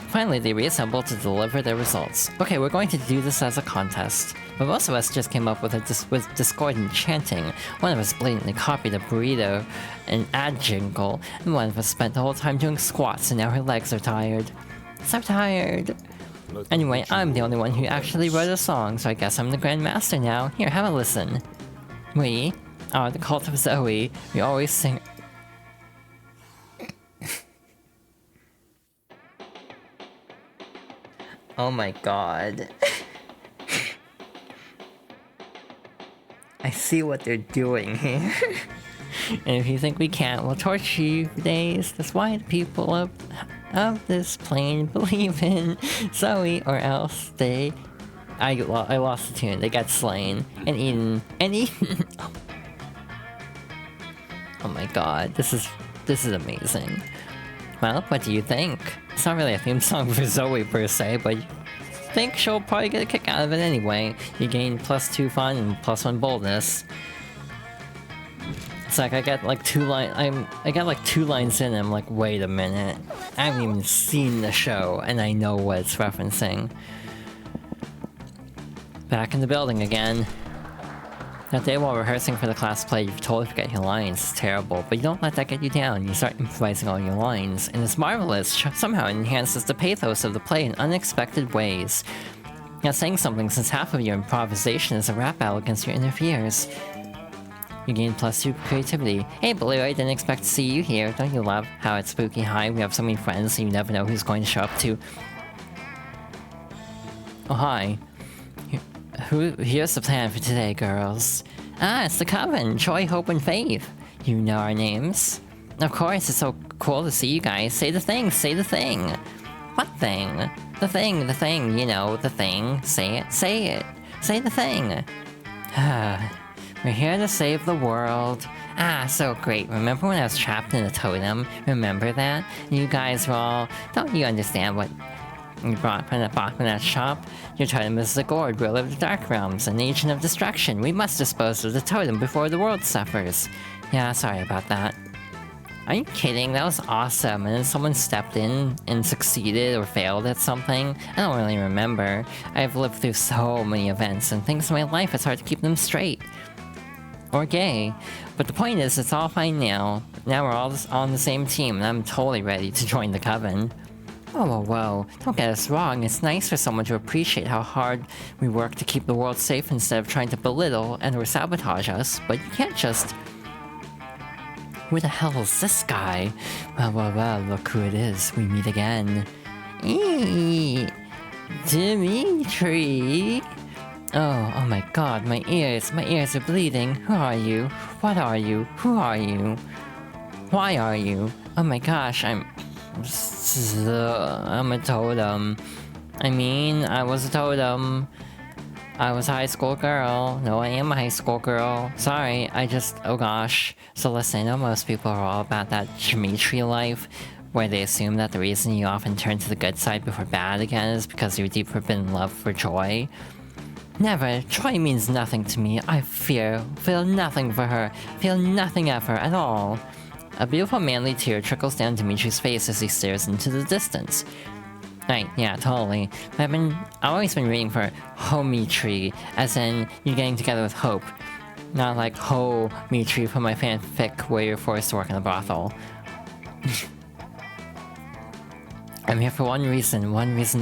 Finally, they reassemble to deliver their results. Okay, we're going to do this as a contest. But most of us just came up with discordant chanting. One of us blatantly copied a burrito and ad jingle, and one of us spent the whole time doing squats and now her legs are tired. So tired. Anyway, I'm the only one who actually wrote a song, so I guess I'm the Grand Master now. Here, have a listen. We are the cult of Zoe. We always sing... Oh my god. I see what they're doing here. And if you think we can't, we'll torture you for days. That's why the people of this plane believe in Zoe, or else they... I lost the tune. They got slain and eaten. Oh my god, this is amazing. Well, what do you think? It's not really a theme song for Zoe per se, but I think she'll probably get a kick out of it anyway. You gain +2 fun and +1 boldness. It's like I got like 2 lines. I got like 2 lines in. And I'm like, wait a minute. I haven't even seen the show, and I know what it's referencing. Back in the building again. That day while rehearsing for the class play, you totally forget your lines. It's terrible, but you don't let that get you down. You start improvising all your lines, and it's marvelous. Somehow it enhances the pathos of the play in unexpected ways. You're saying something since half of your improvisation is a rap battle against your inner fears. You gain +2 creativity. Hey Blue, I didn't expect to see you here. Don't you love how it's spooky high? We have so many friends, so you never know who's going to show up to. Oh, hi. Here's the plan for today, girls. Ah, it's the Coven. Joy, Hope, and Faith. You know our names. Of course, it's so cool to see you guys. Say the thing, say the thing. What thing? The thing, you know, the thing. Say it, say it. Say the thing. We're here to save the world. Ah, so great. Remember when I was trapped in a totem? Remember that? You guys were all... Don't you understand what you brought from that shop? Your totem is the gourd, ruler of the Dark Realms, an agent of destruction. We must dispose of the totem before the world suffers. Yeah, sorry about that. Are you kidding? That was awesome. And then someone stepped in and succeeded or failed at something. I don't really remember. I've lived through so many events and things in my life, it's hard to keep them straight. Or gay. But the point is, it's all fine now. Now we're all on the same team, and I'm totally ready to join the Coven. Whoa. Don't get us wrong. It's nice for someone to appreciate how hard we work to keep the world safe instead of trying to belittle and or sabotage us. But you can't just... Who the hell is this guy? Well, look who it is. We meet again. Dimitri! Oh my god, my ears are bleeding. Who are you? What are you? Who are you? Why are you? Oh my gosh, I'm a totem. I mean, I was a totem. I was a high school girl. No, I am a high school girl. Sorry, oh gosh. So listen, I know most people are all about that Dimitri life, where they assume that the reason you often turn to the good side before bad again is because you're deep forbidden love for Joy. Never. Joy means nothing to me. I feel nothing for her. Feel nothing of her at all. A beautiful manly tear trickles down Dimitri's face as he stares into the distance. Right, yeah, totally. I've always been reading for Homitri, as in you're getting together with Hope. Not like Ho-Mitri from my fanfic where you're forced to work in a brothel. I'm here for one reason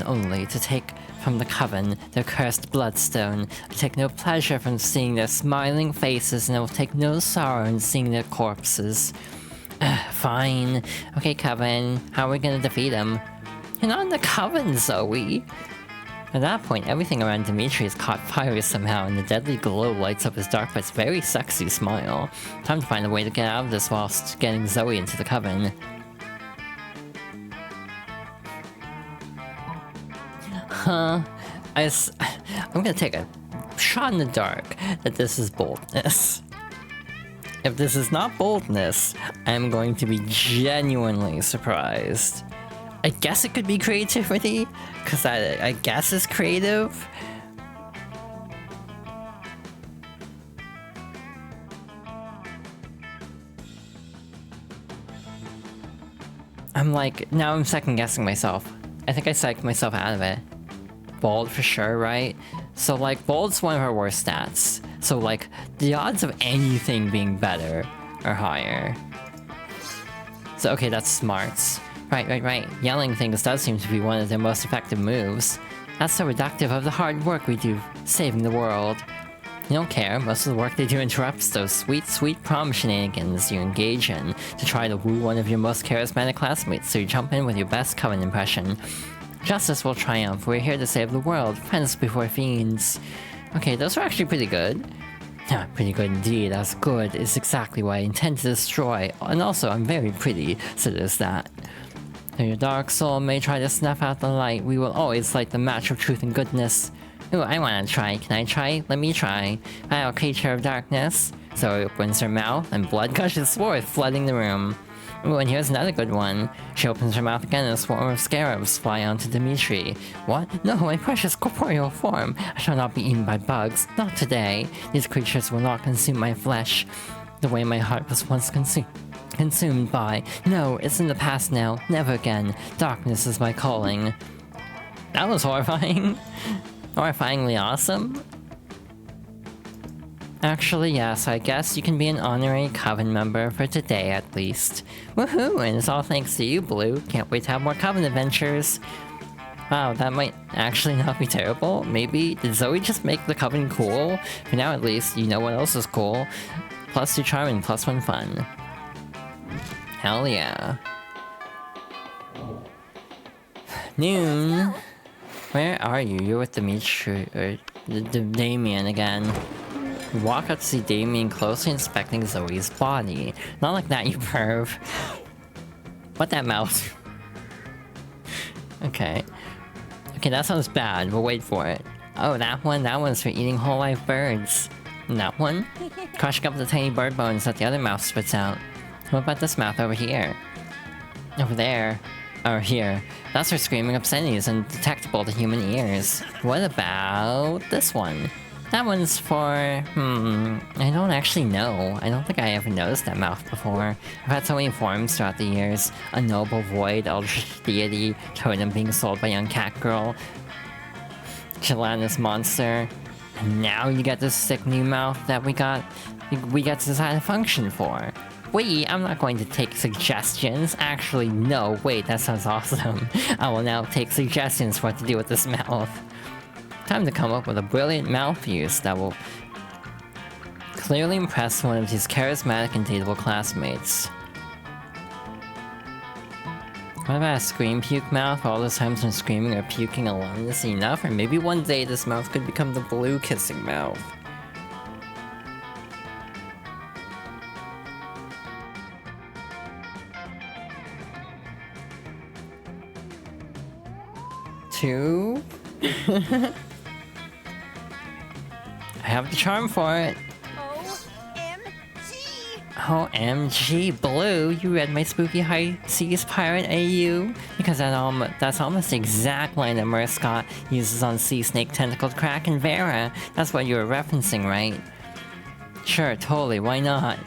only, to take from the Coven their cursed bloodstone. I take no pleasure from seeing their smiling faces, and I will take no sorrow in seeing their corpses. Fine. Okay, Coven, how are we gonna defeat them? You're not in the Coven, Zoe! At that point, everything around Dimitri is caught fire somehow, and the deadly glow lights up his dark but very sexy smile. Time to find a way to get out of this whilst getting Zoe into the Coven. I'm gonna take a shot in the dark that this is boldness. If this is not boldness, I'm going to be genuinely surprised. I guess it could be creativity, because I guess it's creative. Now I'm second guessing myself. I think I psyched myself out of it. Bold for sure, right? So bold's one of our worst stats. So the odds of anything being better are higher. So okay, that's smarts. Right. Yelling things does seem to be one of their most effective moves. That's so reductive of the hard work we do, saving the world. You don't care, most of the work they do interrupts those sweet prom shenanigans you engage in to try to woo one of your most charismatic classmates, so you jump in with your best Coven impression. Justice will triumph, we're here to save the world, friends before fiends. Okay, those are actually pretty good. Yeah, pretty good indeed, as good is exactly what I intend to destroy, and also I'm very pretty, so there's that. Though your dark soul may try to snuff out the light, we will always light the match of truth and goodness. Ooh, I wanna try. Can I try? Let me try. Vile creature of darkness. Zoe opens her mouth, and blood gushes forth, flooding the room. Ooh, and here's another good one. She opens her mouth again, and a swarm of scarabs fly onto Dimitri. What? No, my precious corporeal form! I shall not be eaten by bugs. Not today. These creatures will not consume my flesh, the way my heart was once consumed by. No, it's in the past now. Never again. Darkness is my calling. That was horrifying. Horrifyingly awesome. Actually, yes, I guess you can be an honorary Coven member for today at least. Woohoo! And it's all thanks to you, Blue. Can't wait to have more Coven adventures. Wow, that might actually not be terrible. Maybe, did Zoe just make the Coven cool? For now at least, you know what else is cool. +2 charming, +1 fun. Hell yeah. Noon. Where are you? You're with Dimitri, or the Damien again. You walk up to see Damien closely inspecting Zoe's body. Not like that, you perv. What that mouth? Okay. Okay, that sounds bad, but wait for it. Oh, that one's for eating whole live birds. And that one? Crushing up the tiny bird bones that the other mouth spits out. What about this mouth over here? Over there. Or here. That's for screaming obscenities and detectable to human ears. What about this one? That one's for... I don't actually know. I don't think I ever noticed that mouth before. I've had so many forms throughout the years. A noble void, eldritch deity, totem being sold by young cat girl, gelatinous monster. And now you get this sick new mouth that we get to decide a function for. Wait, I'm not going to take suggestions. Actually, no, wait, that sounds awesome. I will now take suggestions for what to do with this mouth. Time to come up with a brilliant mouth use that will clearly impress one of these charismatic and dateable classmates. What about a scream puke mouth? All those times when screaming or puking alone is enough? Or maybe one day this mouth could become the blue kissing mouth. Two? I have the charm for it. OMG, Blue, you read my spooky high seas pirate AU? Because that's almost the exact line that Merscott uses on Sea Snake Tentacled Kraken Vera. That's what you were referencing, right? Sure, totally, why not?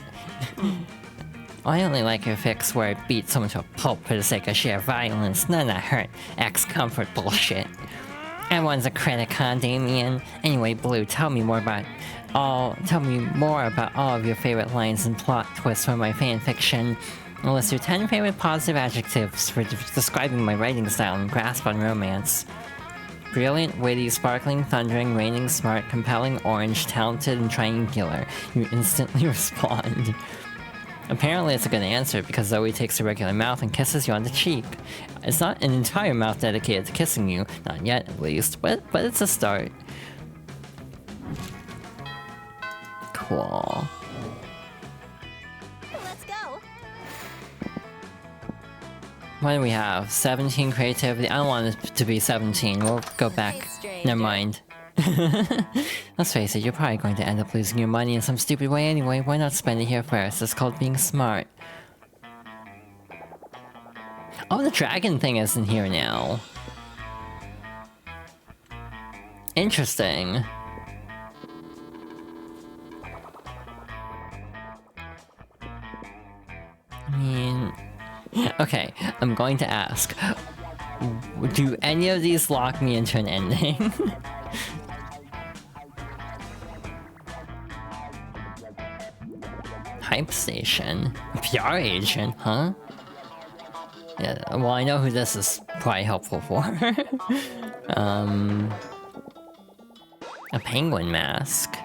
I only like your fix where it beats someone to a pulp for the sake of sheer violence, none of that hurt ex-comfort bullshit. Everyone's a critic, huh, Damien? Anyway, Blue, tell me more about all of your favorite lines and plot twists from my fanfiction. I'll list your 10 favorite positive adjectives for describing my writing style and grasp on romance. Brilliant, witty, sparkling, thundering, raining, smart, compelling, orange, talented, and triangular. You instantly respond. Apparently it's a good answer because Zoe takes a regular mouth and kisses you on the cheek. It's not an entire mouth dedicated to kissing you, not yet at least, but it's a start. Cool. Let's go. What do we have? 17 creativity? I don't want it to be 17, we'll go back. Never mind. Let's face it, you're probably going to end up losing your money in some stupid way anyway. Why not spend it here first? It's called being smart. Oh, the dragon thing isn't here now. Interesting. I mean... Okay, I'm going to ask. Do any of these lock me into an ending? Hype station? PR agent, huh? Yeah, well, I know who this is probably helpful for. A penguin mask.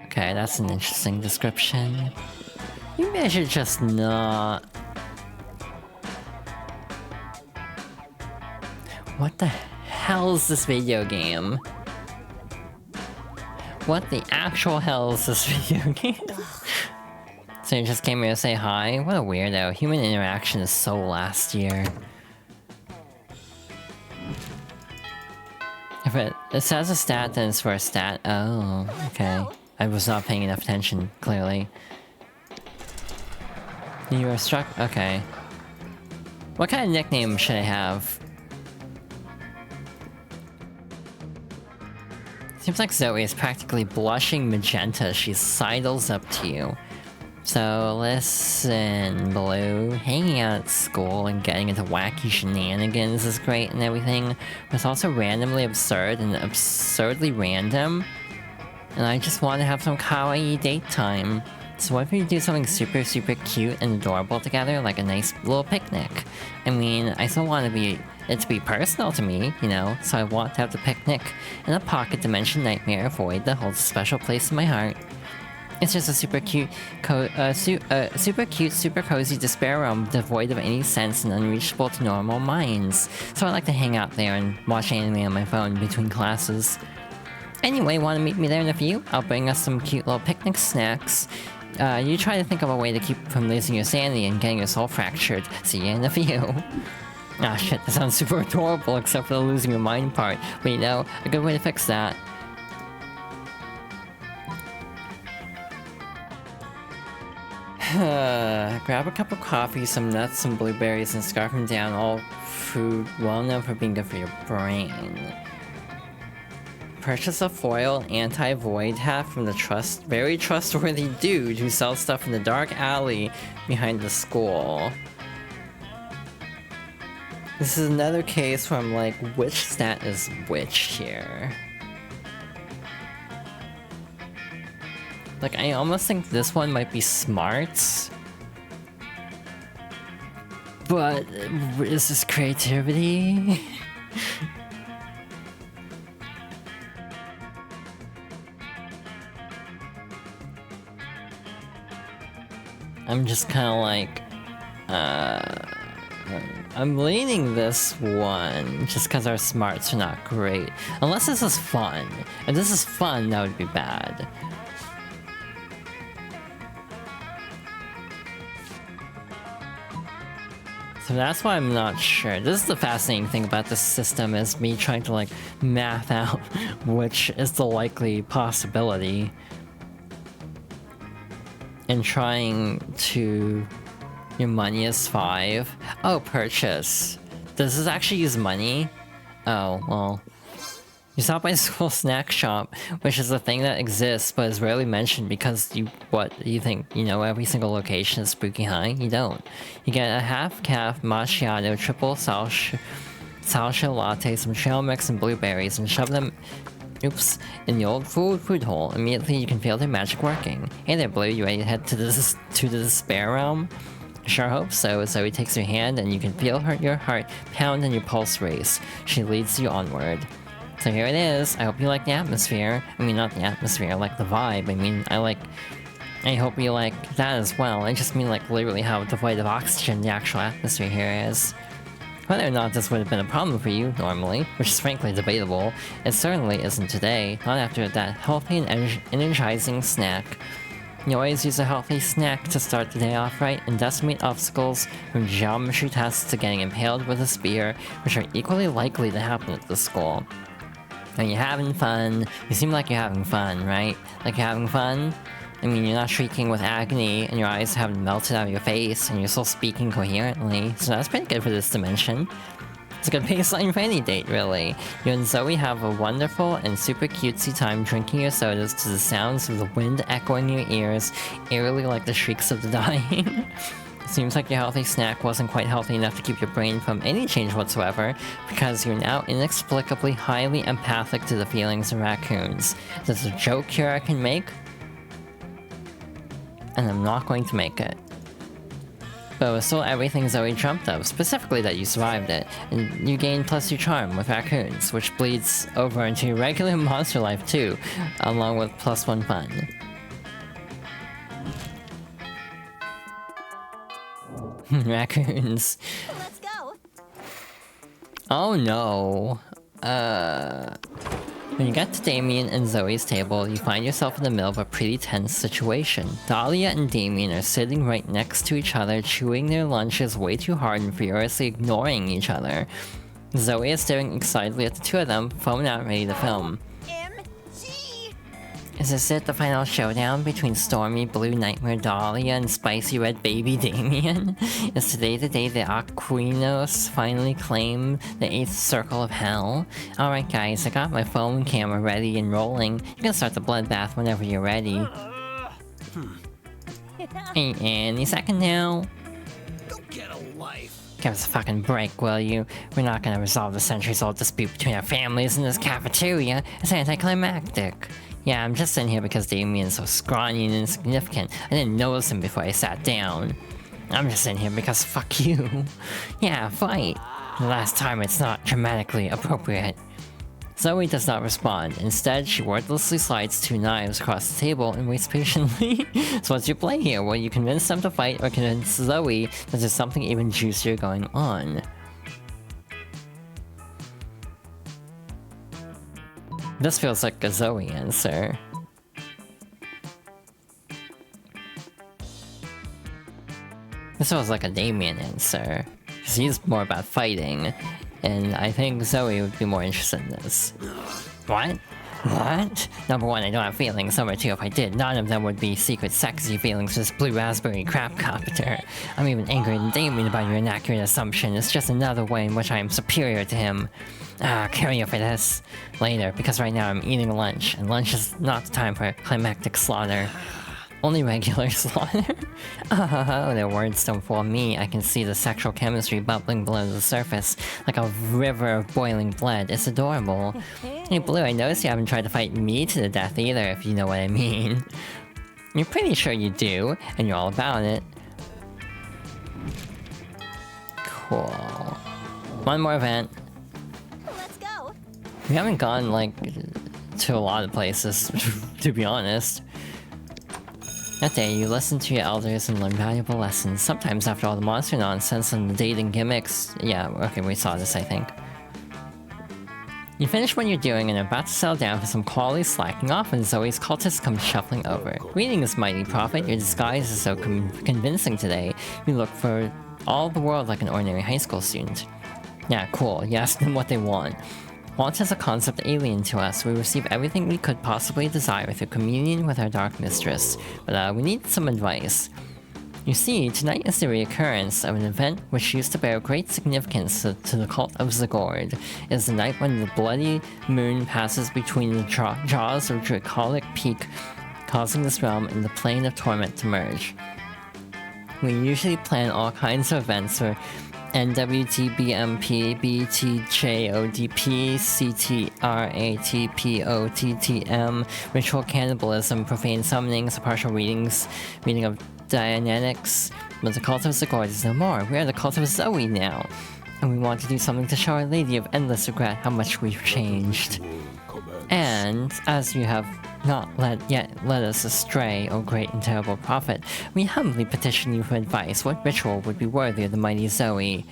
Okay, that's an interesting description. Maybe I should just not... What the hell is this video game? What the actual hell is this video game? So you just came here to say hi? What a weirdo. Human interaction is so last year. If it says a stat, then it's for a stat. Oh, okay. I was not paying enough attention, clearly. You were struck? Okay. What kind of nickname should I have? Seems like Zoe is practically blushing magenta as she sidles up to you. So, listen, Blue. Hanging out at school and getting into wacky shenanigans is great and everything, but it's also randomly absurd and absurdly random. And I just want to have some kawaii date time. So what if we do something super cute and adorable together, like a nice little picnic? I mean, I still want it to be personal to me, you know, so I want to have the picnic in a pocket dimension nightmare void that holds a special place in my heart. It's just a super cute, super cozy despair realm devoid of any sense and unreachable to normal minds. So I like to hang out there and watch anime on my phone between classes. Anyway, want to meet me there in a few? I'll bring us some cute little picnic snacks. You try to think of a way to keep from losing your sanity and getting your soul fractured. See you in a few. Ah shit, that sounds super adorable except for the losing your mind part. But you know, a good way to fix that. Grab a cup of coffee, some nuts, some blueberries, and scarf them down. All food well known for being good for your brain. Purchase a foil anti-void hat from the very trustworthy dude who sells stuff in the dark alley behind the school. This is another case where I'm like, which stat is which here? Like, I almost think this one might be smarts. But is this creativity? I'm just kind of like, I'm leaning this one just because our smarts are not great. Unless this is fun. If this is fun, that would be bad. So that's why I'm not sure. This is the fascinating thing about this system, is me trying to like math out which is the likely possibility. And trying to... Your money is 5. Oh, purchase. Does this actually use money? Oh, well. You stop by the school snack shop, which is a thing that exists but is rarely mentioned because you think, you know, every single location is Spooky High? You don't. You get a half-calf macchiato, triple salsa latte, some trail mix, and blueberries, and shove them in the old food hole. Immediately you can feel their magic working. Hey there, Blue, you ready to head to the despair realm? Sure hope so. Zoe takes your hand and you can feel your heart pound and your pulse race. She leads you onward. So here it is. I hope you like the atmosphere. I mean, not the atmosphere, I like the vibe. I mean, I hope you like that as well. I just mean like literally how devoid of oxygen the actual atmosphere here is. Whether or not this would have been a problem for you normally, which is frankly debatable, it certainly isn't today, not after that healthy and energizing snack. You always use a healthy snack to start the day off right and decimate obstacles from geometry tests to getting impaled with a spear, which are equally likely to happen at the school. Are you having fun? You seem like you're having fun, right? Like you're having fun? I mean, you're not shrieking with agony and your eyes haven't melted out of your face and you're still speaking coherently, so that's pretty good for this dimension. It's a good baseline for any date, really. You and Zoe have a wonderful and super cutesy time drinking your sodas to the sounds of the wind echoing in your ears, eerily like the shrieks of the dying. Seems like your healthy snack wasn't quite healthy enough to keep your brain from any change whatsoever, because you're now inexplicably highly empathic to the feelings of raccoons. There's a joke here I can make, and I'm not going to make it. But it was still everything Zoe dreamt of, specifically that you survived it, and you gained plus your charm with raccoons, which bleeds over into your regular monster life too, along with +1 fun. Raccoons. Let's go. Oh no. When you get to Damien and Zoe's table, you find yourself in the middle of a pretty tense situation. Dahlia and Damien are sitting right next to each other, chewing their lunches way too hard and furiously ignoring each other. Zoe is staring excitedly at the two of them, phone out ready to film. MG! Is this it, the final showdown between Stormy Blue Nightmare Dahlia and Spicy Red Baby Damien? Is today the day the Aquinos finally claim the 8th Circle of Hell? Alright guys, I got my phone camera ready and rolling. You can start the bloodbath whenever you're ready. Any second now. Go get a life. Give us a fucking break, will you? We're not gonna resolve the centuries-old dispute between our families in this cafeteria. It's anticlimactic. Yeah, I'm just in here because Damien's so scrawny and insignificant. I didn't notice him before I sat down. I'm just in here because fuck you. Yeah, fight. The last time it's not dramatically appropriate. Zoe does not respond. Instead, she wordlessly slides 2 knives across the table and waits patiently. So what's your play here? Will you convince them to fight or convince Zoe that there's something even juicier going on? This feels like a Zoe answer. This feels like a Damien answer. Because he's more about fighting. And I think Zoe would be more interested in this. What? What? Number 1, I don't have feelings. Number 2, if I did, none of them would be secret sexy feelings for this blue raspberry crap copter. I'm even angrier than Damien about your inaccurate assumption. It's just another way in which I am superior to him. Carry you for this. Later, because right now I'm eating lunch, and lunch is not the time for climactic slaughter. Only regular slaughter? Oh, their words don't fool me. I can see the sexual chemistry bubbling below the surface, like a river of boiling blood. It's adorable. Hey, Blue, I noticed you haven't tried to fight me to the death either, if you know what I mean. You're pretty sure you do, and you're all about it. Cool. One more event. Let's go. We haven't gone, like, to a lot of places, to be honest. That day, you listened to your elders and learned valuable lessons. Sometimes after all the monster nonsense and the dating gimmicks... Yeah, okay, we saw this, I think. You finish what you're doing and are about to settle down for some quality slacking off when Zoe's cultists come shuffling over. Greetings, mighty prophet. Your disguise is so convincing today. You look for all the world like an ordinary high school student. Yeah, cool. You ask them what they want. Want is a concept alien to us. We receive everything we could possibly desire through communion with our dark mistress. But we need some advice. You see, tonight is the reoccurrence of an event which used to bear great significance to the cult of Zagord. It is the night when the bloody moon passes between the jaws of Dracolic Peak, causing this realm and the plane of torment to merge. We usually plan all kinds of events for NWTBMP, BTJODP, CTRATPOTTM, ritual cannibalism, profane summonings, partial reading of Dianetics. But the cult of Zagord is no more. We are the cult of Zoe now. And we want to do something to show Our Lady of Endless Regret how much we've changed. And, as you have not yet led us astray, O great and terrible prophet, we humbly petition you for advice. What ritual would be worthy of the mighty Zoe?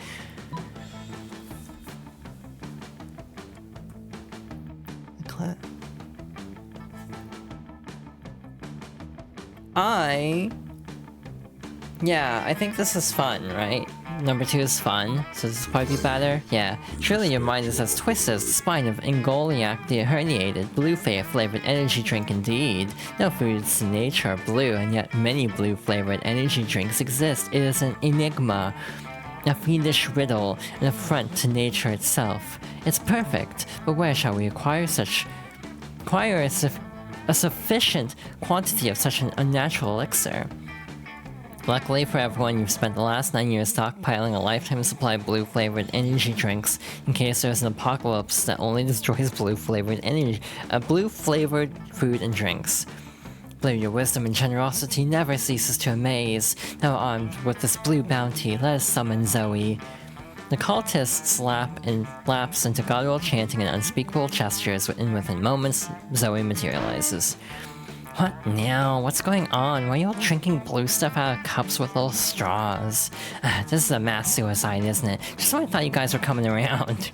Yeah, I think this is fun, right? Number 2 is fun, so this will probably be better. Yeah. Surely your mind is as twisted as the spine of Ingoliac the herniated. Blue flavored energy drink indeed. No foods in nature are blue, and yet many blue flavored energy drinks exist. It is an enigma. A fiendish riddle, an affront to nature itself. It's perfect, but where shall we acquire a sufficient quantity of such an unnatural elixir? Luckily for everyone, you've spent the last 9 years stockpiling a lifetime supply of blue-flavored energy drinks in case there's an apocalypse that only destroys blue-flavored food and drinks. Blue, your wisdom and generosity never ceases to amaze. Now armed with this blue bounty, let us summon Zoe. The cultists lapse into guttural chanting and unspeakable gestures, and within moments, Zoe materializes. What now? What's going on? Why are you all drinking blue stuff out of cups with little straws? This is a mass suicide, isn't it? Just when I thought you guys were coming around.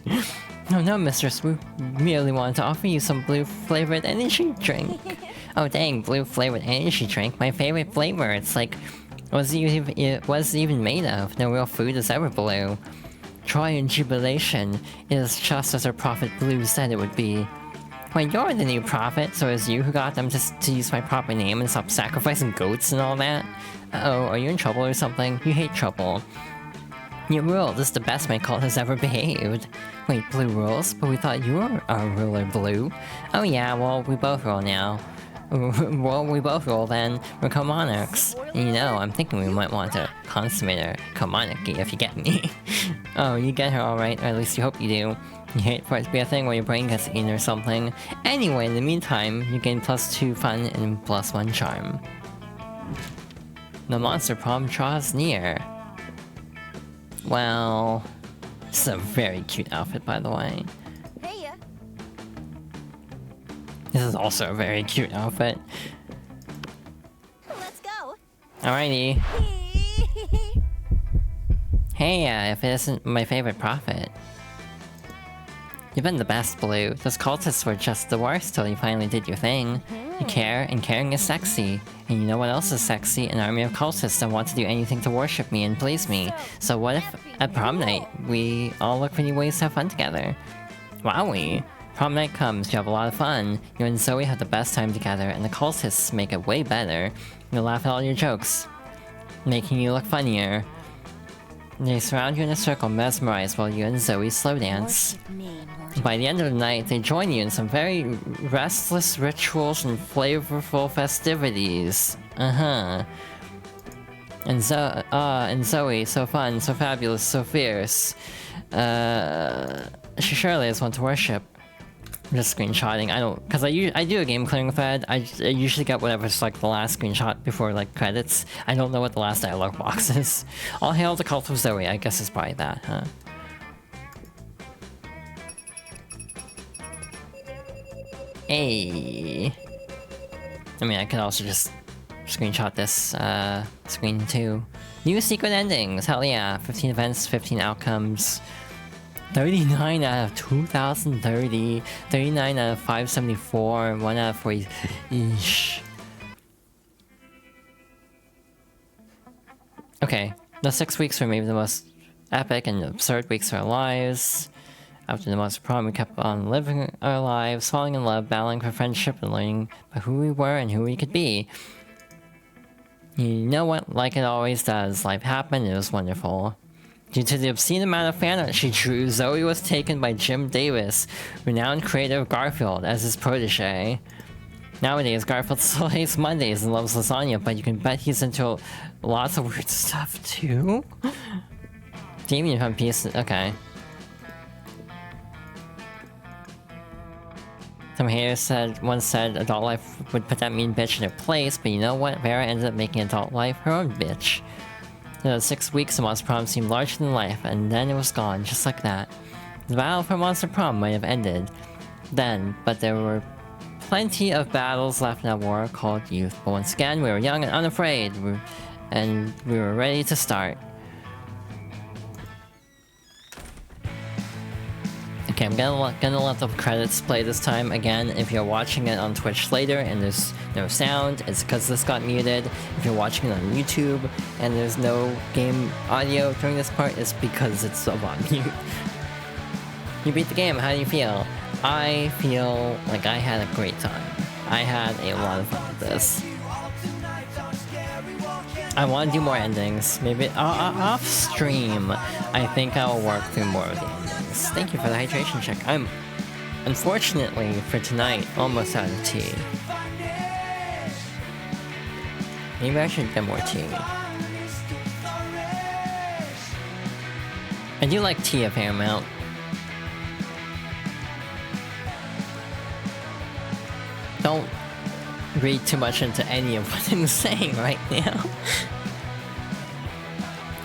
No, mistress. We merely wanted to offer you some blue-flavored energy drink. Oh dang, blue-flavored energy drink? My favorite flavor. It's like... What is it even made of? No real food is ever blue. Joy and jubilation. It is just as our prophet Blue said it would be. Wait, you're the new prophet, so it's you who got them to use my proper name and stop sacrificing goats and all that? Uh-oh, are you in trouble or something? You hate trouble. You rule, this is the best my cult has ever behaved. Wait, Blue rules? But we thought you were our ruler, Blue. Oh yeah, well, we both rule now. Well, we both will then. We're co-monarchs. And you know, I'm thinking we might want to consummate our co-monarchy, if you get me. Oh, you get her alright, or at least you hope you do. You hate for it to be a thing where your brain gets eaten or something. Anyway, in the meantime, you gain +2 fun and +1 charm. The monster prom draws near. Well... This is a very cute outfit, by the way. Hey ya. This is also a very cute outfit. Let's go. Alrighty. Hey, if it isn't my favorite prophet. You've been the best, Blue. Those cultists were just the worst till you finally did your thing. You care, and caring is sexy. And you know what else is sexy? An army of cultists that want to do anything to worship me and please me. So what if, at prom night, we all look for new ways to have fun together? Wowee! Prom night comes, you have a lot of fun. You and Zoe have the best time together, and the cultists make it way better. You'll laugh at all your jokes, making you look funnier. They surround you in a circle, mesmerized, while you and Zoe slow dance. By the end of the night, they join you in some very restless rituals and flavorful festivities. And Zoe, so fun, so fabulous, so fierce. She surely is one to worship. I'm just screenshotting. I don't, cause I do a game clearing thread. I usually get whatever's like the last screenshot before like credits. I don't know what the last dialogue box is. All hail the cult of Zoe. I guess it's probably that, huh? Hey. I mean, I could also just screenshot this screen too. New secret endings. Hell yeah! 15 events, 15 outcomes. 39 out of 2030, 39 out of 574, 1 out of 40. Eesh. Okay, the 6 weeks were maybe the most epic and absurd weeks of our lives. After the monster prom, we kept on living our lives, falling in love, battling for friendship, and learning about who we were and who we could be. You know what? Like it always does, life happened, it was wonderful. Due to the obscene amount of fan art she drew, Zoe was taken by Jim Davis, renowned creator of Garfield, as his protege. Nowadays, Garfield still hates Mondays and loves lasagna, but you can bet he's into lots of weird stuff too? Damien from Peace. Okay. Some haters once said adult life would put that mean bitch in her place, but you know what? Vera ended up making adult life her own bitch. The 6 weeks of Monster Prom seemed larger than life, and then it was gone, just like that. The battle for Monster Prom might have ended then, but there were plenty of battles left in that war called youth. But once again, we were young and unafraid, and we were ready to start. Okay, I'm gonna let the credits play this time. Again, if you're watching it on Twitch later and there's no sound, it's because this got muted. If you're watching it on YouTube and there's no game audio during this part, it's because it's on mute. You beat the game, how do you feel? I feel like I had a great time. I had a lot of fun with this. I want to do more endings. Maybe off stream, I think I will work through more of the endings. Thank you for the hydration check. I'm, unfortunately for tonight, almost out of tea. Maybe I should get more tea. I do like tea a fair amount. Don't read too much into any of what I'm saying right now.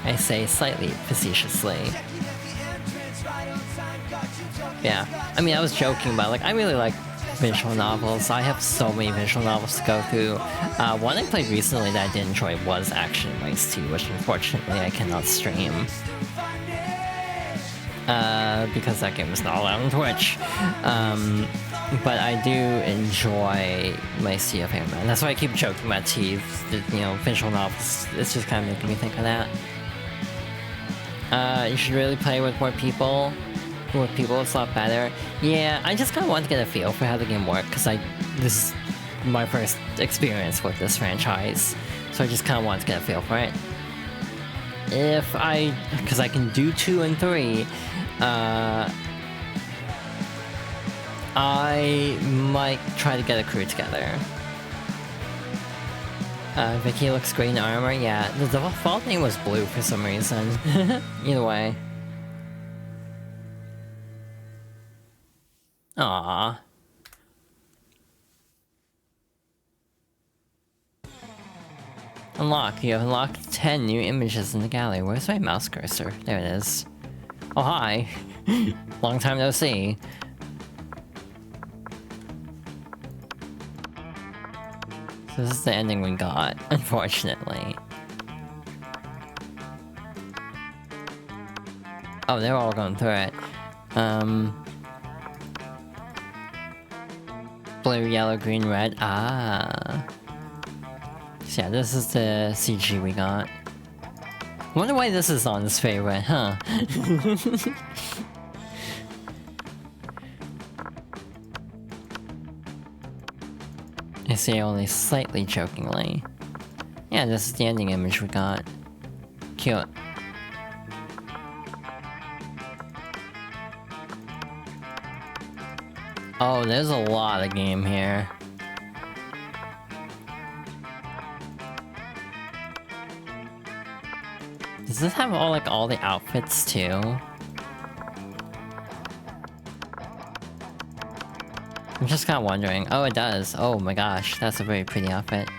I say slightly facetiously. Yeah, I mean, I was joking about, like, I really like visual novels. I have so many visual novels to go through. One I played recently that I did enjoy was Action Ice Tea, which unfortunately I cannot stream. Because that game is not allowed on Twitch. But I do enjoy my Sea of Hammer, and that's why I keep joking about tea. You know, visual novels, it's just kind of making me think of that. You should really play with more people. With people, it's a lot better. Yeah, I just kind of want to get a feel for how the game works, because this is my first experience with this franchise, so I just kind of want to get a feel for it. Because I can do 2 and 3, I might try to get a crew together. Vicky looks great in armor. Yeah, the default name was blue for some reason. Either way. Aww. Unlock. You have unlocked 10 new images in the gallery. Where's my mouse cursor? There it is. Oh, hi. Long time no see. So this is the ending we got, unfortunately. Oh, they're all going through it. Blue, yellow, green, red. Ah. So yeah, this is the CG we got. Wonder why this is on his favorite, huh? I say only slightly jokingly. Yeah, this is the ending image we got. Cute. Oh, there's a lot of game here. Does this have all the outfits too? I'm just kinda wondering. Oh, it does. Oh my gosh, that's a very pretty outfit.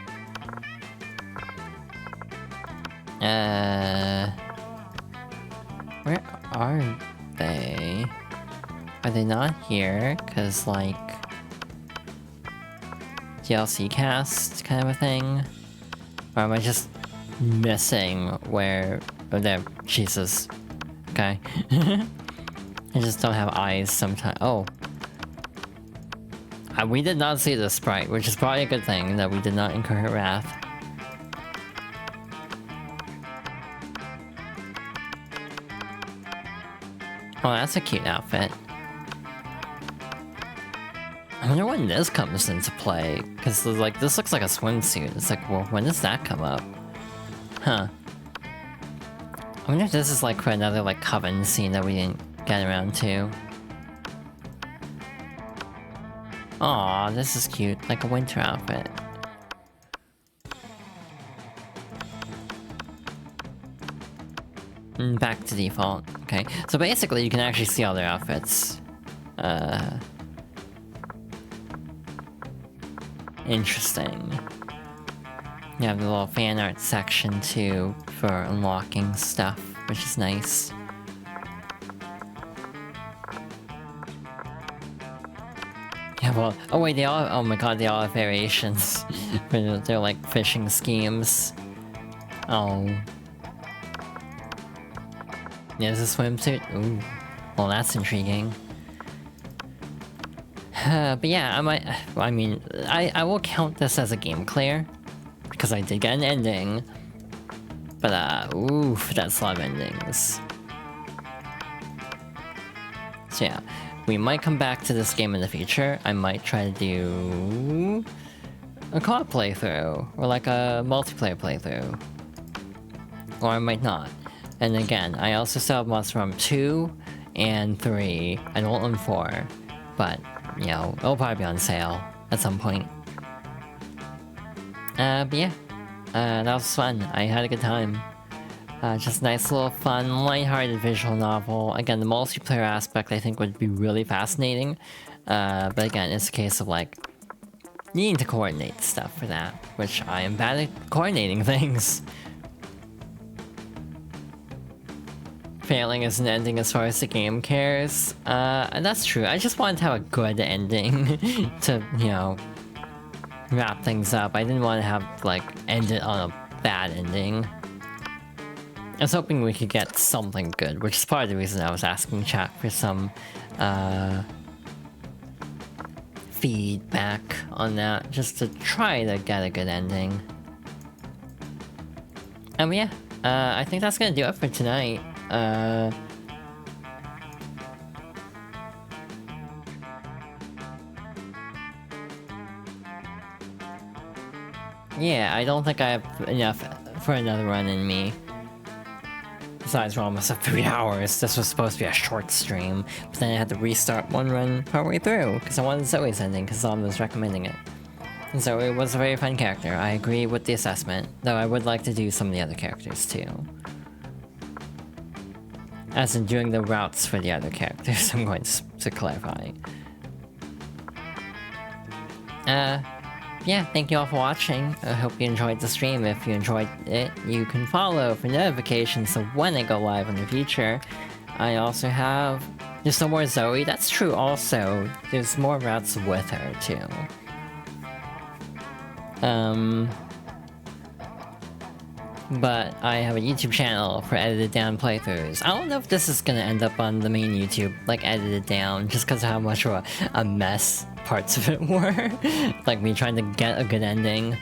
Where are they? Are they not here? 'Cause like... DLC cast kind of a thing? Or am I just missing where... Oh, there. Jesus. Okay. I just don't have eyes sometimes. Oh. We did not see the sprite, which is probably a good thing that we did not incur her wrath. Oh, that's a cute outfit. I wonder when this comes into play, because like this looks like a swimsuit. It's like, well, when does that come up? Huh. I wonder if this is like for another like coven scene that we didn't get around to. Aw, this is cute, like a winter outfit. Back to default. Okay, so basically you can actually see all their outfits. Interesting. You have the little fan art section too for unlocking stuff, which is nice. Yeah, well, oh wait, they all, oh my god, they all have variations. They're like fishing schemes. Oh. There's a swimsuit? Ooh. Well, that's intriguing. But yeah, I will count this as a game clear. Because I did get an ending. But, oof, that's a lot of endings. So yeah. We might come back to this game in the future. I might try to do a co-op playthrough, or like a multiplayer playthrough. Or I might not. And again, I also still have Monster Rum 2 and 3. I don't own 4. But, you know, it'll probably be on sale at some point. But yeah. That was fun. I had a good time. Just nice little fun, lighthearted visual novel. Again, the multiplayer aspect I think would be really fascinating. But again, it's a case of like, needing to coordinate stuff for that, which I am bad at coordinating things. Failing as an ending as far as the game cares. And that's true. I just wanted to have a good ending to, you know, wrap things up. I didn't want to have, like, end it on a bad ending. I was hoping we could get something good, which is part of the reason I was asking chat for some, feedback on that, just to try to get a good ending. Yeah, I think that's gonna do it for tonight. Yeah, I don't think I have enough for another run in me. Besides, we're almost at 3 hours. This was supposed to be a short stream, but then I had to restart one run partway through, because I wanted Zoe's ending, because Zom was recommending it. Zoe was a very fun character. I agree with the assessment, though I would like to do some of the other characters too. As in doing the routes for the other characters, I'm going to clarify. Yeah, thank you all for watching. I hope you enjoyed the stream. If you enjoyed it, you can follow for notifications of when I go live in the future. I also have... There's no more Zoe, that's true also. There's more routes with her, too. But I have a YouTube channel for edited down playthroughs. I don't know if this is gonna end up on the main YouTube, like edited down, just because of how much of a mess parts of it were. Like me trying to get a good ending.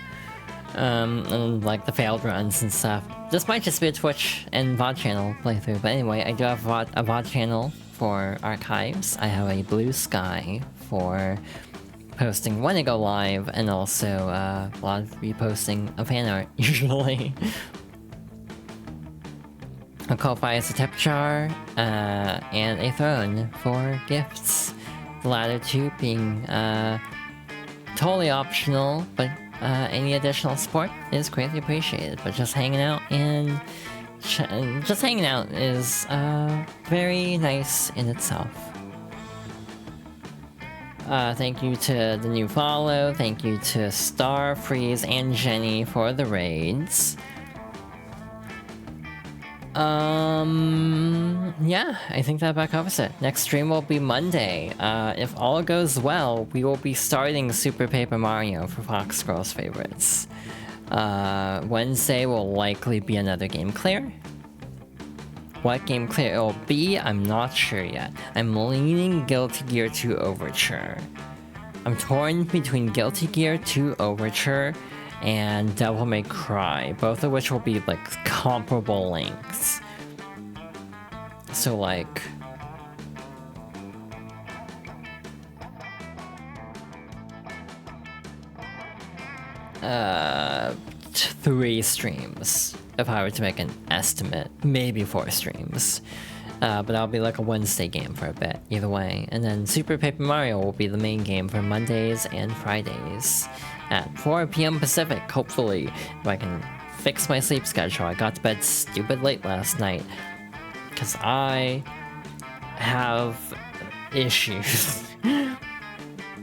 And like the failed runs and stuff. This might just be a Twitch and VOD channel playthrough, but anyway, I do have a VOD channel for archives. I have a Blue Sky for posting when I go live, and also a lot of reposting of fan art, usually. A Ko-Fi is a tip jar, and a throne for gifts. The latter two being totally optional, but any additional support is greatly appreciated. But just hanging out and just hanging out is very nice in itself. Thank you to the new follow. Thank you to Star, Freeze, and Jenny for the raids. Yeah, I think that about covers it. Next stream will be Monday. If all goes well, we will be starting Super Paper Mario for Fox Girls Favorites. Wednesday will likely be another game clear. What game clear it will be, I'm not sure yet. I'm leaning Guilty Gear 2 Overture. I'm torn between Guilty Gear 2 Overture and Devil May Cry, both of which will be like comparable lengths. So like... three streams, if I were to make an estimate. Maybe 4 streams. But that'll be like a Wednesday game for a bit, either way. And then Super Paper Mario will be the main game for Mondays and Fridays at 4 PM Pacific, hopefully, if I can fix my sleep schedule. I got to bed stupid late last night, because I have issues.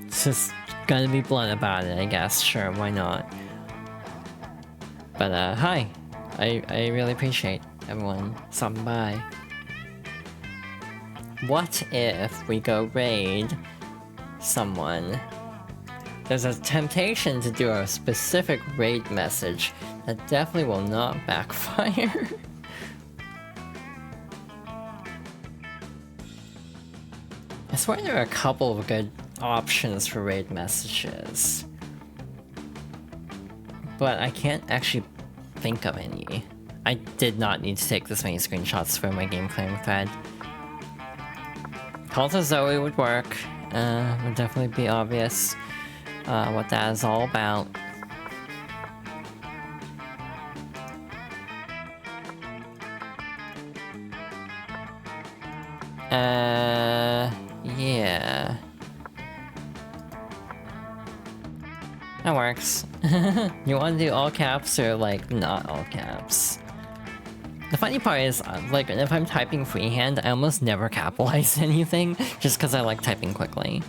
Just gonna be blunt about it, I guess. Sure, why not? But hi. I really appreciate everyone stopping by. What if we go raid someone? There's a temptation to do a specific raid message that definitely will not backfire. I swear there are a couple of good options for raid messages, but I can't actually think of any. I did not need to take this many screenshots for my game clearing thread. Call to Zoe would work. Would definitely be obvious what that is all about. Yeah. That works. You want to do all caps or like not all caps? The funny part is, like, if I'm typing freehand, I almost never capitalize anything, just because I like typing quickly.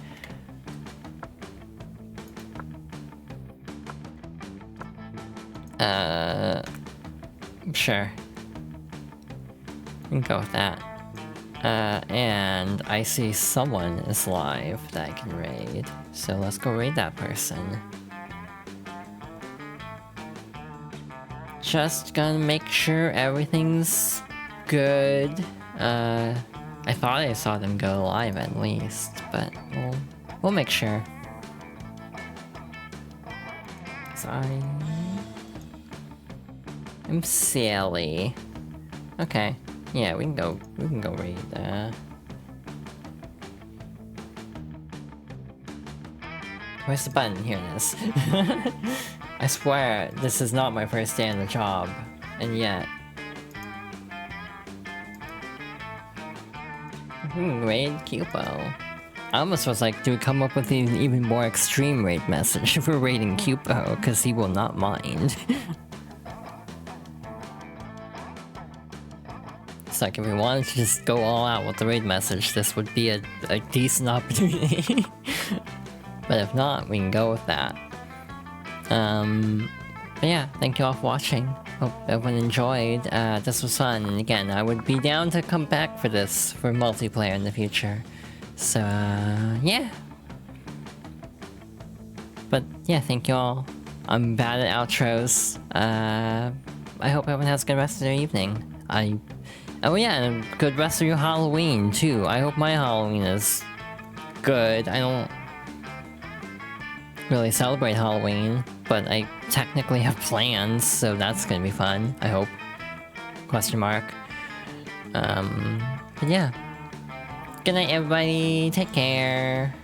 Sure. We can go with that. And I see someone is live that I can raid, so let's go raid that person. Just gonna make sure everything's good. I thought I saw them go live at least, but we'll make sure. 'Cause I'm silly. Okay, yeah, we can go raid that. Where's the button? Here it is. I swear, this is not my first day on the job, and yet... Raid Cupo. I almost was like, do we come up with an even more extreme raid message if we're raiding Cupo, because he will not mind. It's like, if we wanted to just go all out with the raid message, this would be a decent opportunity. But if not, we can go with that. But yeah, thank you all for watching. Hope everyone enjoyed. This was fun, and again, I would be down to come back for this, for multiplayer in the future. So, yeah. But yeah, thank you all. I'm bad at outros. I hope everyone has a good rest of their evening. Oh yeah, and a good rest of your Halloween, too. I hope my Halloween is good. I don't really celebrate Halloween, but I technically have plans, so that's gonna be fun, I hope. Question mark. But yeah. Good night, everybody. Take care.